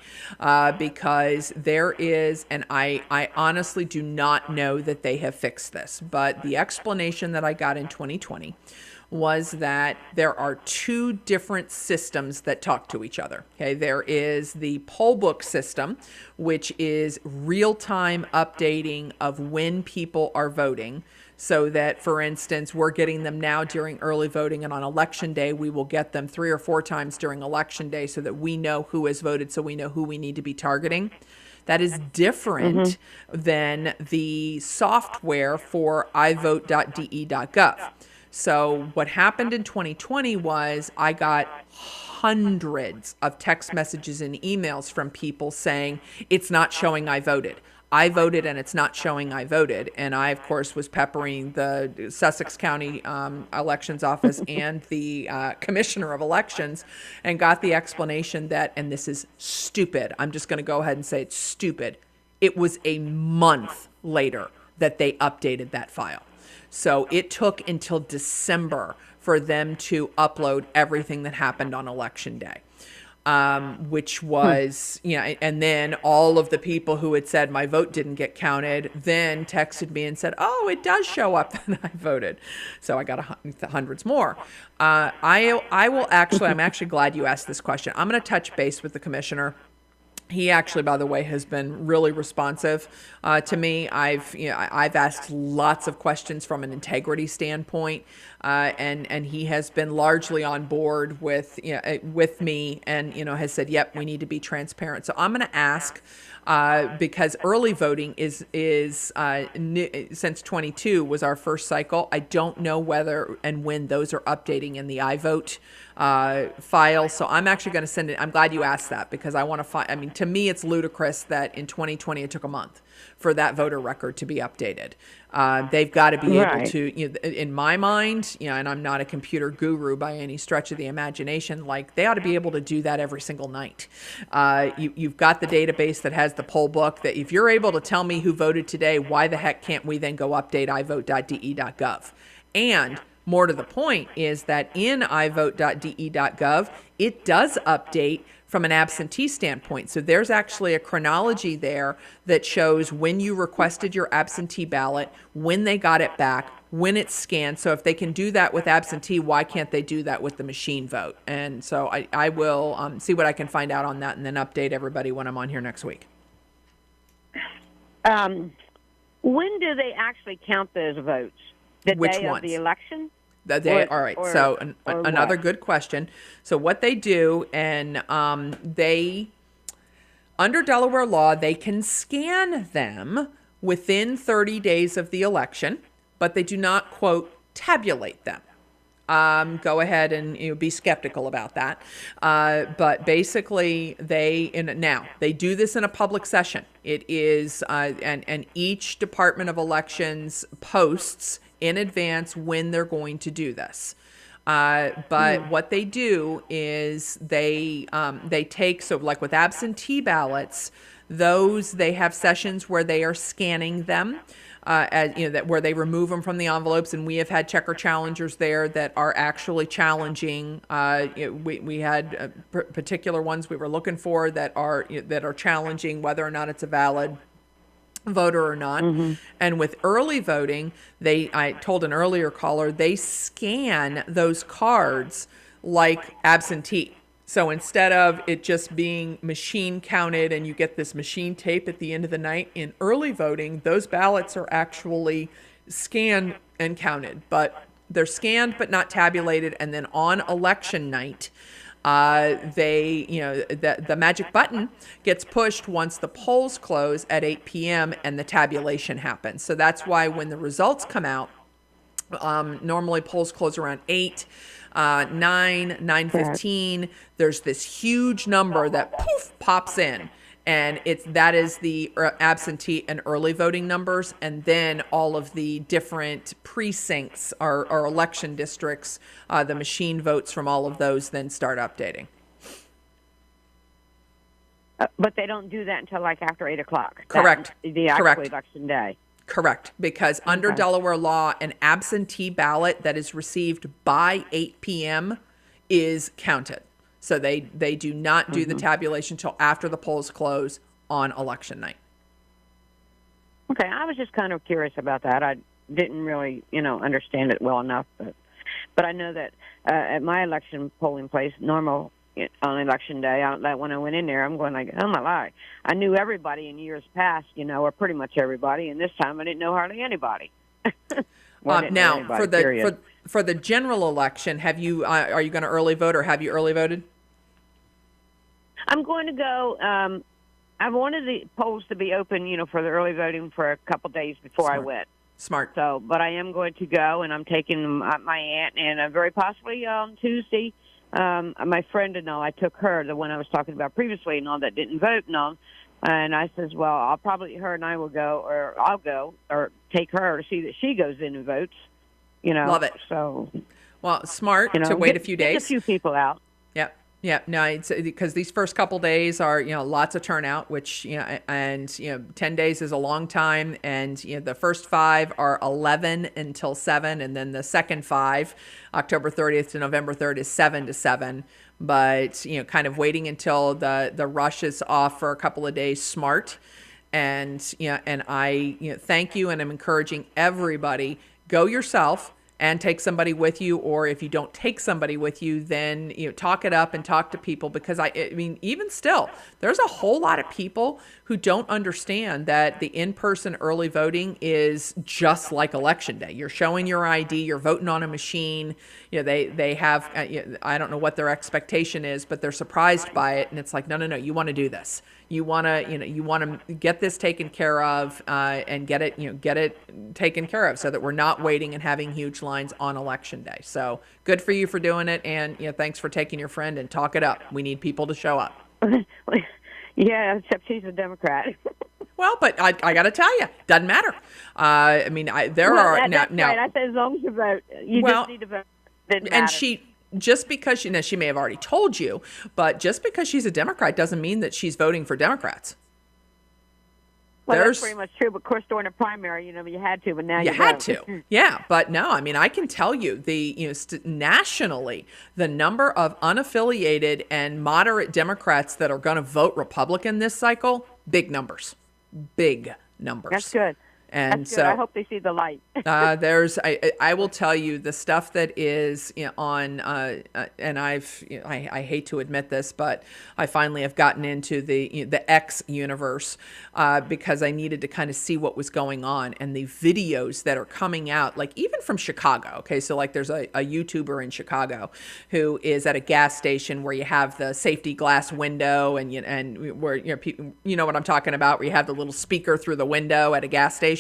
because there is, and I honestly do not know that they have fixed this, but the explanation that I got in 2020 was that there are two different systems that talk to each other. Okay, there is the poll book system, which is real-time updating of when people are voting. So that, for instance, we're getting them now during early voting, and on election day, we will get them 3 or 4 times during election day so that we know who has voted, so we know who we need to be targeting. That is different than the software for ivote.de.gov. So what happened in 2020 was I got hundreds of text messages and emails from people saying, it's not showing I voted. I voted and it's not showing I voted. And I, of course, was peppering the Sussex County Elections Office and the Commissioner of Elections and got the explanation that, and this is stupid, I'm just going to go ahead and say it's stupid, it was a month later that they updated that file. So it took until December for them to upload everything that happened on Election Day. Which was, and then all of the people who had said my vote didn't get counted then texted me and said, oh, it does show up that I voted. So I got hundreds more. I will actually, I'm actually glad you asked this question. I'm going to touch base with the commissioner. He actually, by the way, has been really responsive to me. I've asked lots of questions from an integrity standpoint, and he has been largely on board with me, and has said, "Yep, we need to be transparent." So I'm going to ask. Because early voting is since 22 was our first cycle. I don't know whether and when those are updating in the iVote file. So I'm actually going to send it. I'm glad you asked that because I want to find. I mean, to me, it's ludicrous that in 2020 it took a month for that voter record to be updated. They've got to be able to, in my mind, and I'm not a computer guru by any stretch of the imagination, like they ought to be able to do that every single night. You've got the database that has the poll book that if you're able to tell me who voted today, why the heck can't we then go update ivote.de.gov? And more to the point is that in ivote.de.gov, it does update from an absentee standpoint. So there's actually a chronology there that shows when you requested your absentee ballot, when they got it back, when it's scanned. So if they can do that with absentee, why can't they do that with the machine vote? And so I will see what I can find out on that and then update everybody when I'm on here next week. When do they actually count those votes? The Which day ones? of the election? The day, Or- all right. or- So or another what? good question. So what they do, and they, under Delaware law, they can scan them within 30 days of the election, but they do not, quote, tabulate them. Go ahead and be skeptical about that. But basically, they do this in a public session. It is, and each Department of Elections posts in advance when they're going to do this. But what they do is they take, so like with absentee ballots, those they have sessions where they are scanning them. Where they remove them from the envelopes, and we have had checker challengers there that are actually challenging. We had particular ones we were looking for that are challenging whether or not it's a valid voter or not. And with early voting, I told an earlier caller, they scan those cards like absentee. So instead of it just being machine counted and you get this machine tape at the end of the night, in early voting, those ballots are actually scanned and counted. But they're scanned but not tabulated. And then on election night, the magic button gets pushed once the polls close at 8 p.m. and the tabulation happens. So that's why when the results come out, normally polls close around 8. 9:15, there's this huge number that poof pops in, and that is the absentee and early voting numbers, and then all of the different precincts or election districts, the machine votes from all of those then start updating. But they don't do that until like after 8 o'clock. Correct. The actual Correct. election day. Correct, because under Delaware law, an absentee ballot that is received by 8 p.m. is counted. So they do not do the tabulation until after the polls close on election night. Okay, I was just kind of curious about that. I didn't really, understand it well enough, but I know that at my election polling place, normal on election day, when I went in there, I'm going like, oh my lie, I knew everybody in years past, or pretty much everybody, and this time I didn't know hardly anybody. Now, for the general election, are you going to early vote, or have you early voted? I'm going to go. I wanted the polls to be open, for the early voting for a couple days before I went. Smart. So, but I am going to go, and I'm taking my aunt, and very possibly on Tuesday. My friend and all, I took her, the one I was talking about previously, and all that didn't vote and all. And I says, well, her and I will go, or I'll go, or take her to see that she goes in and votes. Love it. So, well, smart to wait a few days. Get a few people out. Yep. Yeah, no, it's because these first couple days are, lots of turnout, which, and 10 days is a long time. And, the first 5 are 11 until 7. And then the second 5, October 30th to November 3rd, is 7 to 7. But, kind of waiting until the rush is off for a couple of days, smart. And, and I, thank you. And I'm encouraging everybody, go yourself and take somebody with you, or if you don't take somebody with you, then talk it up and talk to people, because I mean, even still, there's a whole lot of people who don't understand that the in-person early voting is just like election day. You're showing your ID, you're voting on a machine. They have I don't know what their expectation is, but they're surprised by it, and it's like, no, you want to do this. You want to get this taken care of and get it taken care of, so that we're not waiting and having huge lines on election day. So good for you for doing it, and thanks for taking your friend, and talk it up. We need people to show up. Yeah, except she's a Democrat. Well, but I got to tell you, doesn't matter. I mean, that's right. I said as long as you vote, you just need to vote. Didn't and matter. Just because she may have already told you, but just because she's a Democrat doesn't mean that she's voting for Democrats. Well, that's pretty much true. But of course, during the primary, you had to, but now you had don't. to. Yeah, but no, I mean, I can tell you nationally, the number of unaffiliated and moderate Democrats that are going to vote Republican this cycle, big numbers. That's good. And That's good. so I hope they see the light. I will tell you the stuff that is on, and I hate to admit this, but I finally have gotten into the X universe because I needed to kind of see what was going on, and the videos that are coming out, like even from Chicago. Okay, so like there's a YouTuber in Chicago who is at a gas station where you have the safety glass window, and where people, you know what I'm talking about, where you have the little speaker through the window at a gas station.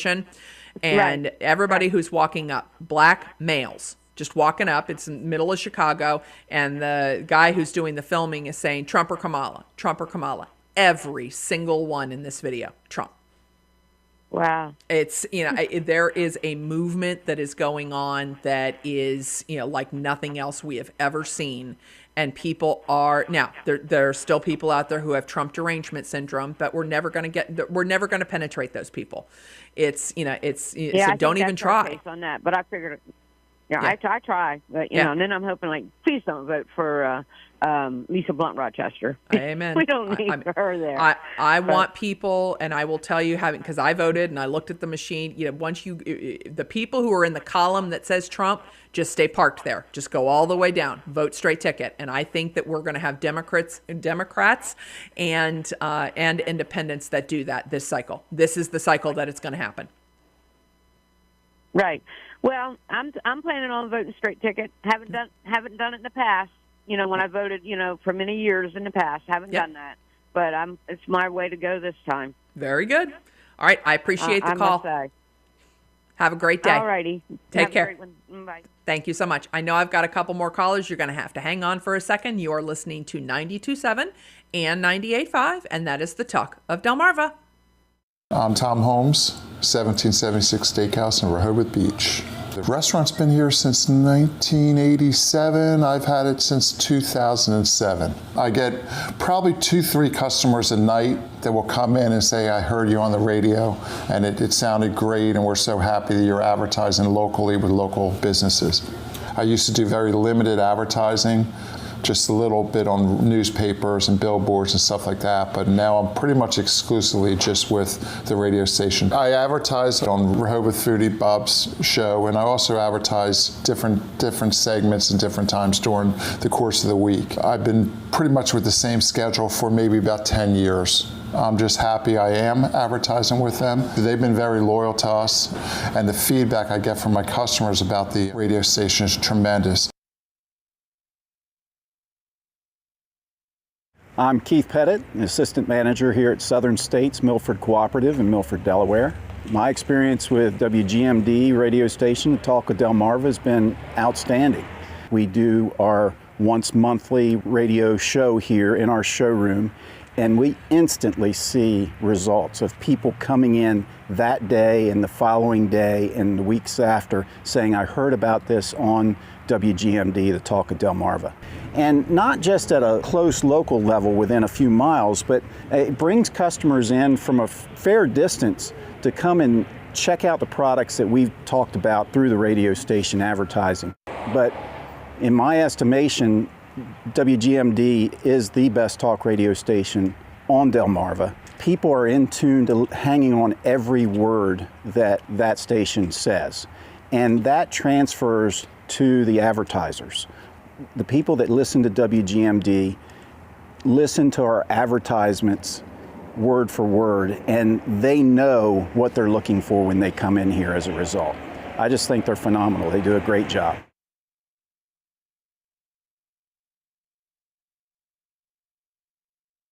And Right. everybody who's walking up, black males, just walking up, it's in the middle of Chicago, and the guy who's doing the filming is saying, Trump or Kamala, Trump or Kamala. Every single one in this video, Trump. Wow. It's, there is a movement that is going on that is, like nothing else we have ever seen. And people are, now, there are still people out there who have Trump derangement syndrome, but we're never going to penetrate those people. It's, so don't even try. Case on that, but I figured, Yeah. I try, but and then I'm hoping, like, please don't vote for Lisa Blunt Rochester. Amen. We don't need her there. I want people, and I will tell you, because I voted and I looked at the machine. Once the people who are in the column that says Trump, just stay parked there. Just go all the way down. Vote straight ticket. And I think that we're going to have Democrats, and independents that do that this cycle. This is the cycle that it's going to happen. Right. Well, I'm planning on voting straight ticket. Haven't done it in the past. When I voted, for many years in the past, haven't done that. But it's my way to go this time. Very good. All right, I appreciate the call. Must say. Have a great day. All righty. Take care. A great one. Bye. Thank you so much. I know I've got a couple more callers. You're going to have to hang on for a second. You are listening to 92.7 and 98.5, and that is the Talk of Delmarva. I'm Tom Holmes, 1776 Steakhouse in Rehoboth Beach. The restaurant's been here since 1987. I've had it since 2007. I get probably 2-3 customers a night that will come in and say, I heard you on the radio and it sounded great, and we're so happy that you're advertising locally with local businesses. I used to do very limited advertising, just a little bit on newspapers and billboards and stuff like that, but now I'm pretty much exclusively just with the radio station. I advertise on Rehoboth Foodie Bob's show, and I also advertise different segments and different times during the course of the week. I've been pretty much with the same schedule for maybe about 10 years. I'm just happy I am advertising with them. They've been very loyal to us, and the feedback I get from my customers about the radio station is tremendous. I'm Keith Pettit, Assistant Manager here at Southern States Milford Cooperative in Milford, Delaware. My experience with WGMD radio station, The Talk of Delmarva, has been outstanding. We do our once monthly radio show here in our showroom, and we instantly see results of people coming in that day and the following day and the weeks after saying, I heard about this on WGMD, The Talk of Delmarva. And not just at a close local level within a few miles, but it brings customers in from a fair distance to come and check out the products that we've talked about through the radio station advertising. But in my estimation, WGMD is the best talk radio station on Delmarva. People are in tune to hanging on every word that station says, and that transfers to the advertisers. The people that listen to WGMD listen to our advertisements word for word, and they know what they're looking for when they come in here as a result. I just think they're phenomenal. They do a great job.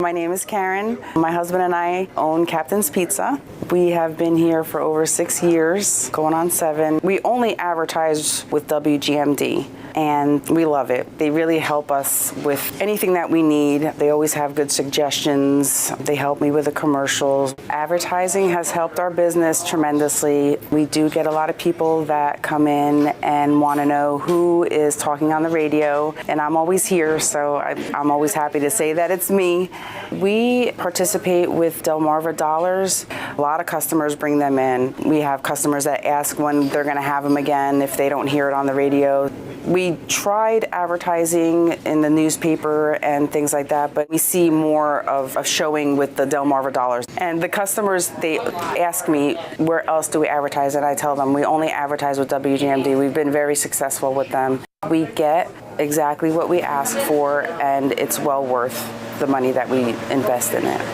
My name is Karen. My husband and I own Captain's Pizza. We have been here for over 6 years, going on 7. We only advertise with WGMD, and we love it. They really help us with anything that we need. They always have good suggestions. They help me with the commercials. Advertising has helped our business tremendously. We do get a lot of people that come in and want to know who is talking on the radio, and I'm always here, so I'm always happy to say that it's me. We participate with Delmarva Dollars. A lot of customers bring them in. We have customers that ask when they're going to have them again if they don't hear it on the radio. We We tried advertising in the newspaper and things like that, but we see more of showing with the Delmarva dollars. And the customers, they ask me, where else do we advertise? And I tell them, we only advertise with WGMD. We've been very successful with them. We get exactly what we ask for, and it's well worth the money that we invest in it.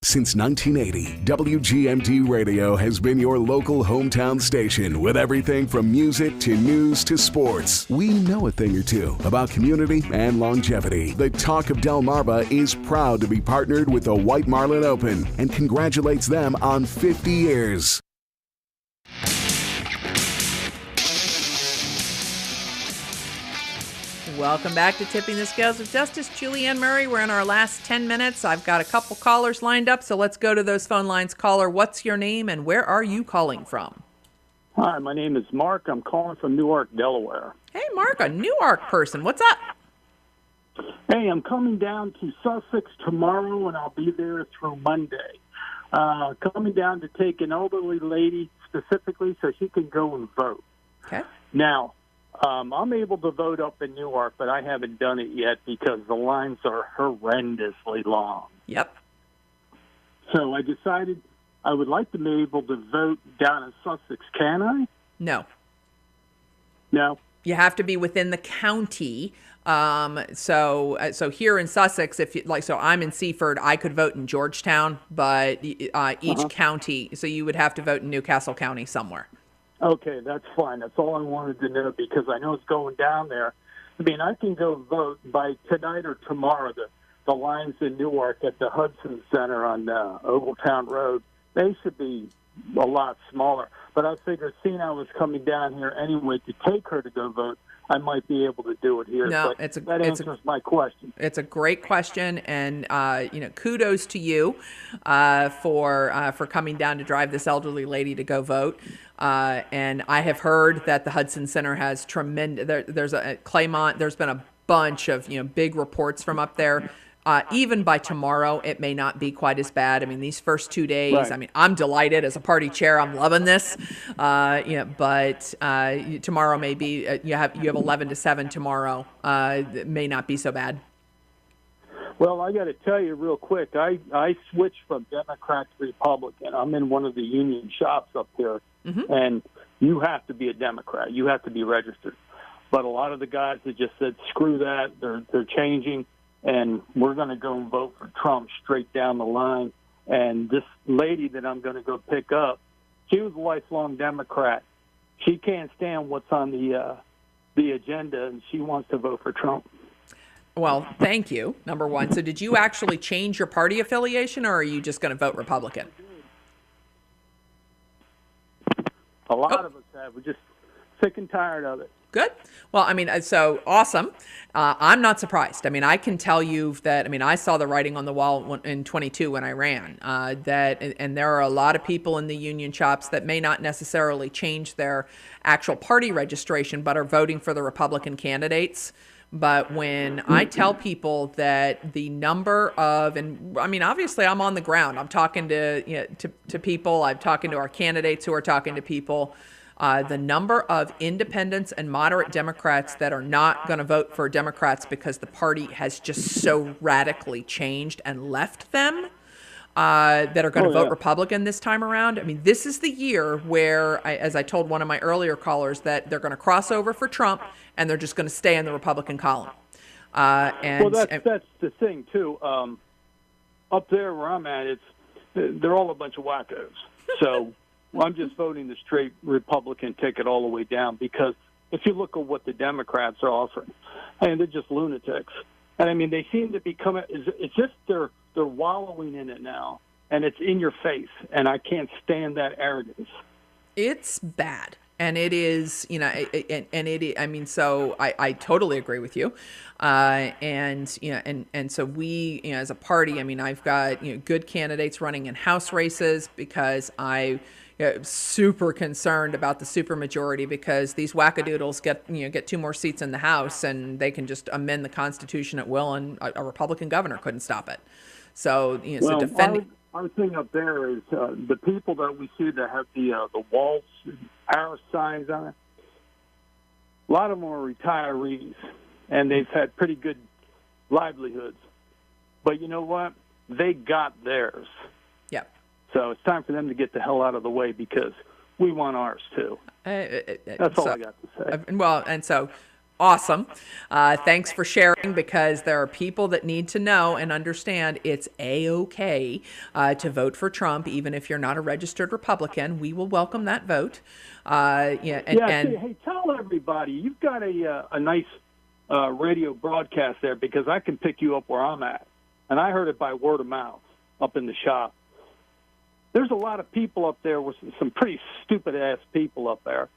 Since 1980, WGMD Radio has been your local hometown station with everything from music to news to sports. We know a thing or two about community and longevity. The Talk of Delmarva is proud to be partnered with the White Marlin Open and congratulates them on 50 years. Welcome back to Tipping the Scales of Justice. Julianne Murray, we're in our last 10 minutes. I've got a couple callers lined up, so let's go to those phone lines. Caller, what's your name and where are you calling from? Hi, my name is Mark. I'm calling from Newark, Delaware. Hey, Mark, a Newark person. What's up? Hey, I'm coming down to Sussex tomorrow, and I'll be there through Monday. Coming down to take an elderly lady specifically so she can go and vote. Okay. Now, I'm able to vote up in Newark, but I haven't done it yet because the lines are horrendously long. Yep. So I decided I would like to be able to vote down in Sussex. Can I? No. No? You have to be within the county. So here in Sussex, if you like, so I'm in Seaford, I could vote in Georgetown, but each county, so you would have to vote in Newcastle County somewhere. Okay, that's fine. That's all I wanted to know because I know it's going down there. I mean, I can go vote by tonight or tomorrow. The lines in Newark at the Hudson Center on Ogletown Road, they should be a lot smaller. But I figured seeing I was coming down here anyway to take her to go vote, I might be able to do it here. No, but that answers my question. It's a great question, and kudos to you for coming down to drive this elderly lady to go vote. And I have heard that the Hudson Center has tremendous. There's a Claymont. There's been a bunch of big reports from up there. Even by tomorrow, it may not be quite as bad. I mean, these first 2 days, Right. I mean, I'm delighted as a party chair. I'm loving this. But tomorrow may be, you have 11 to 7 tomorrow. It may not be so bad. Well, I got to tell you real quick, I switched from Democrat to Republican. I'm in one of the union shops up here, and you have to be a Democrat. You have to be registered. But a lot of the guys that just said, screw that, they're changing. And we're going to go and vote for Trump straight down the line. And this lady that I'm going to go pick up, she was a lifelong Democrat. She can't stand what's on the agenda, and she wants to vote for Trump. Well, thank you, number one. So did you actually change your party affiliation, or are you just going to vote Republican? A lot of us have. We're just sick and tired of it. Good. Well, I mean, so awesome. I'm not surprised. I mean, I can tell you that, I mean, I saw the writing on the wall in 22 when I ran, and there are a lot of people in the union shops that may not necessarily change their actual party registration, but are voting for the Republican candidates. But when I tell people that the number of, and I mean, obviously I'm on the ground, I'm talking to people, I'm talking to our candidates who are talking to people. The number of independents and moderate Democrats that are not going to vote for Democrats because the party has just so radically changed and left them, that are going to vote Republican this time around. I mean, this is the year where, as I told one of my earlier callers, that they're going to cross over for Trump and they're just going to stay in the Republican column. Well, that's the thing, too. Up there where I'm at, they're all a bunch of wackos. So I'm just voting the straight Republican ticket all the way down because if you look at what the Democrats are offering, I mean, they're just lunatics. And, I mean, they seem to be coming – it's just they're wallowing in it now, and it's in your face, and I can't stand that arrogance. It's bad. And it is, I mean, so I totally agree with you. And so we, as a party, I mean, I've got, good candidates running in House races because I'm super concerned about the supermajority because these wackadoodles get 2 more seats in the House and they can just amend the Constitution at will and a Republican governor couldn't stop it. So, well, our thing up there is the people that we see that have the walls, arrow signs on it. A lot of them are retirees, and they've had pretty good livelihoods. But you know what? They got theirs. Yeah. So it's time for them to get the hell out of the way because we want ours too. That's all I got to say. Well, and so awesome. Thanks for sharing, because there are people that need to know and understand it's A-OK to vote for Trump, even if you're not a registered Republican. We will welcome that vote. Hey, tell everybody, you've got a nice radio broadcast there, because I can pick you up where I'm at. And I heard it by word of mouth up in the shop. There's a lot of people up there with some pretty stupid-ass people up there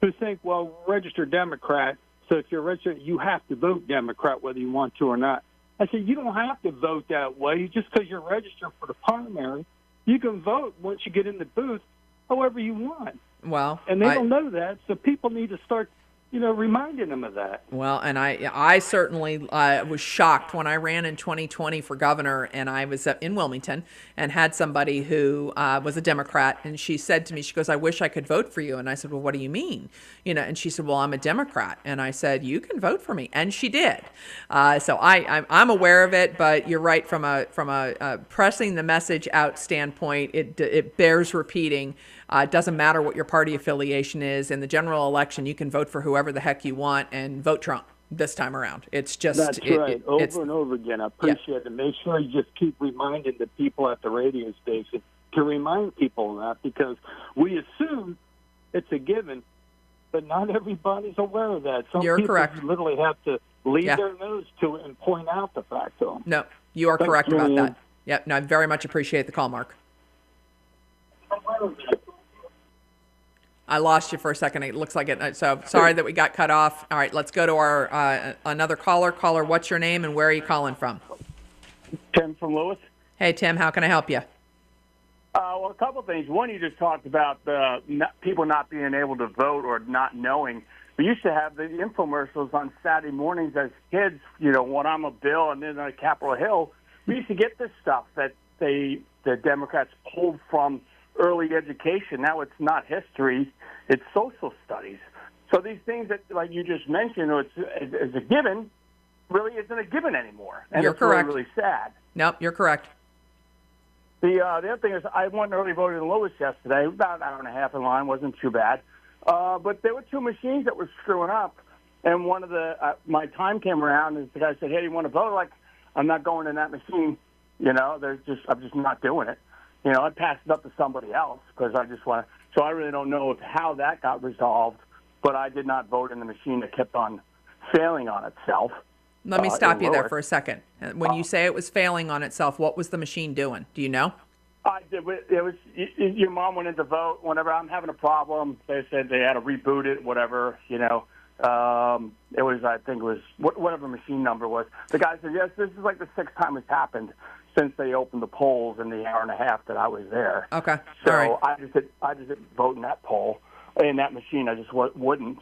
who think, well, registered Democrat, so if you're registered, you have to vote Democrat whether you want to or not. I said, you don't have to vote that way. Just because you're registered for the primary, you can vote once you get in the booth however you want. Well, and they don't know that, so people need to start, reminding them of that. Well, and I certainly was shocked when I ran in 2020 for governor, and I was in Wilmington and had somebody who was a Democrat, and she said to me, she goes, I wish I could vote for you. And I said, well, what do you mean? And she said, well, I'm a Democrat. And I said, you can vote for me. And she did. So I'm aware of it, but you're right, from a pressing the message out standpoint, it bears repeating. It doesn't matter what your party affiliation is. In the general election, you can vote for whoever the heck you want and vote Trump this time around. It's just... That's right. Over and over again. I appreciate it. Make sure you just keep reminding the people at the radio station to remind people of that, because we assume it's a given, but not everybody's aware of that. Some You're people correct. literally have to lead their nose to it and point out the fact to them. No, you are correct about that. Yep. No, I very much appreciate the call, Mark. I lost you for a second. It looks like it. So sorry that we got cut off. All right, let's go to our another caller. Caller, what's your name and where are you calling from? Tim from Lewis. Hey, Tim, how can I help you? Well, a couple of things. One, you just talked about people not being able to vote or not knowing. We used to have the infomercials on Saturday mornings as kids, when I'm a bill and then on Capitol Hill. We used to get this stuff that the Democrats pulled from early education. Now it's not history, it's social studies. So these things that, like you just mentioned, it's a given, really isn't a given anymore. And You're it's correct. really sad. Nope, you're correct. The other thing is, I went and early voted in Lewis yesterday, about an hour and a half in line, wasn't too bad. But there were two machines that were screwing up. And one of my time came around, and the guy said, hey, you want to vote? Like, I'm not going in that machine. I'm just not doing it. I passed it up to somebody else because I just want to. So I really don't know how that got resolved, but I did not vote in the machine that kept on failing on itself. Let me stop you there for a second. When you say it was failing on itself, what was the machine doing? Do you know? It was your mom went in to vote. Whenever I'm having a problem, they said they had to reboot it, whatever, It was, I think it was, whatever machine number was. The guy said, yes, this is like the sixth time it's happened since they opened the polls in the hour and a half that I was there. Okay. So all right. I just didn't vote in that poll, in that machine. I just wouldn't.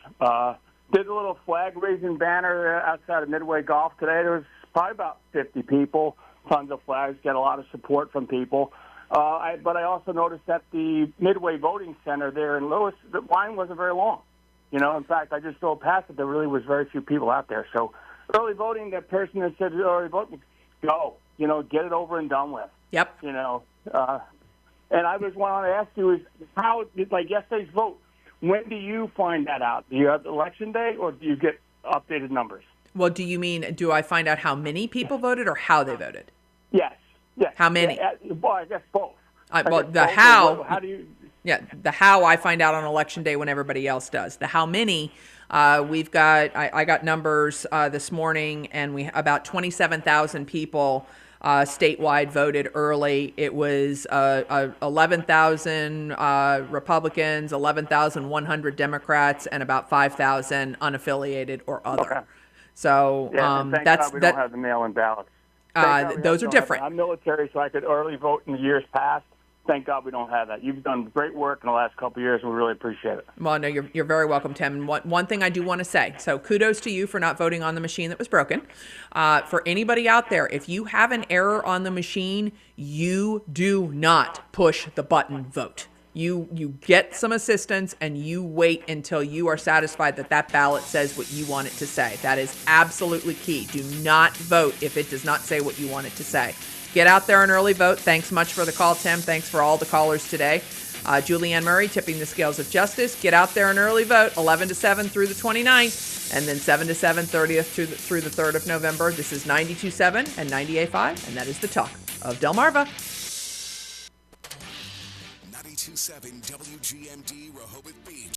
Did a little flag-raising banner outside of Midway Golf today. There was probably about 50 people, tons of flags, get a lot of support from people. But I also noticed that the Midway Voting Center there in Lewis, the line wasn't very long. In fact, I just drove past it. There really was very few people out there. So early voting, that person that said early voting, go. Get it over and done with. Yep. And I was wanting to ask you is how, like yesterday's vote, when do you find that out? Do you have election day or do you get updated numbers? Well, do you mean, do I find out how many people voted or how they voted? Yes. How many? Well, I guess both. Well, the both. how. How do you? Yeah, the how I find out on election day when everybody else does. The how many, we've got, I got numbers this morning, and we about 27,000 people statewide voted early. It was 11,000 Republicans, 11,100 Democrats, and about 5,000 unaffiliated or other. Okay. So thank that's God we don't have the mail-in ballots. those are different. I'm military, so I could early vote in the years past. thank God we don't have that. You've done great work in the last couple of years, and we really appreciate it. Well, no, you're very welcome, Tim. And one thing I do want to say, so kudos to you for not voting on the machine that was broken. For anybody out there, if you have an error on the machine, you do not push the button vote. You get some assistance and you wait until you are satisfied that that ballot says what you want it to say. That is absolutely key. Do not vote if it does not say what you want it to say. Get out there and early vote. Thanks much for the call, Tim. Thanks for all the callers today. Julianne Murray, Tipping the Scales of Justice. Get out there and early vote, 11 to 7 through the 29th, and then 7 to 7, 30th through the 3rd of November. This is 92.7 and 98.5, and that is the talk of Delmarva. 92.7 WGMD Rehoboth Beach.